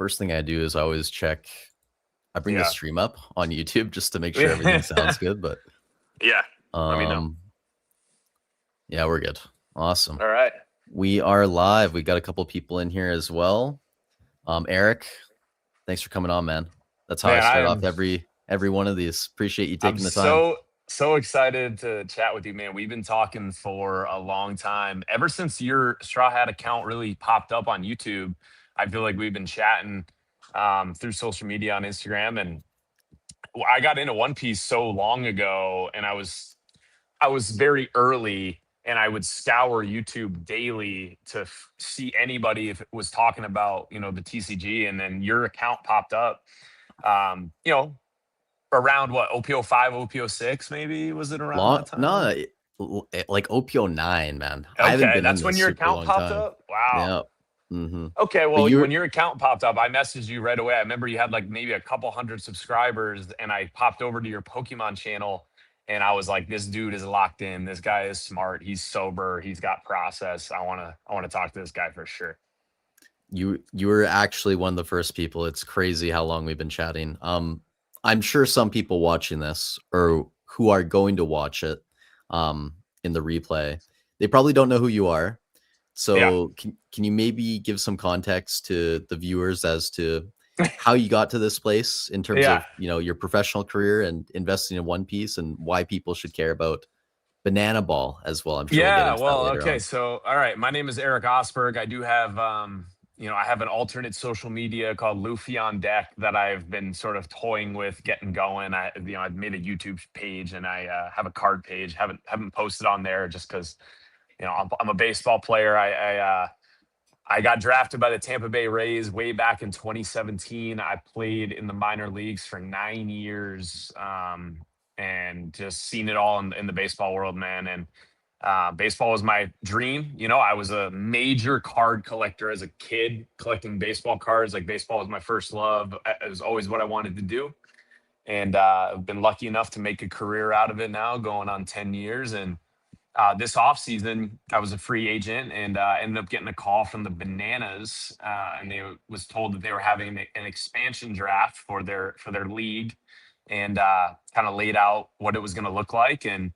First thing I do is I always check. I bring the Yeah. stream up on YouTube just to make sure everything sounds good. But Yeah. Let me know. Yeah, we're good. Awesome. All right. We are live. We got a couple people in here as well. Erik, thanks for coming on, man. That's how I Man, start off every one of these. Appreciate you I'm taking the time. so excited to chat with you, man. We've been talking for a long time. Ever since your Straw Hat account really popped up on YouTube, I feel like we've been chatting through social media on Instagram. And I got into One Piece so long ago, and I was very early, and I would scour YouTube daily to see anybody if it was talking about the TCG, and then your account popped up. Um, you know, Around what, OPO 5, OPO 6, maybe, was it around Long, that time? no, like OPO 9, man. I haven't Okay, been in that's when this your super account long popped time. up. Wow. Yeah. Mm-hmm. Okay, But well, you're when your account popped up, I messaged you right away. I remember you had like maybe a couple hundred subscribers, and I popped over to your Pokemon channel, and I was like, "This dude is locked in. This guy is smart. He's sober. He's got process. I wanna talk to this guy for sure." you were actually one of the first people. It's crazy how long we've been chatting. I'm sure some people watching this or who are going to watch it in the replay, they probably don't know who you are. Yeah. So can you maybe give some context to the viewers as to how you got to this place in terms Yeah. of, your professional career and investing in One Piece and why people should care about Banana Ball as well? I'm sure we'll get Yeah, into that well, later okay. on. So, all right, my name is Erik Ostberg. I do have, I have an alternate social media called Luffy on Deck that I've been sort of toying with getting going. I've made a YouTube page, and I have a card page. Haven't posted on there just because, I'm a baseball player. I got drafted by the Tampa Bay Rays way back in 2017. I played in the minor leagues for 9 years, and just seen it all in the baseball world, man. And baseball was my dream. I was a major card collector as a kid, collecting baseball cards. Like, baseball was my first love. It was always what I wanted to do. And I've been lucky enough to make a career out of it now, going on 10 years. And this off season, I was a free agent, and ended up getting a call from the Bananas, and they was told that they were having an expansion draft for their league, and kind of laid out what it was going to look like, and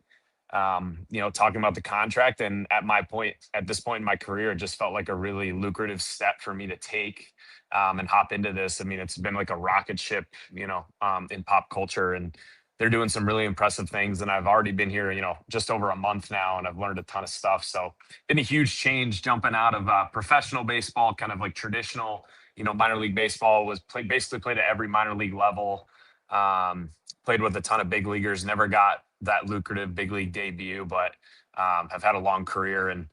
talking about the contract. And at this point in my career, it just felt like a really lucrative step for me to take, and hop into this. I mean, it's been like a rocket ship, in pop culture, and they're doing some really impressive things. And I've already been here, just over a month now, and I've learned a ton of stuff. So, been a huge change jumping out of professional baseball, kind of like traditional, minor league baseball. Basically played at every minor league level. Um, Played with a ton of big leaguers. Never got that lucrative big league debut, but have had a long career. And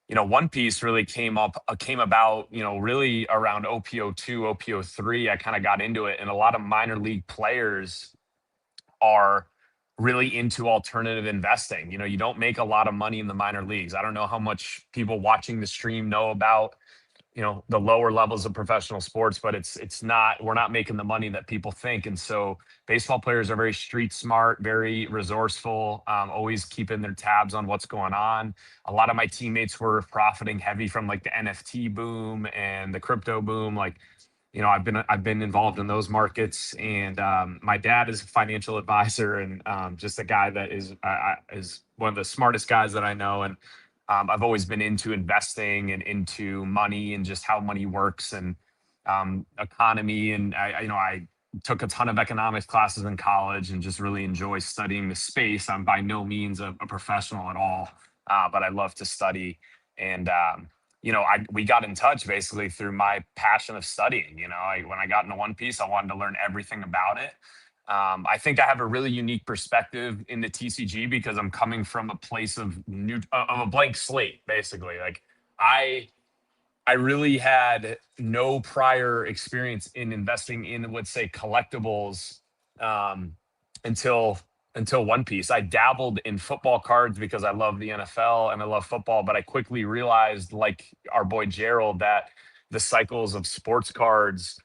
One Piece really came about, really around OPO 2, OPO 3. I kind of got into it, and a lot of minor league players are really into alternative investing. You don't make a lot of money in the minor leagues. I don't know how much people watching the stream know about, the lower levels of professional sports, but it's not, we're not making the money that people think. And so baseball players are very street smart, very resourceful, always keeping their tabs on what's going on. A lot of my teammates were profiting heavy from like the NFT boom and the crypto boom. Like, I've been involved in those markets, and my dad is a financial advisor, and just a guy that is one of the smartest guys that I know. And I've always been into investing and into money and just how money works, and economy. And I took a ton of economics classes in college, and just really enjoy studying the space. I'm by no means a professional at all, but I love to study. And we got in touch basically through my passion of studying. When I got into One Piece, I wanted to learn everything about it. I think I have a really unique perspective in the TCG because I'm coming from a place of a blank slate, basically. Like, I I really had no prior experience in investing in, let's say, collectibles, um, until One Piece. I dabbled in football cards because I love the NFL and I love football, but I quickly realized, like our boy Gerald, that the cycles of sports cards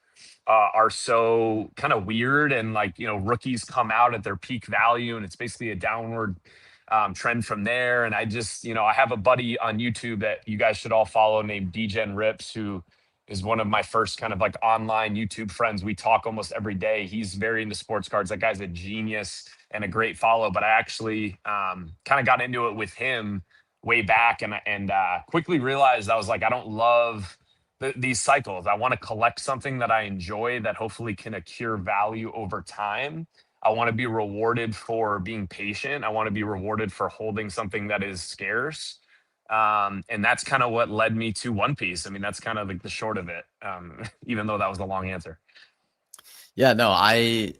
are so kind of weird, and like, rookies come out at their peak value, and it's basically a downward trend from there. And I just, I have a buddy on YouTube that you guys should all follow named DGen Rips, who is one of my first kind of like online YouTube friends. We talk almost every day. He's very into sports cards. That guy's a genius and a great follow. But I actually kind of got into it with him way back, and quickly realized I was like, I don't love these cycles. I want to collect something that I enjoy that hopefully can accrue value over time. I want to be rewarded for being patient. I want to be rewarded for holding something that is scarce. And that's kind of what led me to One Piece. I mean, that's kind of like the short of it, even though that was a long answer. Yeah, no, I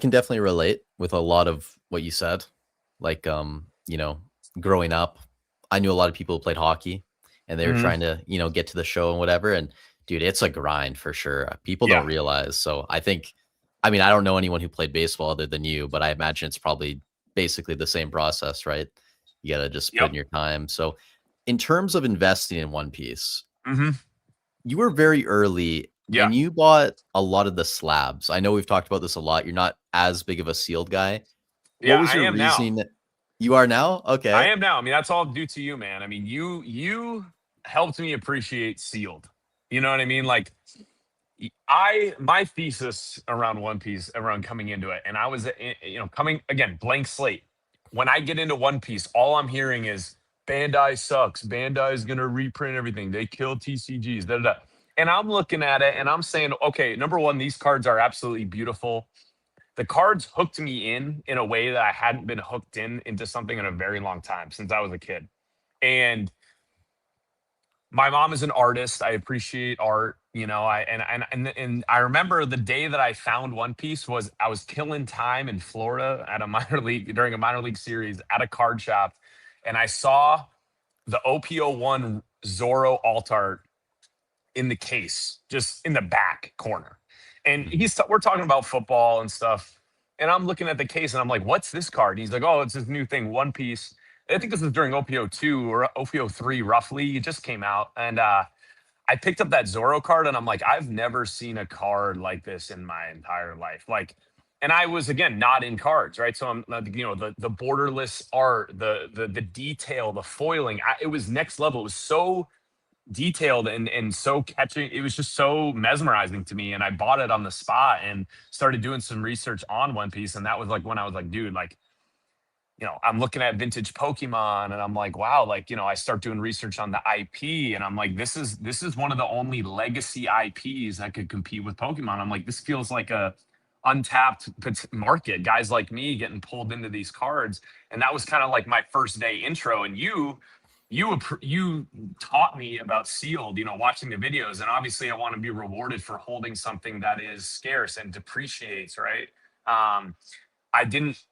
can definitely relate with a lot of what you said. Like, you know, growing up, I knew a lot of people who played hockey and they were Mhm. trying to, you know, get to the show and whatever. And dude, it's a grind for sure. People don't Yeah. realize. So I think, I mean, I don't know anyone who played baseball other than you, but I imagine it's probably basically the same process, right? You got to just put Yep. in your time. So in terms of investing in One Piece, Hmm. you were very early Yeah. and you bought a lot of the slabs. I know we've talked about this a lot. You're not as big of a sealed guy. What Yeah. was I your am now. reasoning? You are now? I Okay. am now. I mean, that's all due to you, man. I mean, you helped me appreciate sealed. You know what I mean? Like my thesis around One Piece, around coming into it, and I was, coming again, blank slate. When I get into One Piece, all I'm hearing is Bandai sucks. Bandai is gonna reprint everything. They kill TCGs. Da, da, da. And I'm looking at it and I'm saying, okay, number one, these cards are absolutely beautiful. The cards hooked me in a way that I hadn't been hooked into something in a very long time, since I was a kid. And my mom is an artist. I appreciate art, and I remember the day that I found One Piece was I was killing time in Florida at a minor league during a minor league series at a card shop, and I saw the OPO1 Zorro alt art in the case, just in the back corner. And Mhm. we're talking about football and stuff. And I'm looking at the case and I'm like, what's this card? And he's like, oh, it's this new thing, One Piece. I think this was during OPO2 or OPO3, roughly. It just came out. And I picked up that Zorro card and I'm like, I've never seen a card like this in my entire life. Like, and I was again not in cards, right? So I'm, the borderless art, the detail, the foiling. It was next level. It was so detailed and so catching. It was just so mesmerizing to me. And I bought it on the spot and started doing some research on One Piece. And that was like when I was like, dude, like, I'm looking at vintage Pokemon and I'm like, wow, like, I start doing research on the IP and I'm like, this is one of the only legacy IPs that could compete with Pokemon. I'm like, this feels like a untapped market, guys like me getting pulled into these cards. And that was kind of like my first day intro. And you taught me about sealed, watching the videos. And obviously I want to be rewarded for holding something that is scarce and depreciates, right? I didn't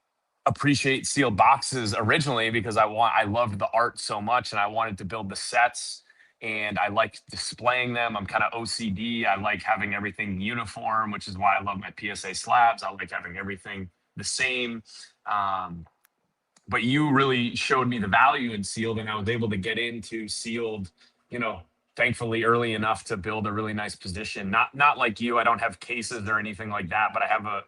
appreciate sealed boxes originally because I loved the art so much and I wanted to build the sets and I like displaying them. I'm kind of OCD. I like having everything uniform, which is why I love my PSA slabs. I like having everything the same. But you really showed me the value in sealed and I was able to get into sealed, you know, thankfully early enough to build a really nice position. Not like you, I don't have cases or anything like that, but I have a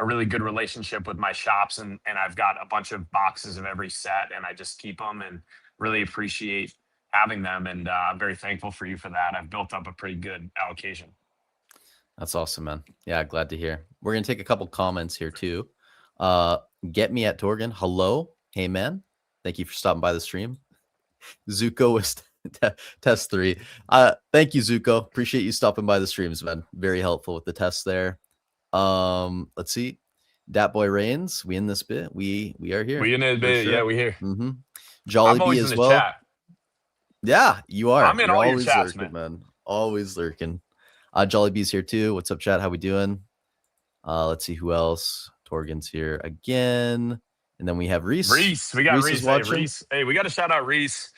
really good relationship with my shops and I've got a bunch of boxes of every set and I just keep them and really appreciate having them. And I'm very thankful for you for that. I've built up a pretty good allocation. That's awesome, man. Yeah, glad to hear. We're gonna take a couple comments here too. Uh, Get me at Torgan. Hello, hey man. Thank you for stopping by the stream. Zuko was test 3. Thank you, Zuko. Appreciate you stopping by the streams, man. Very helpful with the test there. Let's see. Dat Boy Reigns, we in this bit. We are here We in a for bit, yeah, sure. we here. Mm-hmm. I'm Jollibee always in as the well. chat. Yeah, you are. I'm in You're all your always chats, lurking, man. man. Always lurking. Jollibee's here too. What's up, chat? How we doing? Let's see who else. Torgan's here again. And then we have Reese. Reese, we got Reese is Reese. Hey, watching. Reese. Hey, we got to shout out Reese.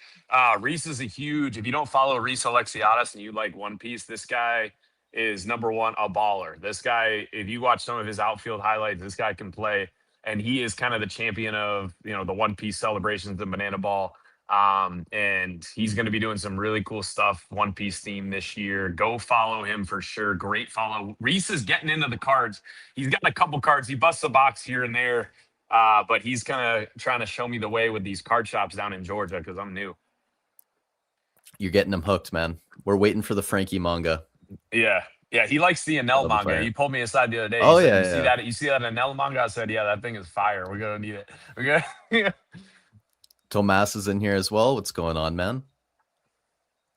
Reese is a huge. If you don't follow Reese Alexiadis and you like One Piece, this guy is number one, a baller. This guy, if you watch some of his outfield highlights, this guy can play, and he is kind of the champion of the One Piece celebrations and Banana Ball. And he's going to be doing some really cool stuff, One Piece theme this year. Go follow him for sure. Great follow. Reese is getting into the cards. He's got a couple cards. He busts a box here and there. But he's kind of trying to show me the way with these card shops down in Georgia because I'm new. You're getting him hooked, man. We're waiting for the Frankie manga. Yeah. Yeah, he likes the Enel That'll be manga. fire. He pulled me aside the other day. He Oh said, yeah, "You see yeah. that? You see that Enel manga?" I said, "Yeah, that thing is fire. We're gonna need it. We're gonna." Tomas is in here as well. What's going on, man?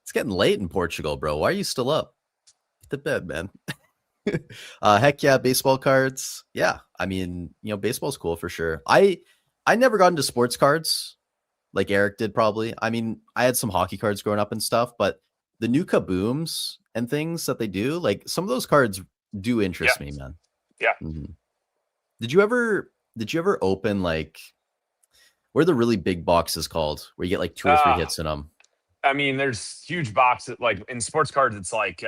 It's getting late in Portugal, bro. Why are you still up? Get to bed, man. Heck yeah, baseball cards. Yeah, I mean, baseball's cool for sure. I never got into sports cards like Erik did probably. I mean, I had some hockey cards growing up and stuff, but the new kabooms and things that they do, like some of those cards do Yeah. interest me, man. Yeah. Mhm. Did you ever open like what are the really big boxes called where you get like 2 or 3 Uh, hits in them? I mean, there's huge boxes like in sports cards. It's like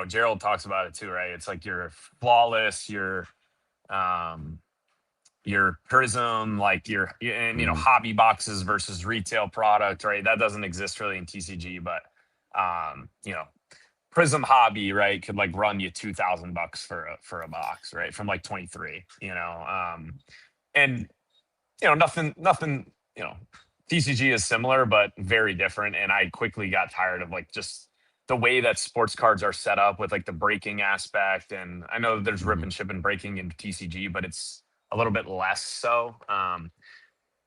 Gerald talks about it too, right? It's like your flawless, um, your prism, like and Mhm. hobby boxes versus retail product, right? That doesn't exist really in TCG, but prism hobby, right, could like run you $2,000 for a box, right, from like 23, and nothing, TCG is similar but very different, and I quickly got tired of like just the way that sports cards are set up with like the breaking aspect, and I know that there's rip Mhm. and ship and breaking in TCG, but it's a little bit less so.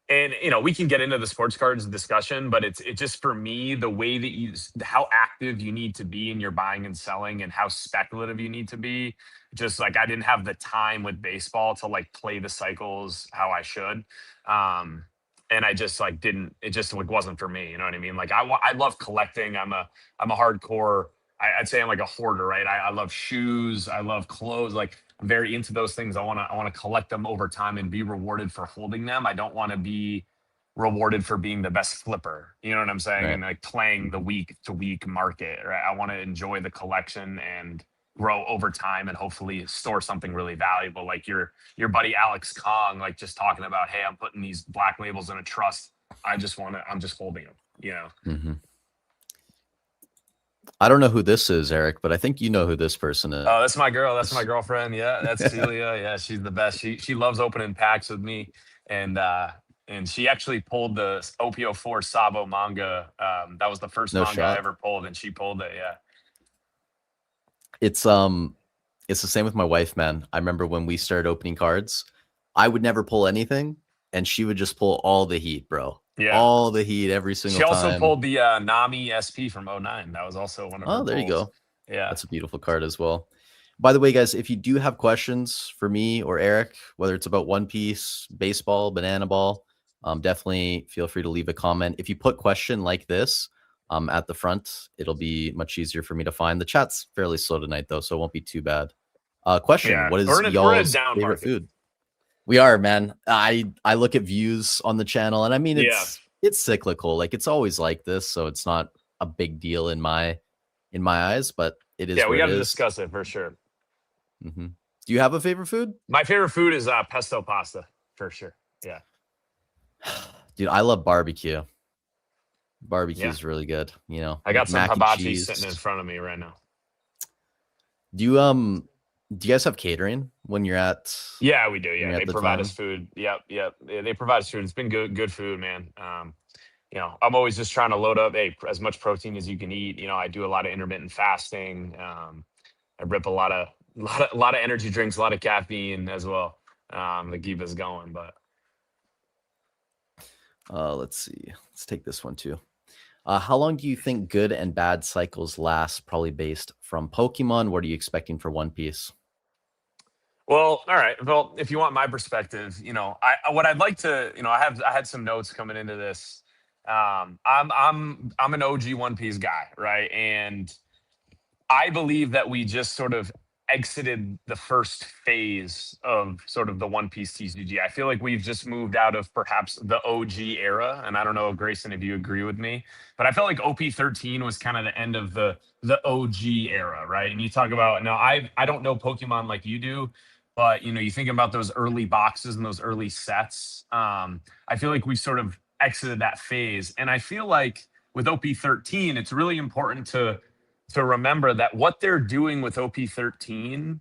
And we can get into the sports cards discussion, but it just for me the way that how active you need to be in your buying and selling and how speculative you need to be. Just like I didn't have the time with baseball to like play the cycles how I should. um and I just like didn't, it just like wasn't for me, you know what I mean? Like I love collecting. I'm a hardcore, I'd say I'm like a hoarder, right? I love shoes, I love clothes, like I'm very into those things. I want to collect them over time and be rewarded for holding them. I don't want to be rewarded for being the best flipper. You know what I'm saying? Right. And like playing the Mhm. week to week market. Right? I want to enjoy the collection and grow over time and hopefully store something really valuable. Like your buddy Alex Kong, like just talking about, hey, I'm putting these black labels in a trust. I'm just holding them. Mhm. I don't know who this is, Erik, but I think you know who this person Oh, that's my girl. That's my is. girlfriend. Yeah, that's Celia. Yeah, she's the best. She loves opening packs with me, and she actually pulled the OPO4 Sabo manga. That was the first No manga I shot. ever pulled, and she pulled it. Yeah, It's it's the same with my wife, man. I remember when we started opening cards, I would never pull anything, and she would just pull all the heat, bro. yeah. All the heat every She single also time. pulled the Nami SP from '09. That was also one of her Oh, there you pulls. go. Yeah, That's a beautiful card as well. By the way, guys, if you do have questions for me or Erik, whether it's about One Piece, baseball, banana ball, definitely feel free to leave a comment. If you put question like this at the front, it'll be much easier for me to find. The chat's fairly slow tonight, though, so it won't be too bad. Question: yeah. what is We're in a y'all's down favorite market. food? We are, man. I look at views on the channel, and I mean Yeah, it's cyclical. Like it's always like this, so it's not a big deal in my eyes, but it is yeah. We what got it to is. discuss it for sure. Hmm. Do you have a favorite food? My favorite food is pesto pasta for sure. Yeah, Dude, I love barbecue. Barbecue yeah. is really good, I got with some mac and hibachi sitting in cheese. front of me right now. Do you do you guys have catering when you're at Yeah, we do. Yeah, they the provide us farm? food. Yep, yep. Yeah, they provide us food. It's been good food, man. I'm always just trying to load up, hey, as much protein as you can eat. I do a lot of intermittent fasting. I rip a lot of energy drinks, a lot of caffeine as well, to keep us going. But Let's see. Let's take this one too. How long do you think good and bad cycles last? Probably based from Pokemon. What are you expecting for One Piece? well, all right. Well, if you want my perspective, what I'd like to, I had some notes coming into this. I'm an OG One Piece guy, right? And I believe that we just sort of exited the first phase of sort of the One Piece TCG. I feel like we've just moved out of perhaps the OG era, and I don't know, Grayson, if you agree with me, but I felt like OP13 was kind of the end of the OG era, right? And you talk about now, I don't know Pokemon like you do, but you think about those early boxes and those early sets. I feel like we sort of exited that phase, and I feel like with OP13, it's really important to remember that what they're doing with OP13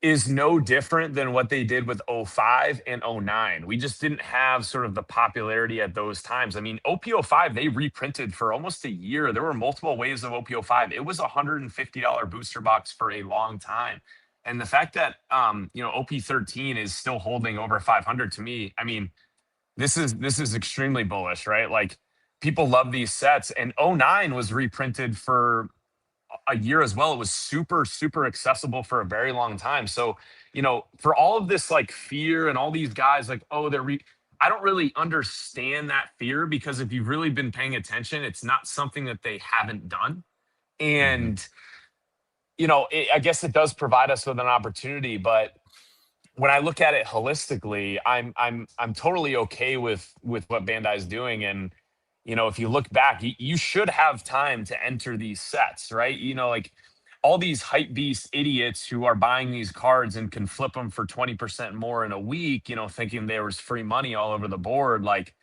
is no different than what they did with '05 and '09. We just didn't have sort of the popularity at those times. I mean, OP05, they reprinted for almost a year. There were multiple waves of OP05. It was a $150 booster box for a long time. And the fact that OP13 is still holding over 500, to me, I mean, this is extremely bullish, right? Like, people love these sets, and '09 was reprinted for a year as well. It was super, super accessible for a very long time. So, for all of this like fear and all these guys like, oh, I don't really understand that fear, because if you've really been paying attention, it's not something that they haven't done. Mhm. And, I guess it does provide us with an opportunity, but when I look at it holistically, I'm totally okay with what Bandai is doing. And if you look back, you should have time to enter these sets, right? Like, all these hype beast idiots who are buying these cards and can flip them for 20% more in a week, thinking there was free money all over the board. Like,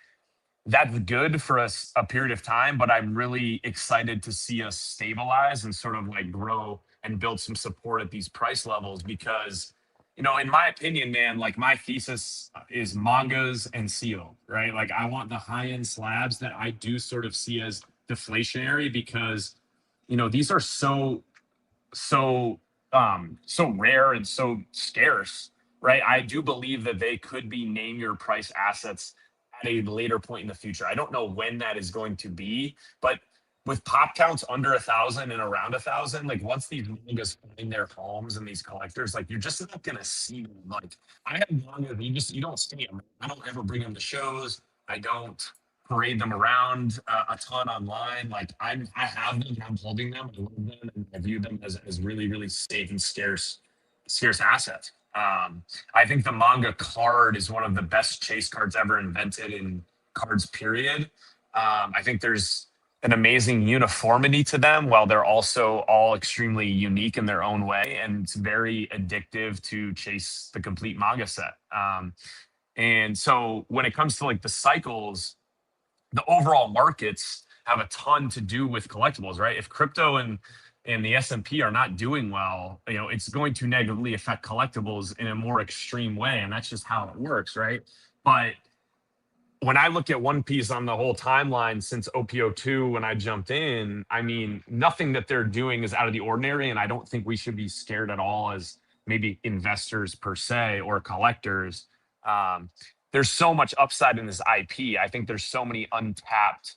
that's good for us a period of time, but I'm really excited to see us stabilize and sort of like grow and build some support at these price levels, because in my opinion, man, like, my thesis is mangas and seal, right? Like, I want the high end slabs that I do sort of see as deflationary, because these are so rare and so scarce, right? I do believe that they could be name your price assets at a later point in the future. I don't know when that is going to be, but with pop counts under 1,000 and around 1,000, like, once these mangas find their homes and these collectors, like, you're just not gonna see them. Like, I have mangas, you don't see them. I don't ever bring them to shows. I don't parade them around a ton online. Like, I have them and I'm holding them. I love them and I view them as really, really safe and scarce assets. I think the manga card is one of the best chase cards ever invented in cards, period. I think there's an amazing uniformity to them, while they're also all extremely unique in their own way. And it's very addictive to chase the complete manga set. And so when it comes to like the cycles, the overall markets have a ton to do with collectibles, right? If crypto and the S&P are not doing well, it's going to negatively affect collectibles in a more extreme way, and that's just how it works, right? But when I look at One Piece on the whole timeline since OPO2, when I jumped in, I mean, nothing that they're doing is out of the ordinary, and I don't think we should be scared at all as maybe investors per se or collectors. Um, there's so much upside in this IP. I think there's so many untapped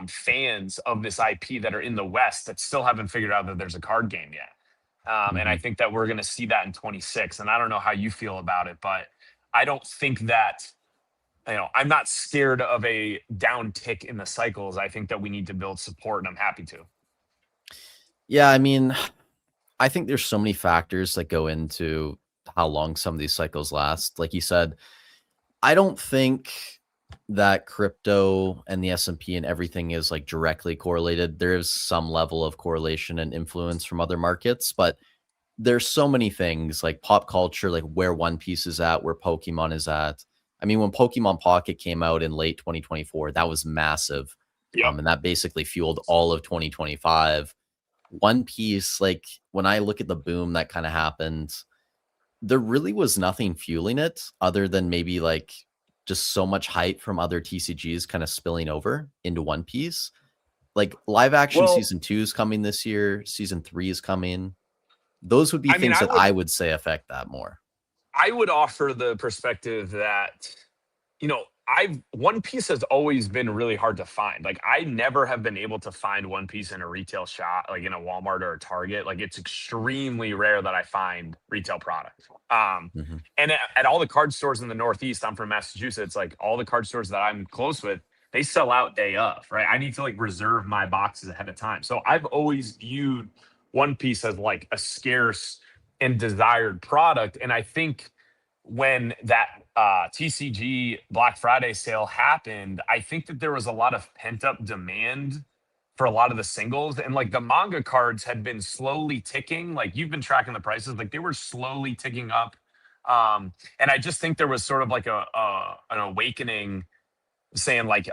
fans of this IP that are in the West that still haven't figured out that there's a card game yet. And I Mhm. think that we're going to see that in 26. And I don't know how you feel about it, but I don't think that, I'm not scared of a down tick in the cycles. I think that we need to build support, and I'm happy to. Yeah, I mean, I think there's so many factors that go into how long some of these cycles last. Like you said, I don't think that crypto and the S&P and everything is like directly correlated. There is some level of correlation and influence from other markets, but there's so many things like pop culture, like where One Piece is at, where Pokemon is at. I mean, when Pokemon Pocket came out in late 2024, that was massive. Yep. And that basically fueled all of 2025. One Piece, like when I look at the boom that kind of happened, there really was nothing fueling it other than maybe like just so much hype from other TCGs kind of spilling over into One Piece. Like live action Well, season 2 is coming this year, season 3 is coming. Those would be I mean, things that I would say affect that more. I would offer the perspective that, I've One Piece has always been really hard to find. Like, I never have been able to find One Piece in a retail shop, like in a Walmart or a Target. Like, it's extremely rare that I find retail product. Mhm. And at all the card stores in the Northeast, I'm from Massachusetts, like all the card stores that I'm close with, they sell out day of, right? I need to like reserve my boxes ahead of time. So I've always viewed One Piece as like a scarce and desired product. And I think when that TCG Black Friday sale happened, I think that there was a lot of pent up demand for a lot of the singles, and like the manga cards had been slowly ticking. Like, you've been tracking the prices, like they were slowly ticking up. And I just think there was sort of like a an awakening, saying like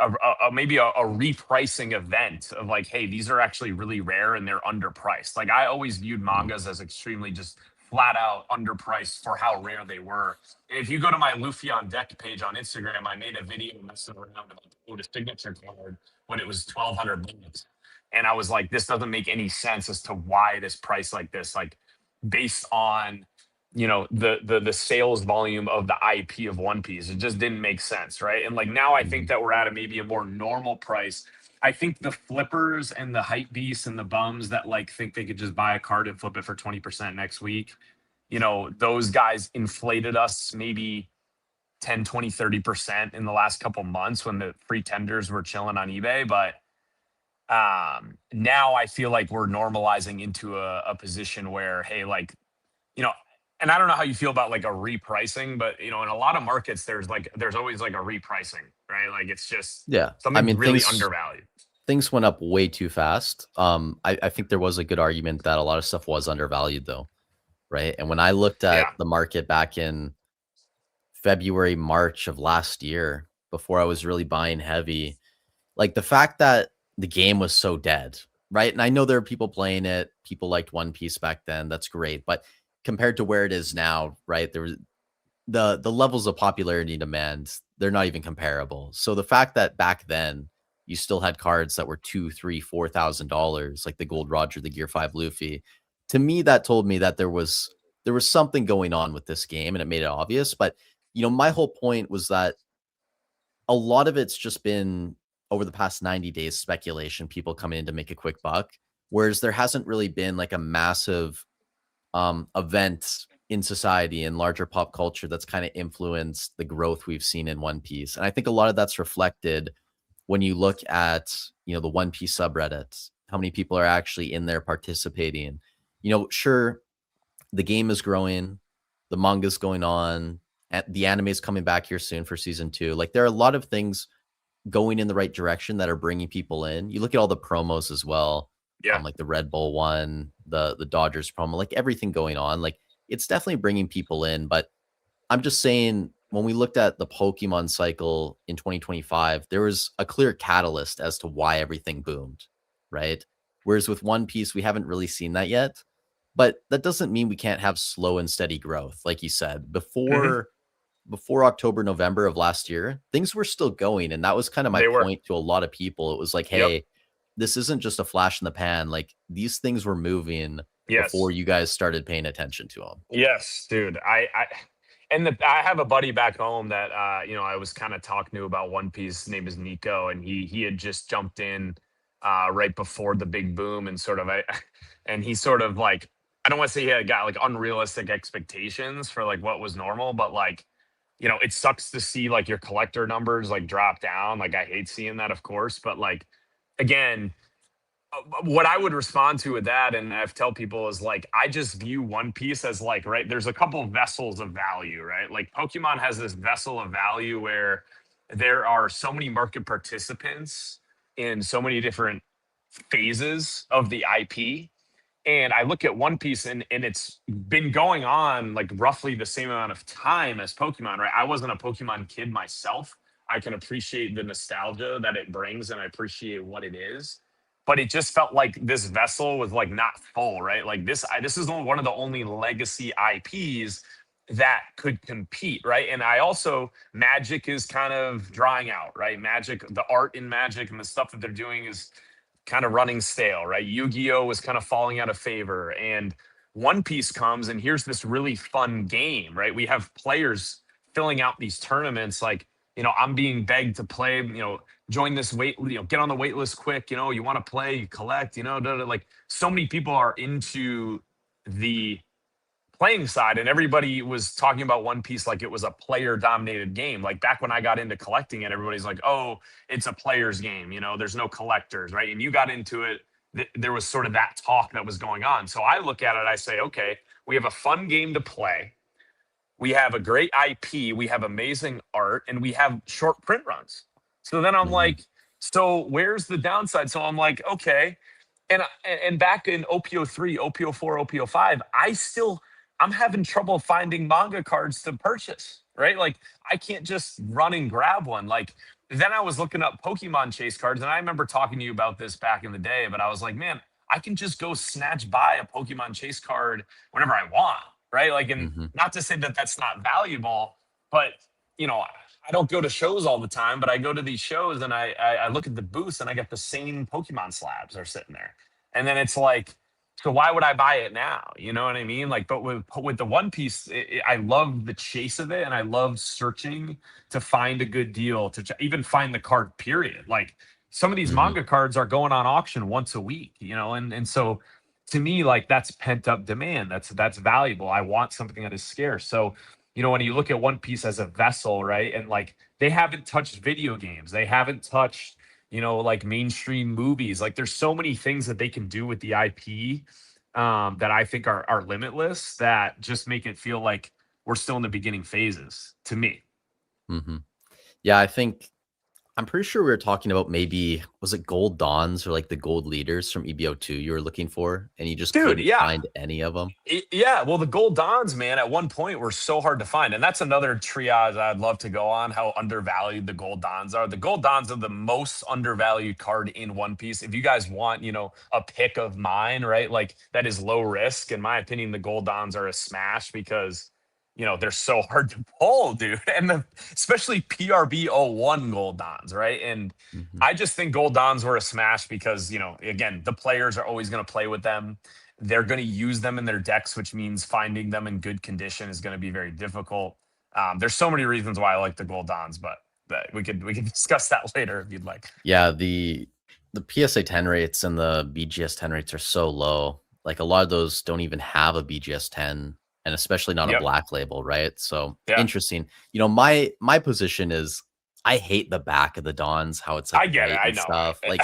maybe a repricing event of like, hey, these are actually really rare and they're underpriced. Like, I always viewed Mhm. mangas as extremely just flat out underpriced for how rare they were. And if you go to my Luffy on deck page on Instagram, I made a video messing around about the signature card when it was $1,200. And I was like, this doesn't make any sense as to why it is priced like this, like based on the sales volume of the IP of One Piece. It just didn't make sense, right? And like now I think Mhm. that we're at a maybe a more normal price. I think the flippers and the hype beasts and the bums that like think they could just buy a card and flip it for 20% next week, those guys inflated us maybe 10, 20, 30% in the last couple months when the free tenders were chilling on eBay. But now I feel like we're normalizing into a position where, hey, like, you know, and I don't know how you feel about like a repricing, but in a lot of markets, there's always like a repricing, right? Like it's just Yeah, I something's mean really things undervalued. things went up way too fast. I think there was a good argument that a lot of stuff was undervalued though, right? And when I looked at Yeah. the market back in February, March of last year, before I was really buying heavy, like the fact that the game was so dead, right? And I know there are people playing it. People liked One Piece back then. That's great. But compared to where it is now, right? There was the levels of popularity and demand, they're not even comparable. So the fact that back then you still had cards that were two, three, $4,000, like the Gold Roger, the Gear 5 Luffy, to me, that told me that there was something going on with this game and it made it obvious. But my whole point was that a lot of it's just been over the past 90 days speculation, people coming in to make a quick buck, whereas there hasn't really been like a massive event in society and larger pop culture that's kind of influenced the growth we've seen in One Piece. And I think a lot of that's reflected when you look at, the One Piece subreddits, how many people are actually in there participating. Sure, the game is growing, the manga's going on, the anime is coming back here soon for season 2. Like there are a lot of things going in the right direction that are bringing people in. You look at all the promos as well, Yeah. like the Red Bull one, the Dodgers promo, like everything going on. Like it's definitely bringing people in. But I'm just saying, when we looked at the Pokemon cycle in 2025, there was a clear catalyst as to why everything boomed, right? Whereas with One Piece, we haven't really seen that yet. But that doesn't mean we can't have slow and steady growth. Like you said, Hmm. before October, November of last year, things were still going. And that was kind of my They were. point to a lot of people. It was like, Yep. hey, this isn't just a flash in the pan. Like these things were moving before Yes. you guys started paying attention to them. Yes, dude. I have a buddy back home that I was kind of talking to about One Piece. His name is Nico, and he had just jumped in right before the big boom, and sort of and he sort of like, I don't want to say he had got like unrealistic expectations for like what was normal, but like it sucks to see like your collector numbers like drop down. Like I hate seeing that, of course, but like again, what I would respond to with that, and I've tell people is like, I just view One Piece as like, right, there's a couple vessels of value, right? Like Pokemon has this vessel of value where there are so many market participants in so many different phases of the IP. And I look at One Piece, and it's been going on like roughly the same amount of time as Pokemon, right? I wasn't a Pokemon kid myself. I can appreciate the nostalgia that it brings and I appreciate what it is. But it just felt like this vessel was like not full, right? Like this is one of the only legacy IPs that could compete, right? And I also, Magic is kind of drying out, right? Magic, the art in Magic and the stuff that they're doing is kind of running stale, right? Yu-Gi-Oh was kind of falling out of favor, and One Piece comes, and here's this really fun game, right? We have players filling out these tournaments, like I'm being begged to play, join this wait, get on the wait list quick, you want to play, you collect, like so many people are into the playing side, and everybody was talking about One Piece like it was a player dominated game. Like back when I got into collecting it, everybody's like, oh, it's a player's game, there's no collectors, right? And you got into it, there was sort of that talk that was going on. So I look at it, I say, okay, we have a fun game to play, we have a great IP, we have amazing art, and we have short print runs. So then I'm Mhm. like, so where's the downside? So I'm like, okay. And back in OPO3, OPO4, OPO5, I'm having trouble finding manga cards to purchase, right? Like I can't just run and grab one. Like then I was looking up Pokemon chase cards, and I remember talking to you about this back in the day, but I was like, man, I can just go snatch by a Pokemon chase card whenever I want. right? Like, and Hmm. not to say that that's not valuable, but you know, I don't go to shows all the time, but I go to these shows and I look at the booths and I get the same Pokemon slabs are sitting there, and then it's like, so why would I buy it now? You know what I mean? Like, but with the One Piece, I love the chase of it, and I love searching to find a good deal to even find the card. Period. Like some of these Hmm. manga cards are going on auction once a week, you know, and so to me, like that's pent up demand. That's valuable. I want something that is scarce. So you know, when you look at One Piece as a vessel, right, and like they haven't touched video games, they haven't touched like mainstream movies. Like there's so many things that they can do with the IP that I think are limitless that just make it feel like we're still in the beginning phases to me. Hmm. Yeah, I'm pretty sure we were talking about, maybe was it gold dawns or like the gold leaders from EBO2 you were looking for, and you just Dude, couldn't yeah. find any of them. Yeah, well, the gold dons, man, at one point were so hard to find, and that's another triage I'd love to go on. How undervalued the gold dons are. The gold dons are the most undervalued card in One Piece. If you guys want, a pick of mine, right, like that is low risk. In my opinion, the gold dons are a smash because they're so hard to pull, dude, and especially PRB01 gold dons, right? And Hmm. I just think gold dons were a smash because again, the players are always going to play with them. They're going to use them in their decks, which means finding them in good condition is going to be very difficult. There's so many reasons why I like the gold dons, but we could discuss that later if you'd like. Yeah, the PSA 10 rates and the BGS 10 rates are so low. Like a lot of those don't even have a BGS 10, and especially not a Yep. black label, right? So Yeah. interesting. My position is, I hate the back of the Dons, how it's like I get it. white I and know, stuff. Like,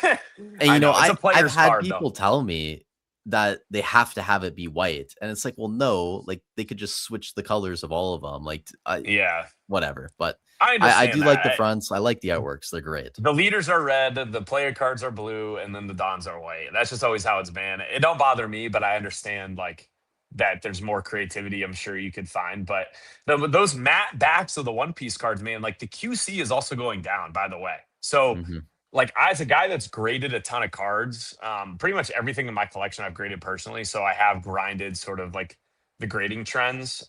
right? and I know. It's a I've player's had card, though. people tell me that they have to have it be white, and it's like, well, no, like they could just switch the colors of all of them. Like, Yeah. whatever. But I I understand do like the that. fronts. I like the artworks. They're great. The leaders are red, the player cards are blue, and then the dons are white. That's just always how it's been. It don't bother me, but I understand like that there's more creativity I'm sure you could find. But those matte backs of the One Piece cards, man, like the QC is also going down, by the way. So Hmm. like as a guy that's graded a ton of cards, pretty much everything in my collection I've graded personally. So I have grinded sort of like the grading trends.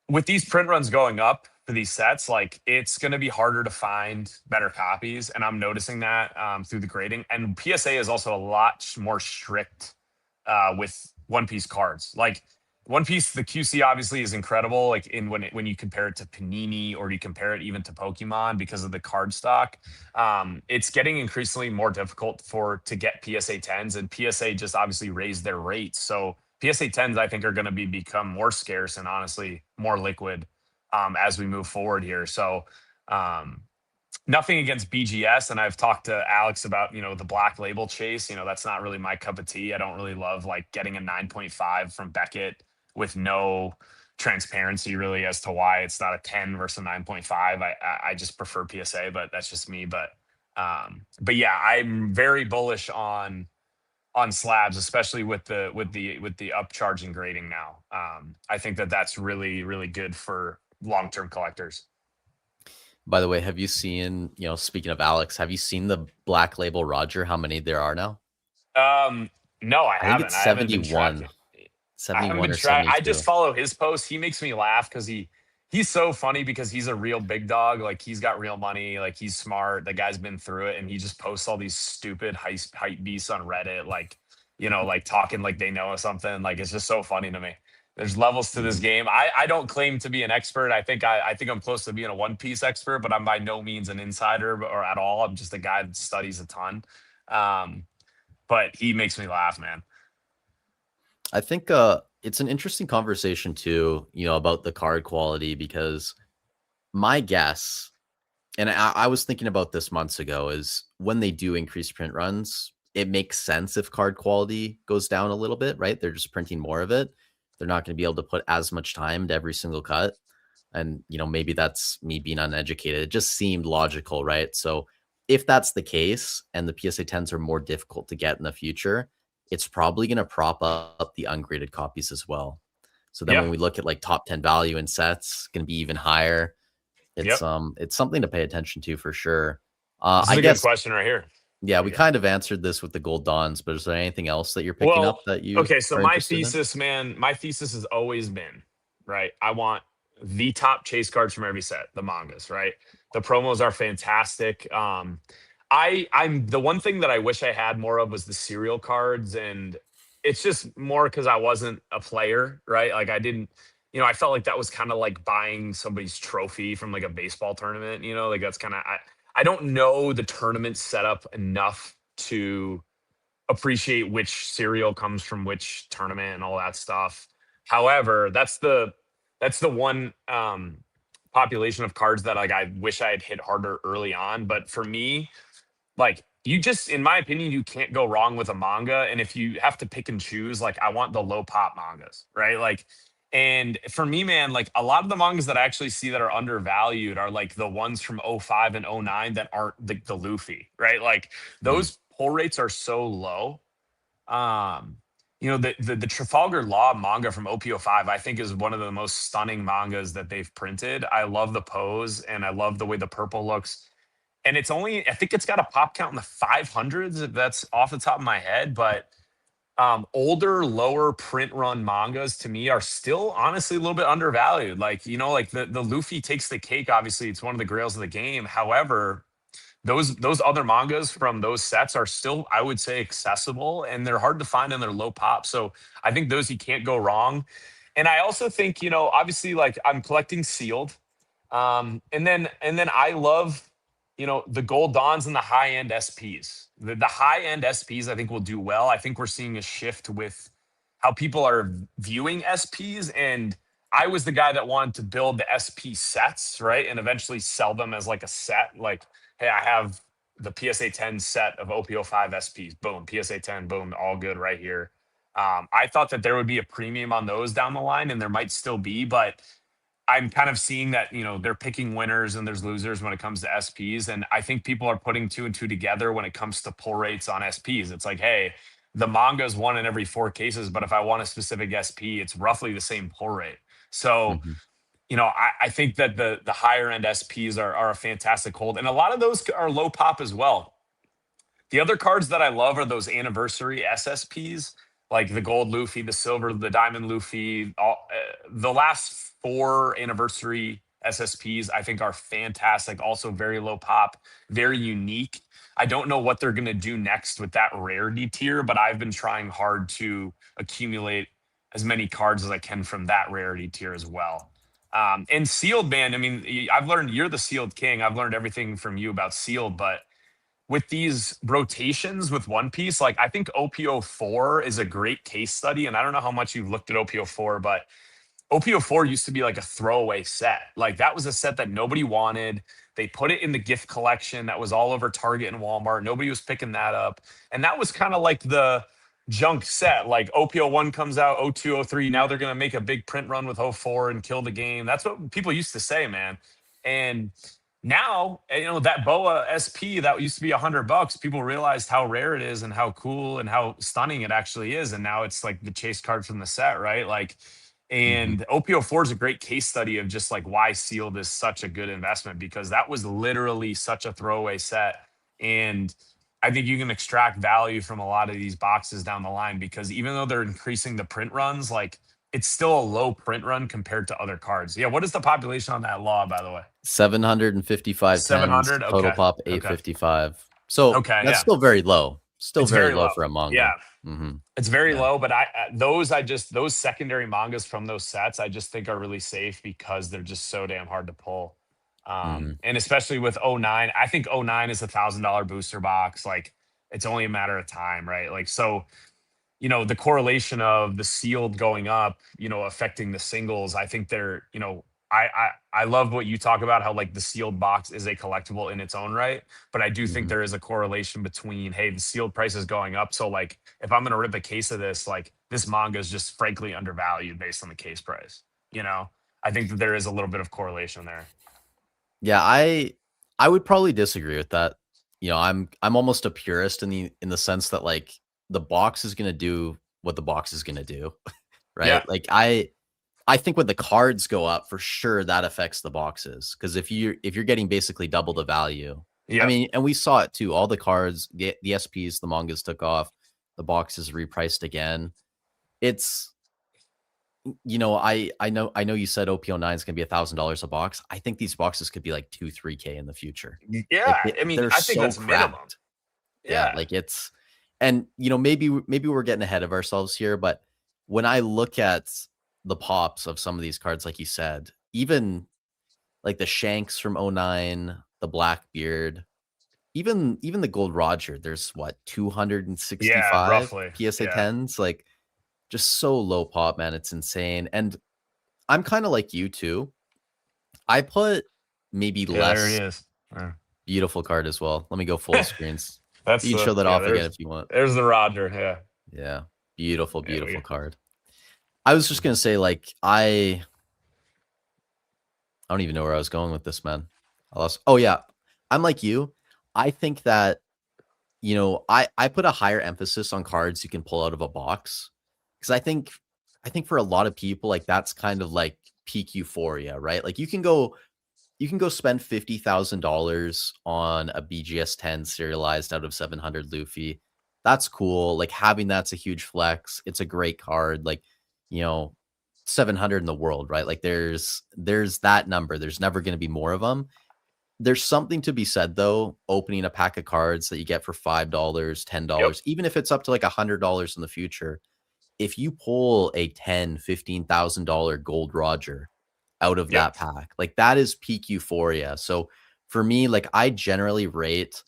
With these print runs going up for these sets, like it's going to be harder to find better copies, and I'm noticing that through the grading. And PSA is also a lot more strict with One Piece cards. Like One Piece, the QC obviously is incredible. Like when you compare it to Panini or you compare it even to Pokemon because of the card stock, it's getting increasingly more difficult to get PSA 10s, and PSA just obviously raised their rates. So PSA 10s, I think, are going to become more scarce and honestly more liquid as we move forward here. So, um, nothing against BGS. And I've talked to Alex about, the black label chase. That's not really my cup of tea. I don't really love like getting a 9.5 from Beckett with no transparency really as to why it's not a 10 versus a 9.5. I just prefer PSA, but that's just me. But yeah, I'm very bullish on slabs, especially with the upcharging grading now. I think that's really really good for long term collectors. By the way, have you seen, speaking of Alex, have you seen the Black Label Roger, how many there are now? Um, no, I I think haven't. it's I haven't been 71, tracking. I haven't 71 been or track. I 72. just follow his posts. He makes me laugh because he's so funny because he's a real big dog. Like he's got real money. Like he's smart. The guy's been through it, and he just posts all these stupid hype beasts on Reddit. Like like talking like they know something. Like it's just so funny to me. There's levels to this Mhm. game. I don't claim to be an expert. I think I'm close to being a One Piece expert, but I'm by no means an insider or at all. I'm just a guy that studies a ton. Um, but he makes me laugh, man. I think it's an interesting conversation too, about the card quality, because my guess, and I was thinking about this months ago, is when they do increase print runs, it makes sense if card quality goes down a little bit, right? They're just printing more of it. They're not going to be able to put as much time to every single cut. And, maybe that's me being uneducated. It just seemed logical, right? So if that's the case and the PSA 10s are more difficult to get in the future, it's probably going to prop up the ungraded copies as well. So then Yeah. when we look at like top 10 value in sets, going to be even higher. Yep. It's something to pay attention to for sure. This is I a good guess question right here. Yeah, we Yeah. kind of answered this with the Gold Dawns, but is there anything else that you're picking up Well, that you okay, so are my interested in? thesis, man, my thesis has always been, right? I want the top chase cards from every set, the mangas, right? The promos are fantastic. I'm the one thing that I wish I had more of was the serial cards, and it's just more because I wasn't a player, right? Like I didn't, I felt like that was kind of like buying somebody's trophy from like a baseball tournament, like that's kind of I don't know the tournament setup enough to appreciate which cereal comes from which tournament and all that stuff. However, that's the one population of cards that like I wish I had hit harder early on. But for me, like you just, in my opinion, you can't go wrong with a manga. And if you have to pick and choose, like I want the low pop mangas, right? Like, and for me, man, like a lot of the mangas that I actually see that are undervalued are like the ones from '05 and '09 that aren't the Luffy, right? Like Mhm. those pull rates are so low. um the Trafalgar Law manga from OPO5 I think is one of the most stunning mangas that they've printed. I love the pose and I love the way the purple looks, and it's only, I think it's got a pop count in the 500s if that's off the top of my head. But older lower print run mangas to me are still honestly a little bit undervalued. Like, like the Luffy takes the cake. Obviously it's one of the grails of the game. However, those other mangas from those sets are still, I would say, accessible, and they're hard to find and they're low pop. So I think those you can't go wrong. And I also think, obviously, like I'm collecting sealed. And then I love, the gold dawns and the high end SPs. The high end SPs I think will do well. I think we're seeing a shift with how people are viewing SPs. And I was the guy that wanted to build the SP sets, right? And eventually sell them as like a set. Like, hey, I have the PSA 10 set of OPO5 SPs. Boom, PSA 10, boom, all good right here. I thought that there would be a premium on those down the line, and there might still be, but I'm kind of seeing that, they're picking winners and there's losers when it comes to SPs. And I think people are putting two and two together when it comes to pull rates on SPs. It's like, hey, the manga's one in every four cases, but if I want a specific SP, it's roughly the same pull rate. So, Mhm. I think that the higher end SPs are a fantastic hold. And a lot of those are low pop as well. The other cards that I love are those anniversary SSPs, like the gold Luffy, the silver, the diamond Luffy. The last four anniversary SSPs I think are fantastic. Also very low pop, very unique. I don't know what they're going to do next with that rarity tier, but I've been trying hard to accumulate as many cards as I can from that rarity tier as well. And sealed, man. I mean, I've learned, you're the sealed king. I've learned everything from you about sealed, but with these rotations with One Piece, like I think OPO4 is a great case study. And I don't know how much you've looked at OPO4, but OPO4 used to be like a throwaway set. Like that was a set that nobody wanted. They put it in the gift collection that was all over Target and Walmart. Nobody was picking that up. And that was kind of like the junk set. Like OPO1 comes out, O2, O3. Now they're going to make a big print run with O4 and kill the game. That's what people used to say, man. And now, that BOA SP that used to be $100, people realized how rare it is and how cool and how stunning it actually is. And now it's like the chase card from the set, right? Like, Mhm. and OPO4 is a great case study of just like why sealed is such a good investment, because that was literally such a throwaway set. And I think you can extract value from a lot of these boxes down the line, because even though they're increasing the print runs, like it's still a low print run compared to other cards. Yeah. What is the population on that law, by the way? 755 tens, 700. total Okay. pop Okay. 855. So Okay. that's Yeah. still very low. Still It's very very low low. for a Yeah. manga. Hmm. It's very Yeah. low, but those secondary mangas from those sets I just think are really safe because they're just so damn hard to pull. Hmm. And especially with '09, I think '09 is $1,000 booster box. Like it's only a matter of time, right? Like so, the correlation of the sealed going up, affecting the singles. I think they're, I love what you talk about, how like the sealed box is a collectible in its own right. But I do think Hmm. there is a correlation between, hey, the sealed price is going up. So like if I'm gonna rip a case of this, like this manga is just frankly undervalued based on the case price. You know, I think that there is a little bit of correlation there. Yeah, I would probably disagree with that. I'm almost a purist in the sense that like the box is gonna do what the box is gonna do, Yeah. right? Like I think when the cards go up, for sure that affects the boxes, because if you're getting basically double the value, I Yep. mean, and we saw it too. All the cards, the SPs, the mangas took off. The boxes repriced again. It's I know you said OP09 is gonna be $1,000 a box. I think these boxes could be like 2-3K in the future. Yeah. Like I mean, they're I think so that's minimum. cracked. Yeah, Yeah. like it's and maybe we're getting ahead of ourselves here, but when I look at the pops of some of these cards, like you said, even like the Shanks from '09, the Blackbeard, even the Gold Roger, there's what, Yeah. 265 Roughly. PSA Yeah. 10s, like just so low pop, man. It's insane. And I'm kind of like you too. I put maybe Yeah. There less it is. Yeah. beautiful card as well. Let me go full screens. You That's can show that yeah. off again if you want. There's the Roger. Yeah. Yeah. Beautiful, Yeah. beautiful card. I was just gonna say, like, I don't even know where I was going with this, man. I lost. Oh yeah. I'm like you. I think that, I put a higher emphasis on cards you can pull out of a box. Because I think for a lot of people, like that's kind of like peak euphoria, right? Like you can go spend $50,000 on a BGS 10 serialized out of 700 Luffy. That's cool. Like having that's a huge flex. It's a great card. Like, you know, 700 in the world, right? Like there's that number. There's never going to be more of them. There's something to be said though, opening a pack of cards that you get for $5, Yep. $10, even if it's up to like $100 in the future. If you pull a 10, $15,000 gold Roger out of Yep. that pack, like that is peak euphoria. So for me, like I generally rate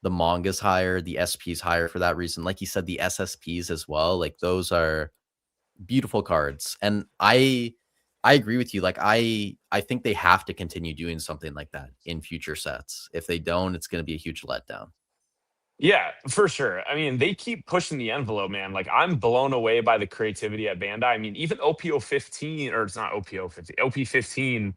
the mangas higher, the SPs higher for that reason. Like you said, the SSPs as well. Like those are beautiful cards. And I agree with you. Like I think they have to continue doing something like that in future sets. If they don't, it's going to be a huge letdown. Yeah, for sure. I mean, they keep pushing the envelope, man. Like I'm blown away by the creativity at Bandai. I mean, even OPO 15, or it's not OPO 15, OP 15,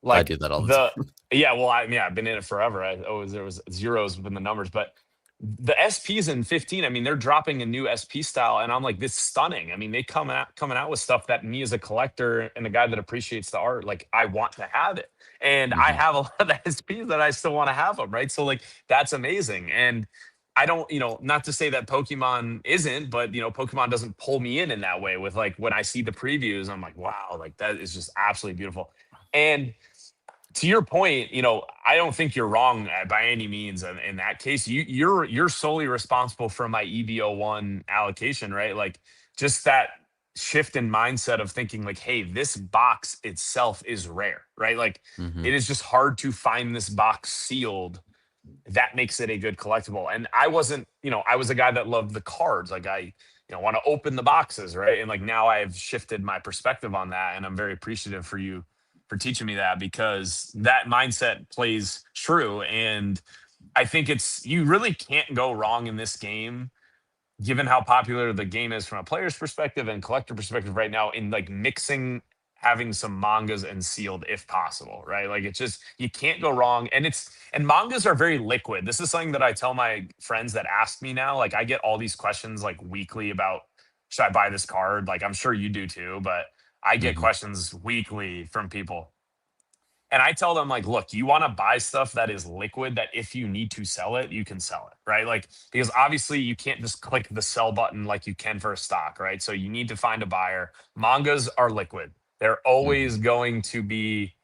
I like do that all the the time. yeah, well, I've been in it forever. There was zeros within the numbers, but the SPs in 15, I mean, they're dropping a new SP style, and I'm like, this is stunning. I mean, they coming out with stuff that me as a collector and a guy that appreciates the art, like I want to have it. And I Mhm. have a lot of the SPs that I still want to have them, right? So like that's amazing. And I don't, not to say that Pokemon isn't, but Pokemon doesn't pull me in that way with like when I see the previews, I'm like, wow, like that is just absolutely beautiful. And to your point, I don't think you're wrong by any means. In that case, you're solely responsible for my EBO1 allocation, right? Like just that shift in mindset of thinking like, hey, this box itself is rare, right? Like it Mhm. is just hard to find this box sealed that makes it a good collectible. And I wasn't, I was a guy that loved the cards. Like I, want to open the boxes, right? And like now I've shifted my perspective on that, and I'm very appreciative for you for teaching me that because that mindset plays true. And I think you really can't go wrong in this game given how popular the game is from a player's perspective and collector perspective right now in like mixing having some mangas and sealed if possible, right? Like it's just you can't go wrong. And mangas are very liquid. This is something that I tell my friends that ask me now. Like I get all these questions like weekly about should I buy this card? Like I'm sure you do too, but I get Mhm. questions weekly from people, and I tell them, like, look, you want to buy stuff that is liquid, that if you need to sell it, you can sell it, right? Like, because obviously you can't just click the sell button like you can for a stock, right? So you need to find a buyer. Mangas are liquid. They're Mhm. always going to be,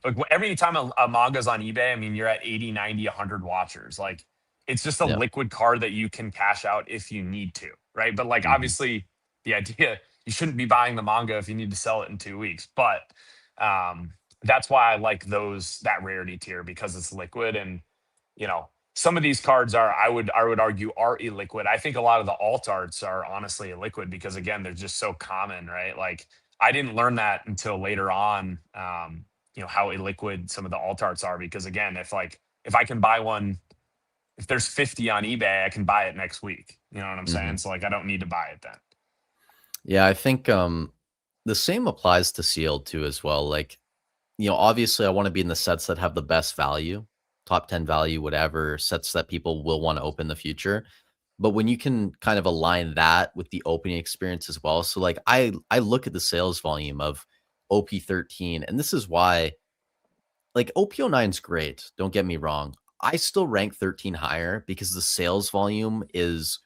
like every time a manga's on eBay, I mean, you're at 80, 90, 100 watchers. Like, it's just a Yeah. liquid card that you can cash out if you need to, right? But like, Mhm. obviously, the idea you shouldn't be buying the manga if you need to sell it in 2 weeks. But um, that's why I like that rarity tier because it's liquid. And you know, some of these cards are I would argue are illiquid. I think a lot of the alt arts are honestly illiquid because again, they're just so common, right? Like I didn't learn that until later on. How illiquid some of the alt arts are because again, if I can buy one, if there's 50 on eBay, I can buy it next week. You know what I'm saying? Mhm. So like I don't need to buy it then. Yeah, I think the same applies to sealed too as well. Like, obviously I want to be in the sets that have the best value, top 10 value, whatever, sets that people will want to open in the future. But when you can kind of align that with the opening experience as well. So like I look at the sales volume of OP13, and this is why like OP09 is great. Don't get me wrong. I still rank 13 higher because the sales volume is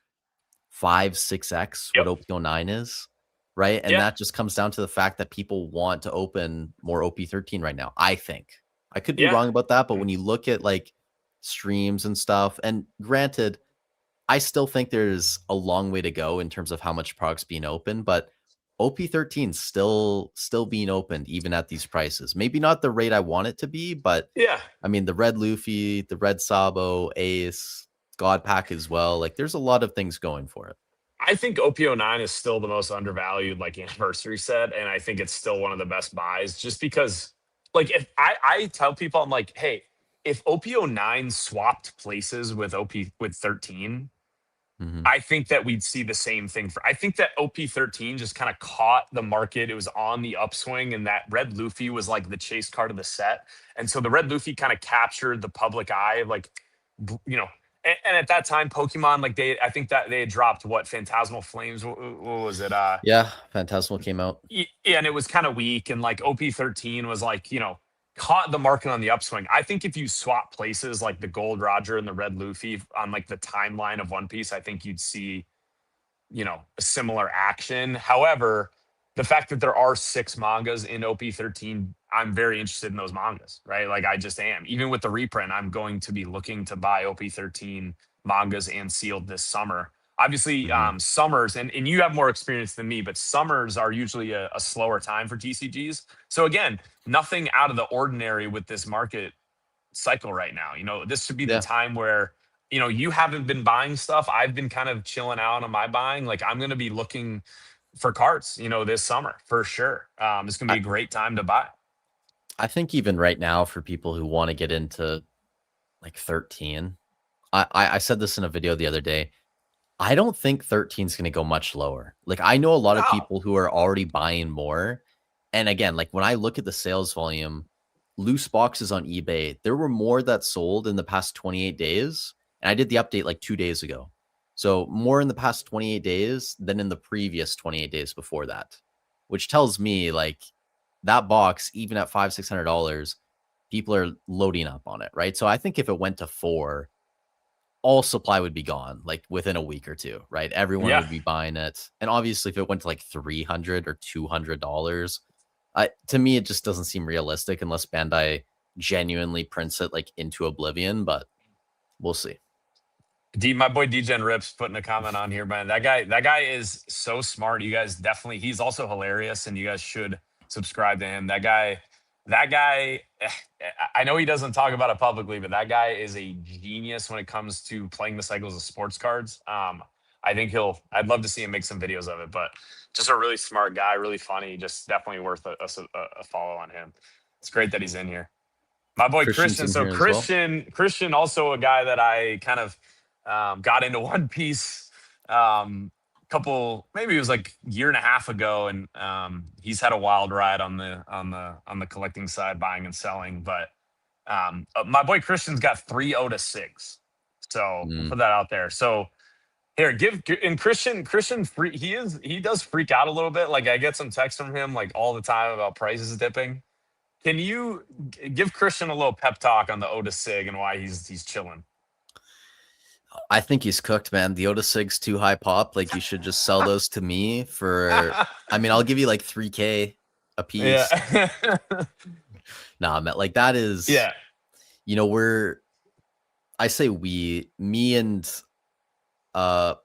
5-6x what Yep. OP09 is, right? And Yeah. that just comes down to the fact that people want to open more OP13 right now. I think I could be Yeah. wrong about that, but when you look at like streams and stuff, and granted, I still think there's a long way to go in terms of how much product's being opened, but OP13 still being opened even at these prices. Maybe not the rate I want it to be, but Yeah. I mean the red Luffy, the red Sabo, Ace, God Pack as well. Like there's a lot of things going for it. I think OPO9 is still the most undervalued like anniversary set, and I think it's still one of the best buys just because like if I tell people I'm like, hey, if OPO9 swapped places with OP with 13, Mhm. I think that we'd see the same thing for I think that OP13 just kind of caught the market. It was on the upswing, and that red Luffy was like the chase card of the set. And so the red Luffy kind of captured the public eye, like you know, and at that time, Pokemon, like I think that they had dropped what Phantasmal Flames. What was it? Yeah, Phantasmal came out. Yeah, and it was kind of weak, and like OP13 was like, caught the market on the upswing. I think if you swap places like the Gold Roger and the Red Luffy on like the timeline of One Piece, I think you'd see, a similar action. However, the fact that there are 6 mangas in OP13, I'm very interested in those mangas, right? Like I just am. Even with the reprint, I'm going to be looking to buy OP13 mangas and sealed this summer. Obviously, Mhm. summers, and you have more experience than me, but summers are usually a slower time for TCGs. So again, nothing out of the ordinary with this market cycle right now. This should be the Yeah. time where, you haven't been buying stuff. I've been kind of chilling out on my buying. Like I'm going to be looking for carts, this summer for sure. It's going to I, be a great time to buy. I think even right now for people who want to get into like 13, I said this in a video the other day. I don't think 13 is going to go much lower. Like I know a lot of No. people who are already buying more. And again, like when I look at the sales volume, loose boxes on eBay, there were more that sold in the past 28 days. And I did the update like 2 days ago. So more in the past 28 days than in the previous 28 days before that, which tells me like that box, even at $500-600, people are loading up on it, right? So I think if it went to 4, all supply would be gone like within a week or two, right? Everyone Yeah. would be buying it. And obviously, if it went to like $300 or $200, to me, it just doesn't seem realistic unless Bandai genuinely prints it like into oblivion, but we'll see. My boy DJ Rips putting a comment on here, man. That guy is so smart. You guys definitely, he's also hilarious, and you guys should subscribe to him. That guy, I know he doesn't talk about it publicly, but that guy is a genius when it comes to playing the cycles of sports cards. I think I'd love to see him make some videos of it, but just a really smart guy, really funny, just definitely worth a follow on him. It's great that he's in here. My boy Christian's Christian. in So here as well. Christian, also a guy that I kind of got into One Piece maybe it was like a year and a half ago, and he's had a wild ride on the collecting side, buying and selling. But my boy Christian's got 3 Oda 6, so we'll Mm. put that out there. So here, and Christian he does freak out a little bit. Like I get some texts from him like all the time about prices dipping. Can you give Christian a little pep talk on the Oda Sig and why he's chilling? I think he's cooked, man. The Oda Sig's too high pop. Like you should just sell those to me for. I mean, I'll give you like 3K a piece. Yeah. Nah, man, like that is. Yeah. I say me and uh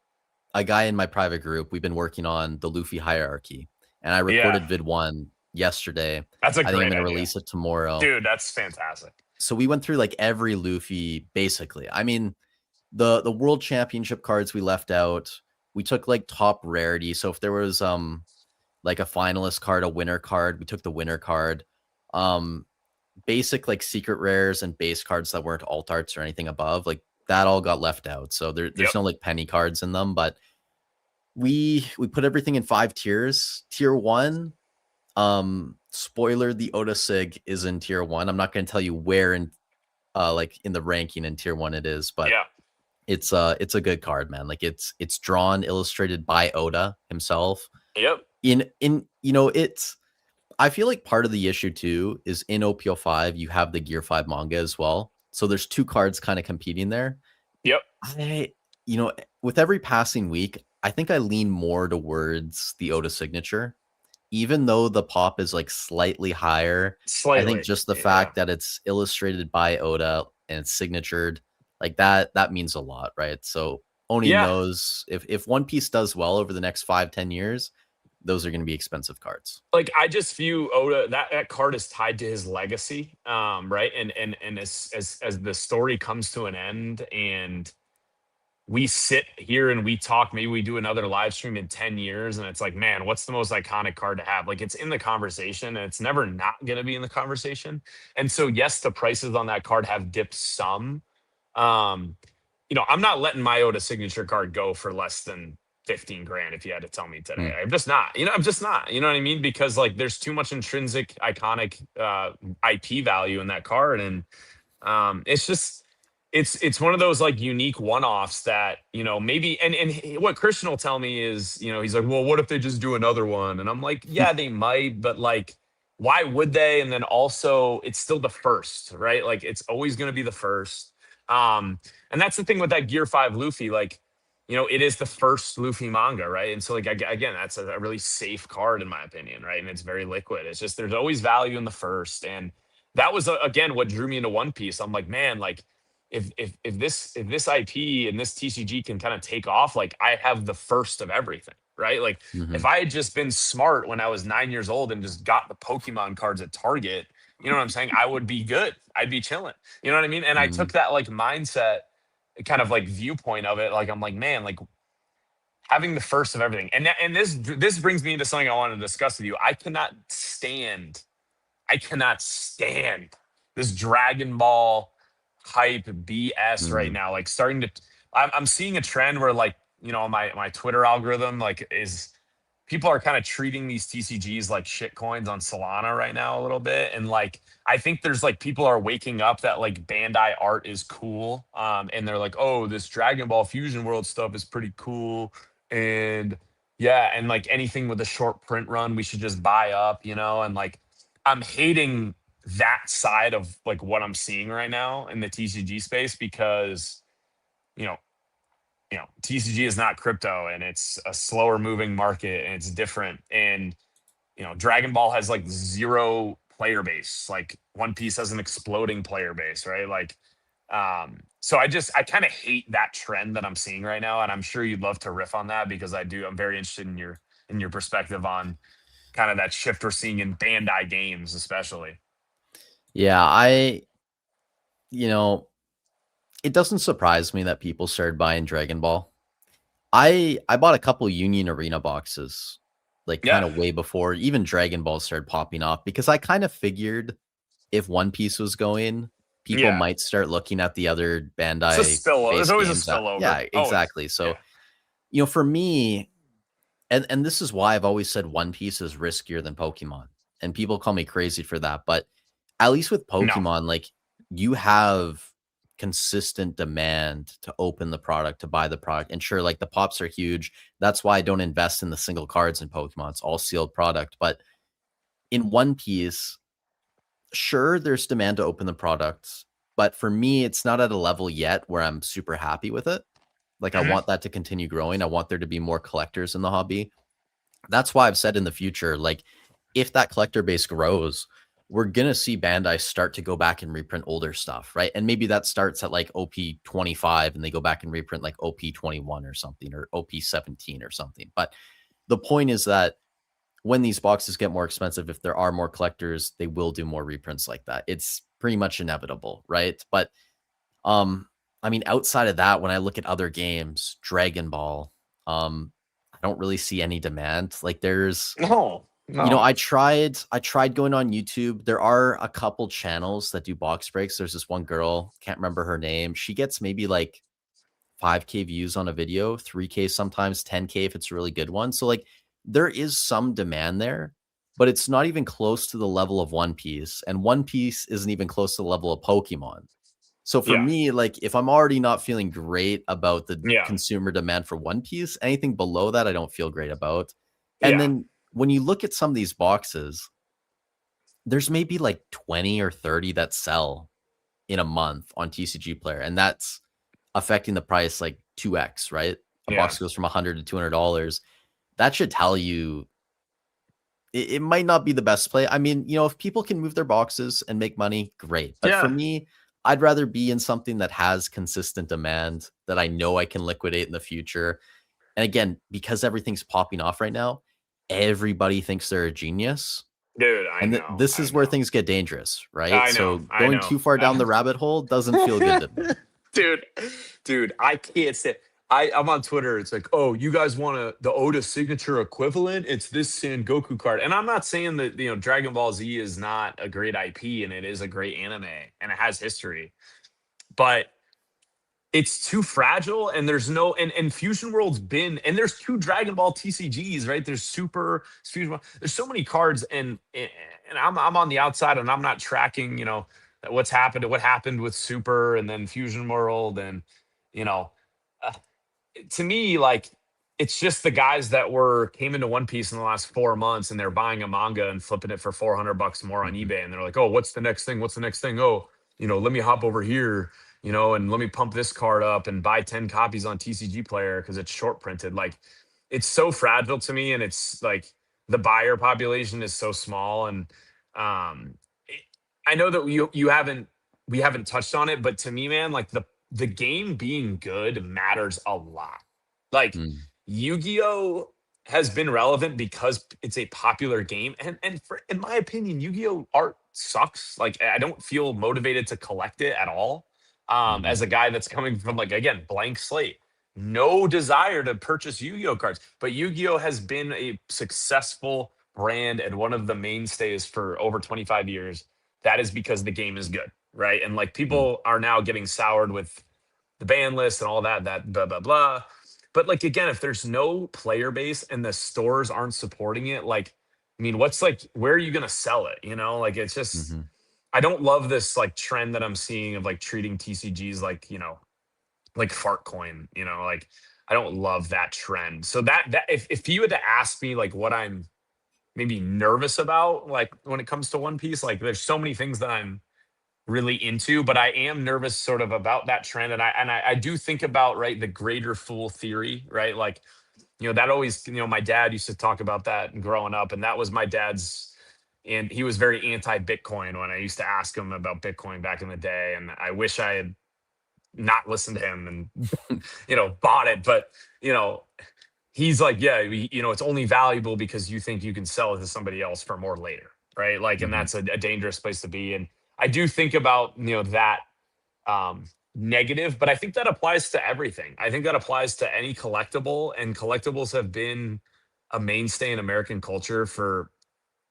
a guy in my private group, we've been working on the Luffy hierarchy, and I Yeah. recorded vid 1 yesterday. That's a I think I'm great going to idea. release it tomorrow. Dude, that's fantastic. So we went through like every Luffy basically. I mean, the world championship cards we left out. We took like top rarity. So if there was like a finalist card, a winner card, we took the winner card. Basic like secret rares and base cards that weren't alt arts or anything above, like that all got left out. So there's Yep. no like penny cards in them, but we put everything in 5 tiers. Tier 1, spoiler, the Oda Sig is in tier 1. I'm not going to tell you where in like in the ranking in tier 1 it is, but Yeah. it's a good card, man. Like it's drawn, illustrated by Oda himself. Yep. In it's I feel like part of the issue too is in OPO5 you have the Gear 5 manga as well. So there's two cards kind of competing there. Yep. I, you know, with every passing week, I think I lean more towards the Oda signature, even though the pop is like slightly higher. I think Slightly. just the Yeah. fact that it's illustrated by Oda and it's signatured, like that means a lot, right? So owning Yeah. those, if One Piece does well over the next 5-10 years, those are going to be expensive cards. Like I just view Oda, that card is tied to his legacy, right? And as the story comes to an end, and we sit here and we talk, maybe we do another live stream in 10 years, and it's like, man, what's the most iconic card to have? Like it's in the conversation, and it's never not going to be in the conversation. And so yes, the prices on that card have dipped some. Um, I'm not letting my Oda signature card go for less than 15 grand if you had to tell me Hmm. today. I'm just not. I'm just not. You know what I mean? Because like there's too much intrinsic iconic IP value in that card, and it's just it's one of those like unique one-offs that maybe, and what Christian will tell me is, he's like, well, what if they just do another one? And I'm like, yeah, they might, but like, why would they? And then also it's still the first, right? Like it's always going to be the first. And that's the thing with that Gear 5 Luffy, like, it is the first Luffy manga, right? And so like again, that's a really safe card in my opinion, right? And it's very liquid. It's just there's always value in the first, and that was again what drew me into One Piece. I'm like, man, like if this IP and this TCG can kind of take off, like I have the first of everything, right? Like Mm-hmm. if I had just been smart when I was 9 years old and just got the Pokemon cards at Target, you know what I'm saying? I would be good. I'd be chilling. You know what I mean? And I Mm-hmm. took that like mindset, kind of like viewpoint of it. Like I'm like, man, like having the first of everything. And this brings me into something I want to discuss with you. I cannot stand this Dragon Ball hype BS right Mm-hmm. now. Like starting to, I'm seeing a trend where like, my Twitter algorithm like is people are kind of treating these TCGs like shit coins on Solana right now a little bit. And like, I think there's like people are waking up that like Bandai art is cool. And they're like, oh, this Dragon Ball Fusion World stuff is pretty cool. And yeah, and like anything with a short print run, we should just buy up, and like I'm hating that side of like what I'm seeing right now in the TCG space because, you know, TCG is not crypto, and it's a slower moving market, and it's different. And, Dragon Ball has like zero player base. Like One Piece has an exploding player base, right? Like, so I kind of hate that trend that I'm seeing right now. And I'm sure you'd love to riff on that because I'm very interested in your perspective on kind of that shift we're seeing in Bandai games, especially. Yeah, it doesn't surprise me that people started buying Dragon Ball. I bought a couple Union Arena boxes, like kind Yeah. of way before even Dragon Ball started popping off, because I kind of figured if One Piece was going, people Yeah. might start looking at the other It's a Bandai spillover. There's based always a games. spillover. Yeah, Always. exactly. So, Yeah. for me, and this is why I've always said One Piece is riskier than Pokemon. And people call me crazy for that, but at least with No. Pokemon, like you have consistent demand to open the product, to buy the product. And sure, like the pops are huge. That's why I don't invest in the single cards in Pokemon. It's all sealed product. But in One Piece, sure, there's demand to open the products. But for me, it's not at a level yet where I'm super happy with it. Like I Mhm. want that to continue growing. I want there to be more collectors in the hobby. That's why I've said in the future, like if that collector base grows, we're gonna see Bandai start to go back and reprint older stuff, right? And maybe that starts at like OP 25 and they go back and reprint like OP 21 or something, or OP 17 or something. But the point is that when these boxes get more expensive, if there are more collectors, they will do more reprints like that. It's pretty much inevitable, right? But um, I mean, outside of that, when I look at other games, Dragon Ball, I don't really see any demand. Like there's, No. No. I tried going on YouTube. There are a couple channels that do box breaks. There's this one girl, can't remember her name. She gets maybe like 5K views on a video, 3K sometimes, 10K if it's a really good one. So like there is some demand there, but it's not even close to the level of One Piece. And One Piece isn't even close to the level of Pokemon. So for Yeah. me, like if I'm already not feeling great about the Yeah. consumer demand for One Piece, anything below that I don't feel great about. And Yeah. then when you look at some of these boxes, there's maybe like 20 or 30 that sell in a month on TCG Player, and that's affecting the price like 2x, right? A Yeah. box goes from 100 to $200. That should tell you it might not be the best play. I mean, if people can move their boxes and make money, great. But for Yeah. me, I'd rather be in something that has consistent demand that I know I can liquidate in the future. And again, because everything's popping off right now, everybody thinks they're a genius. Dude, I And know. this I is where know. things get dangerous, right? I know. So I going know. too far down the rabbit hole doesn't feel good to me. dude, dude, I can't say. I'm on Twitter. It's like, oh, you guys want the Oda signature equivalent? It's this Sengoku card, and I'm not saying that Dragon Ball Z is not a great IP and it is a great anime and it has history, but it's too fragile and there's no and Fusion World's been and there's two Dragon Ball TCGs, right? There's Super Fusion World. There's so many cards and I'm on the outside and I'm not tracking, what happened with Super and then Fusion World and you know uh, to me, like it's just the guys that came into One Piece in the last 4 months and they're buying a manga and flipping it for $400 more on Mhm, eBay and they're like, oh, what's the next thing? What's the next thing? Oh, let me hop over here, and let me pump this card up and buy 10 copies on TCG Player because it's short printed. Like it's so fragile to me, and it's like the buyer population is so small. And um, it- I know that you haven't we haven't touched on it, but to me, man, like the game being good matters a lot. Like mm, Yu-Gi-Oh has been relevant because it's a popular game, in my opinion, Yu-Gi-Oh art sucks. Like I don't feel motivated to collect it at all. mhm, As a guy that's coming from, like, again, blank slate, no desire to purchase Yu-Gi-Oh cards, but Yu-Gi-Oh has been a successful brand and one of the mainstays for over 25 years. That is because the game is good, right? And like mm, people are now getting soured with the ban list and all that blah blah blah. But like again, if there's no player base and the stores aren't supporting it, like I mean, where are you gonna sell it? Like it's just mhm, I don't love this like trend that I'm seeing of like treating TCGs like, like fart coin, like I don't love that trend. So that if you had to ask me like what I'm maybe nervous about, like when it comes to One Piece, like there's so many things that I'm really into, but I am nervous sort of about that trend. And I do think about, right, the greater fool theory, right? Like, that always, my dad used to talk about that growing up, and that was my dad's, and he was very anti-Bitcoin when I used to ask him about Bitcoin back in the day. And I wish I had not listened to him and, bought it. But, you know, he's like, yeah, it's only valuable because you think you can sell it to somebody else for more later, right? Like, and mhm, that's a dangerous place to be. And I do think about that um, negative, but I think that applies to everything. I think that applies to any collectible, and collectibles have been a mainstay in American culture for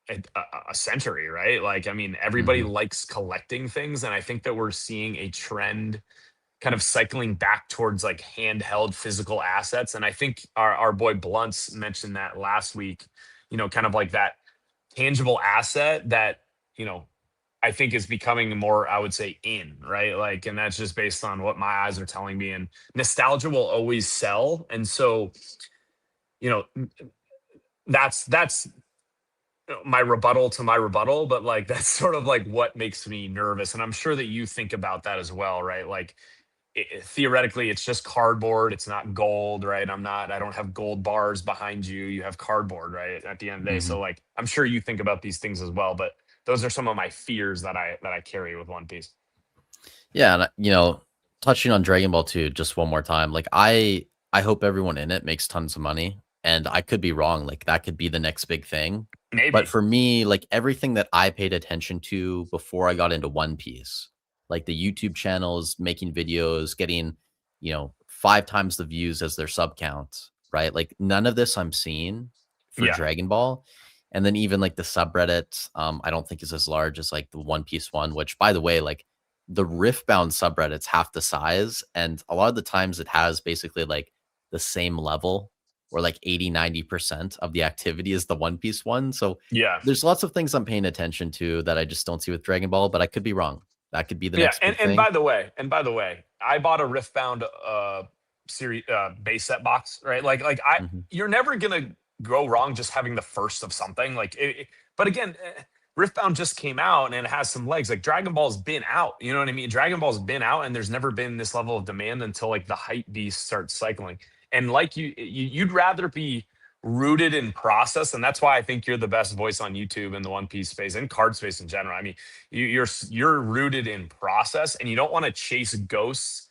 a century, right? Like, I mean, everybody mhm. likes collecting things, and I think that we're seeing a trend kind of cycling back towards like handheld physical assets. And I think our boy Blunts mentioned that last week, kind of like that tangible asset that, you know, I think is becoming more, I would say, in, right? Like, and that's just based on what my eyes are telling me. And nostalgia will always sell. And so, you know, that's my rebuttal to my rebuttal, but like that's sort of like what makes me nervous. And I'm sure that you think about that as well, right? Like theoretically it's just cardboard, it's not gold, right? I don't have gold bars behind you, you have cardboard, right, at the end of the day. Mhm. So like I'm sure you think about these things as well, but those are some of my fears that I carry with One Piece. Yeah, and touching on Dragon Ball 2 just one more time, like I hope everyone in it makes tons of money, and I could be wrong, like that could be the next big thing. But Maybe. for me, like everything that I paid attention to before I got into One Piece, like the YouTube channels making videos, getting, 5 times the views as their sub count, right? Like none of this I'm seeing for Yeah. Dragon Ball. And then even like the subreddit, I don't think is as large as like the One Piece one, which by the way, like the Riftbound subreddit's half the size, and a lot of the times it has basically like the same level or like 80-90% of the activity is the One Piece one. So Yeah. there's lots of things I'm paying attention to that I just don't see with Dragon Ball, but I could be wrong. That could be the Yeah, next and big thing. by the way, I bought a Riftbound series base set box, right? Mhm. You're never gonna go wrong just having the first of something. But again, Riftbound just came out and it has some legs. Like Dragon Ball's been out, you know what I mean? Dragon Ball's been out, and there's never been this level of demand until like the hype beast starts cycling. And like you'd rather be rooted in process, and that's why I think you're the best voice on YouTube in the One Piece space and card space in general. I mean, you're rooted in process, and you don't want to chase ghosts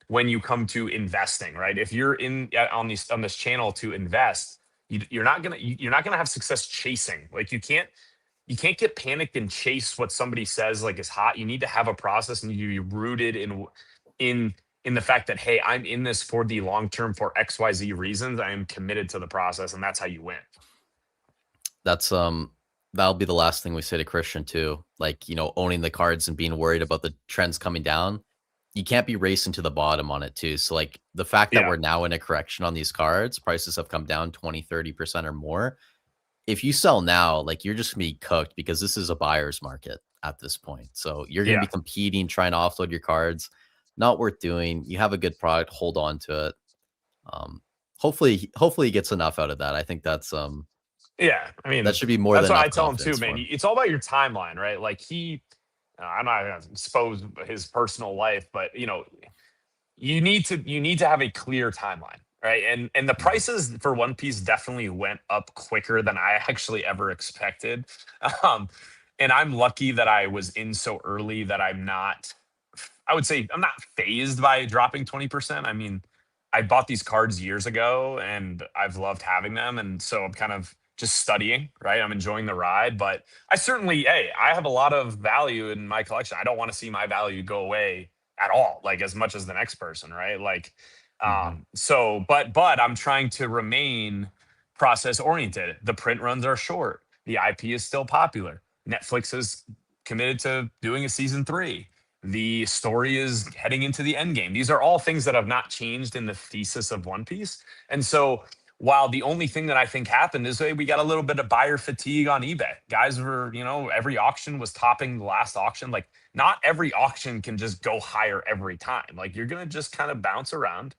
when you come to investing, right? If you're in on this channel to invest, you're not gonna have success chasing. Like you can't get panicked and chase what somebody says like is hot. You need to have a process, and you be rooted in in the fact that, hey, I'm in this for the long term for XYZ reasons. I am committed to the process, and that's how you win. That's that'll be the last thing we say to Christian too. Like, you know, owning the cards and being worried about the trends coming down. You can't be racing to the bottom on it too. So like the fact that Yeah. we're now in a correction on these cards, prices have come down 20-30% or more. If you sell now, like you're just gonna be cooked because this is a buyer's market at this point. So you're gonna Yeah. be competing, trying to offload your cards. Not worth doing. You have a good product, hold on to it. Um, hopefully he gets enough out of that. I think Yeah. I that mean, should be more that's than what I enough tell him too, confidence for man. him. It's all about your timeline, right? Like I'm not going to expose his personal life, but you need to have a clear timeline, right? And the Mhm. prices for One Piece definitely went up quicker than I actually ever expected. Um, and I'm lucky that I was in so early that I'm not. I would say I'm not phased by dropping 20%. I mean, I bought these cards years ago and I've loved having them. And so I'm kind of just studying, right? I'm enjoying the ride, but hey, I have a lot of value in my collection. I don't want to see my value go away at all, like as much as the next person, right? Like, Mhm. but I'm trying to remain process oriented. The print runs are short. The IP is still popular. Netflix is committed to doing a season 3. The story is heading into the end game. These are all things that have not changed in the thesis of One Piece. And so while the only thing that I think happened is, hey, we got a little bit of buyer fatigue on eBay. Guys were, every auction was topping the last auction. Like not every auction can just go higher every time. Like you're going to just kind of bounce around,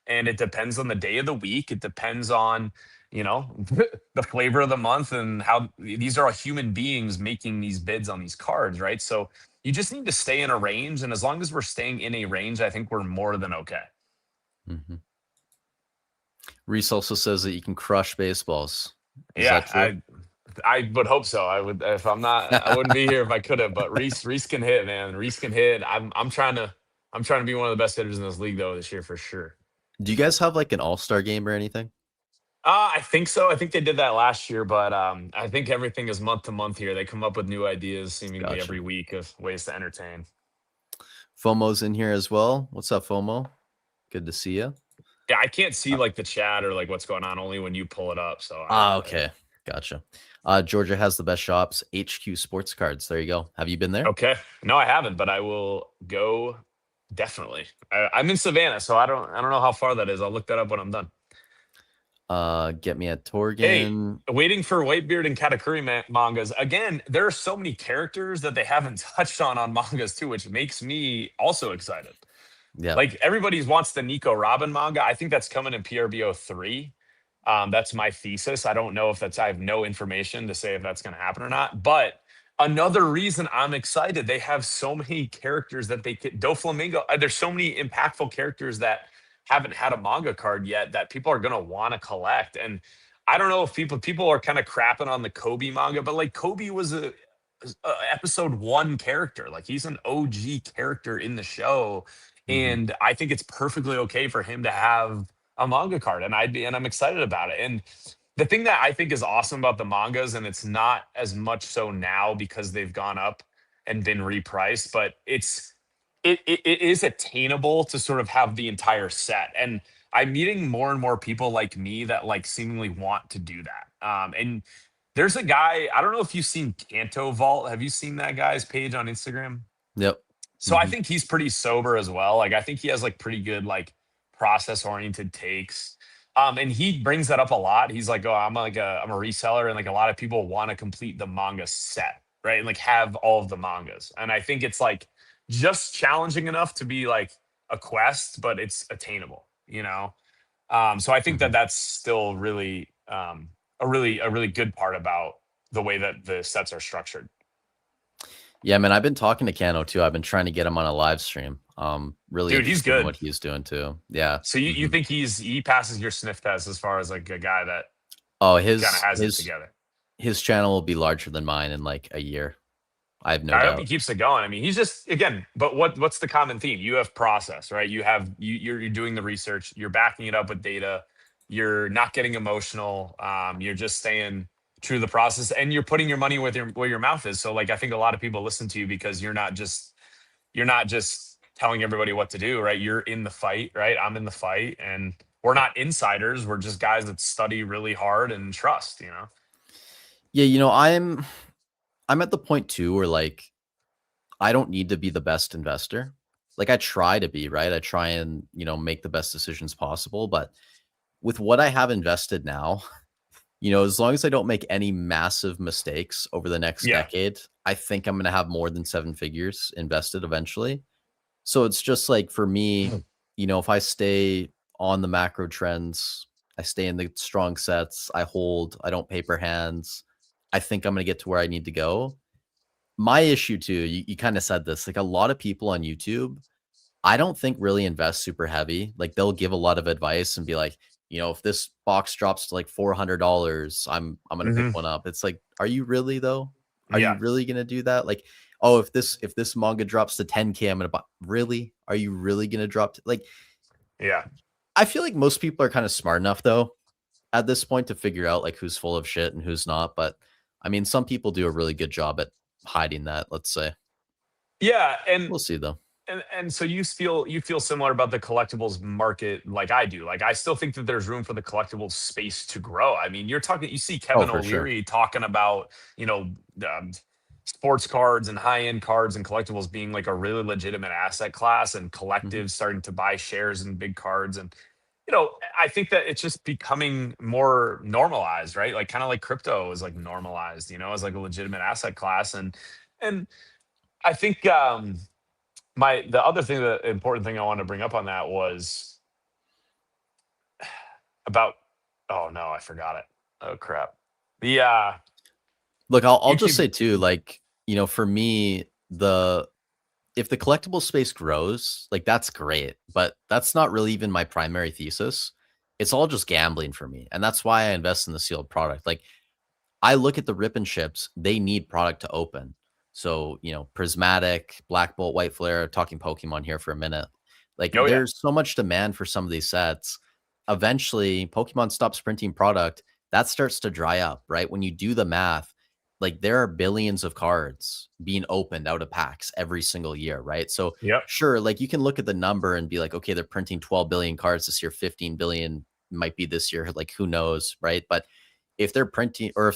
and it depends on the day of the week. It depends on, the flavor of the month and how these are all human beings making these bids on these cards, right? So you just need to stay in a range. And as long as we're staying in a range, I think we're more than okay. Mhm. Reese also says that you can crush baseballs. Is Yeah, that true? I would hope so. I would if I'm not I wouldn't be here if I could have, but Reese can hit, man. Reese can hit. I'm trying to be one of the best hitters in this league though this year for sure. Do you guys have like an all-star game or anything? I think so. I think they did that last year, but I think everything is month to month here. They come up with new ideas seemingly Gotcha. every week of ways to entertain. FOMO's in here as well. What's up, FOMO? Good to see you. Yeah, I can't see like the chat or like what's going on only when you pull it up. So I don't Ah, really. okay. Gotcha. Georgia has the best shops, HQ Sports Cards. There you go. Have you been there? Okay. No, I haven't, but I will go definitely. I'm in Savannah, so I don't know how far that is. I'll look that up when I'm done. Get me at Hey, Torgan. waiting for Whitebeard and Katakuri mangas. Again, there are so many characters that they haven't touched on mangas too, which makes me also excited. Yeah. Like everybody wants the Nico Robin manga. I think that's coming in PRBO 3. That's my thesis. I don't know if that's, I have no information to say if that's going to happen or not. But another reason I'm excited, they have so many characters that they could, Doflamingo, there's so many impactful characters that haven't had a manga card yet that people are going to want to collect. And I don't know if people are kind of crapping on the Kobe manga, but like Kobe was a episode 1 character. Like he's an OG character in the show. Hmm. And I think it's perfectly okay for him to have a manga card, and I'm excited about it. And the thing that I think is awesome about the mangas, and it's not as much so now because they've gone up and been repriced, but it is attainable to sort of have the entire set. And I'm meeting more and more people like me that like seemingly want to do that. And there's a guy, I don't know if you've seen Canto Vault. Have you seen that guy's page on Instagram? Yep. So I Hmm. think he's pretty sober as well. Like I think he has like pretty good like process oriented takes. And he brings that up a lot. He's like, "Oh, I'm a reseller, and like a lot of people want to complete the manga set, right? And like have all of the mangas." And I think it's like just challenging enough to be like a quest, but it's attainable, you know. So I think Hmm. that that's still really a really good part about the way that the sets are structured. Yeah, man, I've been talking to Cano too. I've been trying to get him on a live stream. Really Dude, he's interested in good. what he's doing too. Yeah. So you Hmm. think he passes your sniff test as far as like a guy that Oh, kind of his has it his together? his channel will be larger than mine in like a year. I have no I hope he doubt. keeps it going. I mean, he's just again, but what's the common theme? You have process, right? You have you're doing the research, you're backing it up with data, you're not getting emotional, you're just staying true to the process, and you're putting your money with your where your mouth is. So like I think a lot of people listen to you because you're not just telling everybody what to do, right? You're in the fight, right? I'm in the fight, and we're not insiders. We're just guys that study really hard and trust, you know? Yeah, I'm at the point too where like I don't need to be the best investor. Like I try to be, right? I try and, make the best decisions possible, but with what I have invested now, as long as I don't make any massive mistakes over the next Yeah. decade, I think I'm going to have more than 7 figures invested eventually. So it's just like for me, if I stay on the macro trends, I stay in the strong sets, I hold, I don't paper hands, I think I'm going to get to where I need to go. My issue too, you kind of said this, like a lot of people on YouTube, I don't think really invest super heavy. Like they'll give a lot of advice and be like, if this box drops to like $400, I'm gonna pick Hmm. one up. It's like, are you really though? Are you Yeah. really gonna do that? Like, oh, if this manga drops to 10K, I'm gonna buy. Really? Are you really gonna like? Yeah. I feel like most people are kind of smart enough though at this point to figure out like who's full of shit and who's not. But I mean, some people do a really good job at hiding that. Let's say Yeah. we'll see though. And so you feel similar about the collectibles market like I do. Like I still think that there's room for the collectibles space to grow. I mean, you see Oh, Kevin for sure. O'Leary talking about, um, sports cards and high-end cards and collectibles being like a really legitimate asset class and Hmm. collectives starting to buy shares in big cards. And I think that it's just becoming more normalized, right? Like kind of like crypto is like normalized, as like a legitimate asset class. And I think the other thing, the important thing I wanted to bring up on that was about, oh no, I forgot it. Oh crap. The Look, I'll just YouTube. say too, like, for me, if the collectible space grows, like that's great, but that's not really even my primary thesis. It's all just gambling for me. And that's why I invest in the sealed product. Like I look at the rip and ships, they need product to open. So, Prismatic, Black Bolt, White Flare, talking Pokemon here for a minute. Like Oh yeah. there's so much demand for some of these sets. Eventually, Pokemon stops printing product. That starts to dry up, right? When you do the math, like there are billions of cards being opened out of packs every single year, right? So Yep. sure, like you can look at the number and be like, okay, they're printing 12 billion cards this year, 15 billion might be this year, like who knows, right? But if they're printing or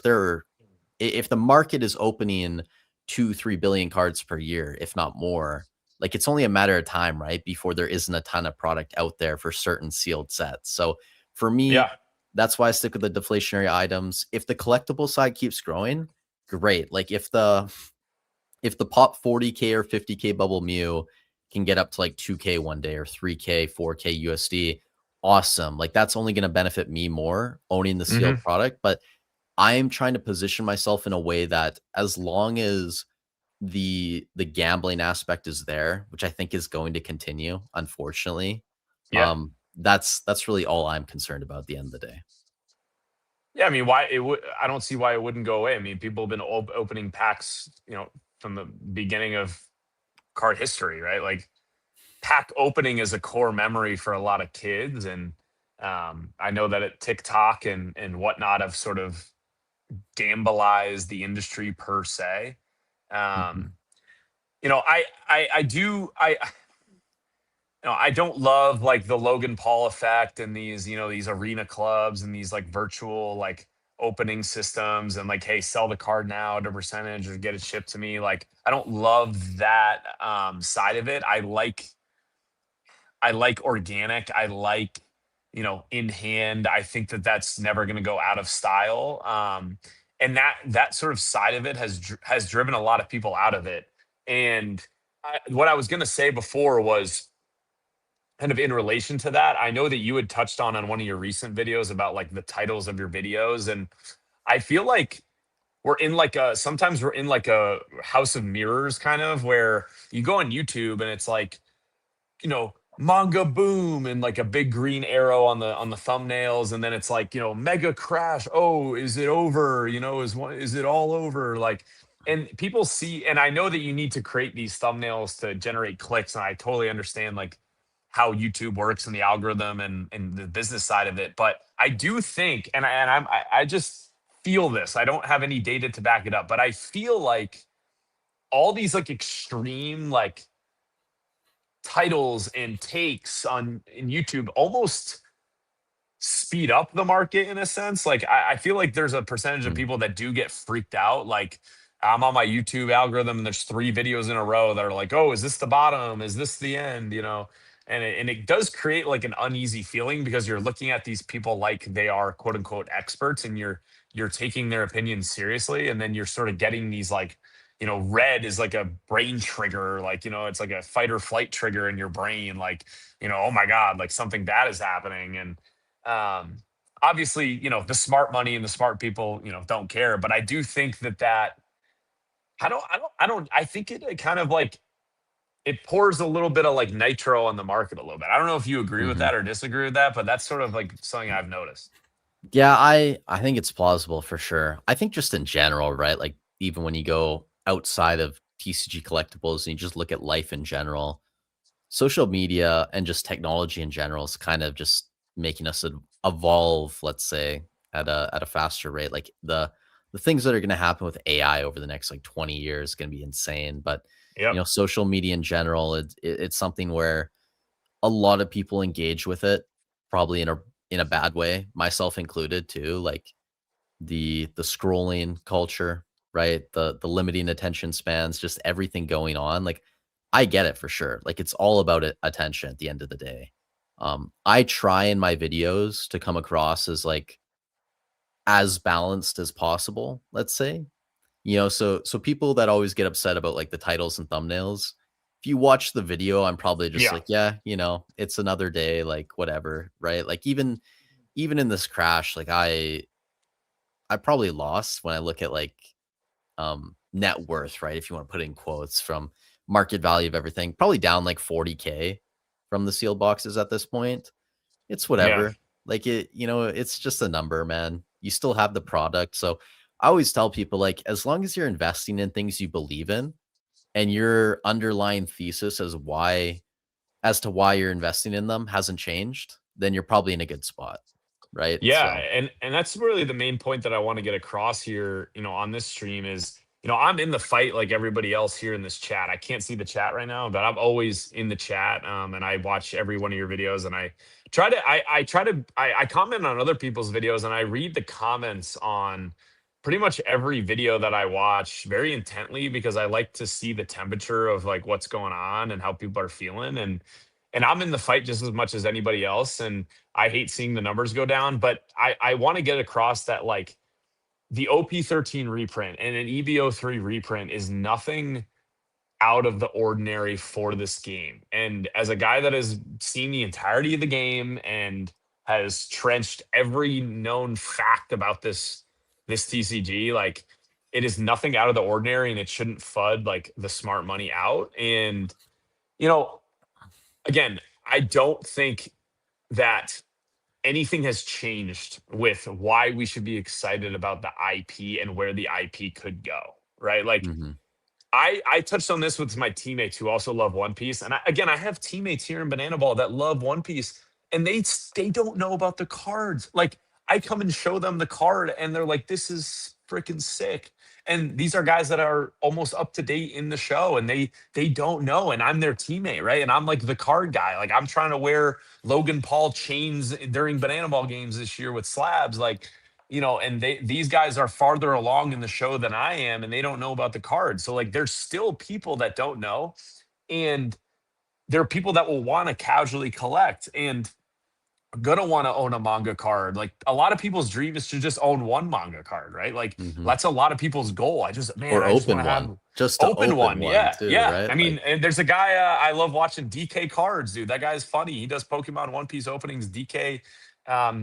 if the market is opening 2-3 billion cards per year, if not more, like it's only a matter of time, right, before there isn't a ton of product out there for certain sealed sets. So for me, Yeah. that's why I stick with the deflationary items. If the collectible side keeps growing, great. Like if the pop 40K or 50K bubble Mew can get up to like 2K one day or 3K, 4K USD, awesome. Like that's only going to benefit me more owning the Hmm. sealed product. But I am trying to position myself in a way that as long as the gambling aspect is there, which I think is going to continue, unfortunately, Yeah. that's really all I'm concerned about at the end of the day. Yeah. I mean, why it would? I don't see why it wouldn't go away. I mean, people have been opening packs, from the beginning of card history, right? Like pack opening is a core memory for a lot of kids, and I know that at TikTok and whatnot have sort of gambleized the industry per se. Mhm. Um, I do I don't love like the Logan Paul effect and these arena clubs and these like virtual like opening systems and like, hey, sell the card now at a percentage or get it shipped to me. Like I don't love that side of it. I like organic. I like, in hand. I think that that's never going to go out of style. And that sort of side of it has driven a lot of people out of it. And what I was going to say before was kind of in relation to that. I know that you had touched on one of your recent videos about like the titles of your videos, and I feel like we're in like a sometimes we're in like a house of mirrors kind of where you go on YouTube and it's like, manga boom and like a big green arrow on the thumbnails, and then it's like, mega crash. Oh, is it over? Is it all over? Like, and people see, and I know that you need to create these thumbnails to generate clicks, and I totally understand like how YouTube works and the algorithm and the business side of it. But I do think, I just feel this. I don't have any data to back it up, but I feel like all these like extreme like titles and takes on in YouTube almost speed up the market in a sense. Like I feel like there's a percentage of Mm. people that do get freaked out. Like I'm on my YouTube algorithm and there's 3 videos in a row that are like, oh, is this the bottom? Is this the end? And it does create like an uneasy feeling because you're looking at these people like they are quote unquote experts, and you're taking their opinions seriously, and then you're sort of getting these like, red is like a brain trigger, like, it's like a fight or flight trigger in your brain, like, oh my god, like something bad is happening. And um, obviously, the smart money and the smart people, don't care. But I do think that I think it kind of like it pours a little bit of like nitro on the market a little bit. I don't know if you agree with Hmm. that or disagree with that, but that's sort of like something I've noticed. Yeah, I think it's plausible for sure. I think just in general, right? Like even when you go outside of TCG collectibles and you just look at life in general, social media and just technology in general is kind of just making us evolve, let's say, at a faster rate. Like the things that are going to happen with AI over the next like 20 years is going to be insane. But Yep. social media in general, it's something where a lot of people engage with it, probably in a bad way, myself included too. Like the scrolling culture, right? The limiting attention spans, just everything going on. Like I get it for sure. Like it's all about it, attention at the end of the day. I try in my videos to come across as like as balanced as possible, let's say. So people that always get upset about like the titles and thumbnails, if you watch the video, I'm probably just Yeah. like, yeah, it's another day, like whatever, right? Like even in this crash, like I probably lost when I look at like net worth, right? If you want to put in quotes from market value of everything, probably down like 40K from the sealed boxes at this point. It's Yeah. whatever. Like it's just a number, man. You still have the product. So I always tell people like as long as you're investing in things you believe in and your underlying thesis as to why you're investing in them hasn't changed, then you're probably in a good spot. Right. Yeah, So and that's really the main point that I want to get across here, on this stream is, I'm in the fight like everybody else here in this chat. I can't see the chat right now, but I'm always in the chat, and I watch every one of your videos, and I comment on other people's videos, and I read the comments on pretty much every video that I watch very intently because I like to see the temperature of like what's going on and how people are feeling, and I'm in the fight just as much as anybody else, and I hate seeing the numbers go down, but I want to get across that like the OP13 reprint and an EVO3 reprint is nothing out of the ordinary for this game. And as a guy that has seen the entirety of the game and has trenched every known fact about this TCG, like it is nothing out of the ordinary, and it shouldn't FUD like the smart money out. And you know, again, I don't think that anything has changed with why we should be excited about the IP and where the IP could go, right? Like mhm. I touched on this with my teammates who also love One Piece, and again, I have teammates here in Banana Ball that love One Piece, and they don't know about the cards. Like I come and show them the card, and they're like, "This is freaking sick." And these are guys that are almost up to date in the show, and they don't know, and I'm their teammate, right? And I'm like the card guy. Like I'm trying to wear Logan Paul chains during Banana Ball games this year with slabs, like and these guys are farther along in the show than I am, and they don't know about the cards. So like there's still people that don't know, and there are people that will want to casually collect and gonna want to own a manga card. Like a lot of people's dream is to just own one manga card, right? Like Mhm. that's a lot of people's goal. Or I just want open to one. have Just to open open one. one Yeah, too, yeah. right? I Like mean, and there's a guy I love watching, DK Cards, dude. That guy's funny. He does Pokemon One Piece openings. DK,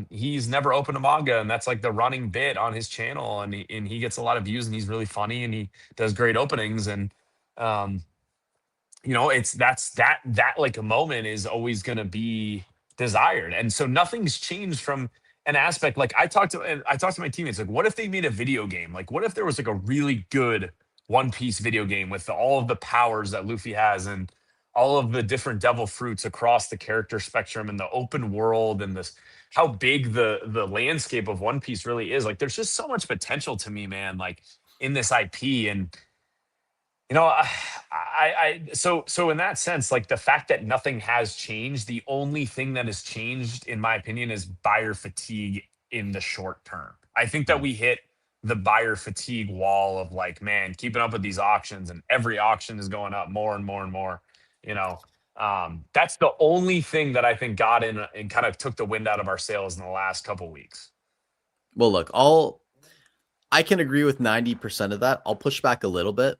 he's never opened a manga, and that's like the running bit on his channel, and he gets a lot of views, and he's really funny, and he does great openings, and um, it's that like a moment is always going to be desired, and so nothing's changed from an aspect. Like I talked to my teammates, like, what if they made a video game? Like, what if there was like a really good One Piece video game with all of the powers that Luffy has, and all of the different devil fruits across the character spectrum, and the open world, and this how big the landscape of One Piece really is. Like, there's just so much potential to me, man, like in this IP. And you know, so in that sense, like the fact that nothing has changed, the only thing that has changed, in my opinion, is buyer fatigue in the short term. I think that Mm. we hit the buyer fatigue wall of like, man, keeping up with these auctions, and every auction is going up more and more and more. You know, that's the only thing that I think got in and kind of took the wind out of our sails in the last couple weeks. Well, look, I can agree with 90% of that. I'll push back a little bit.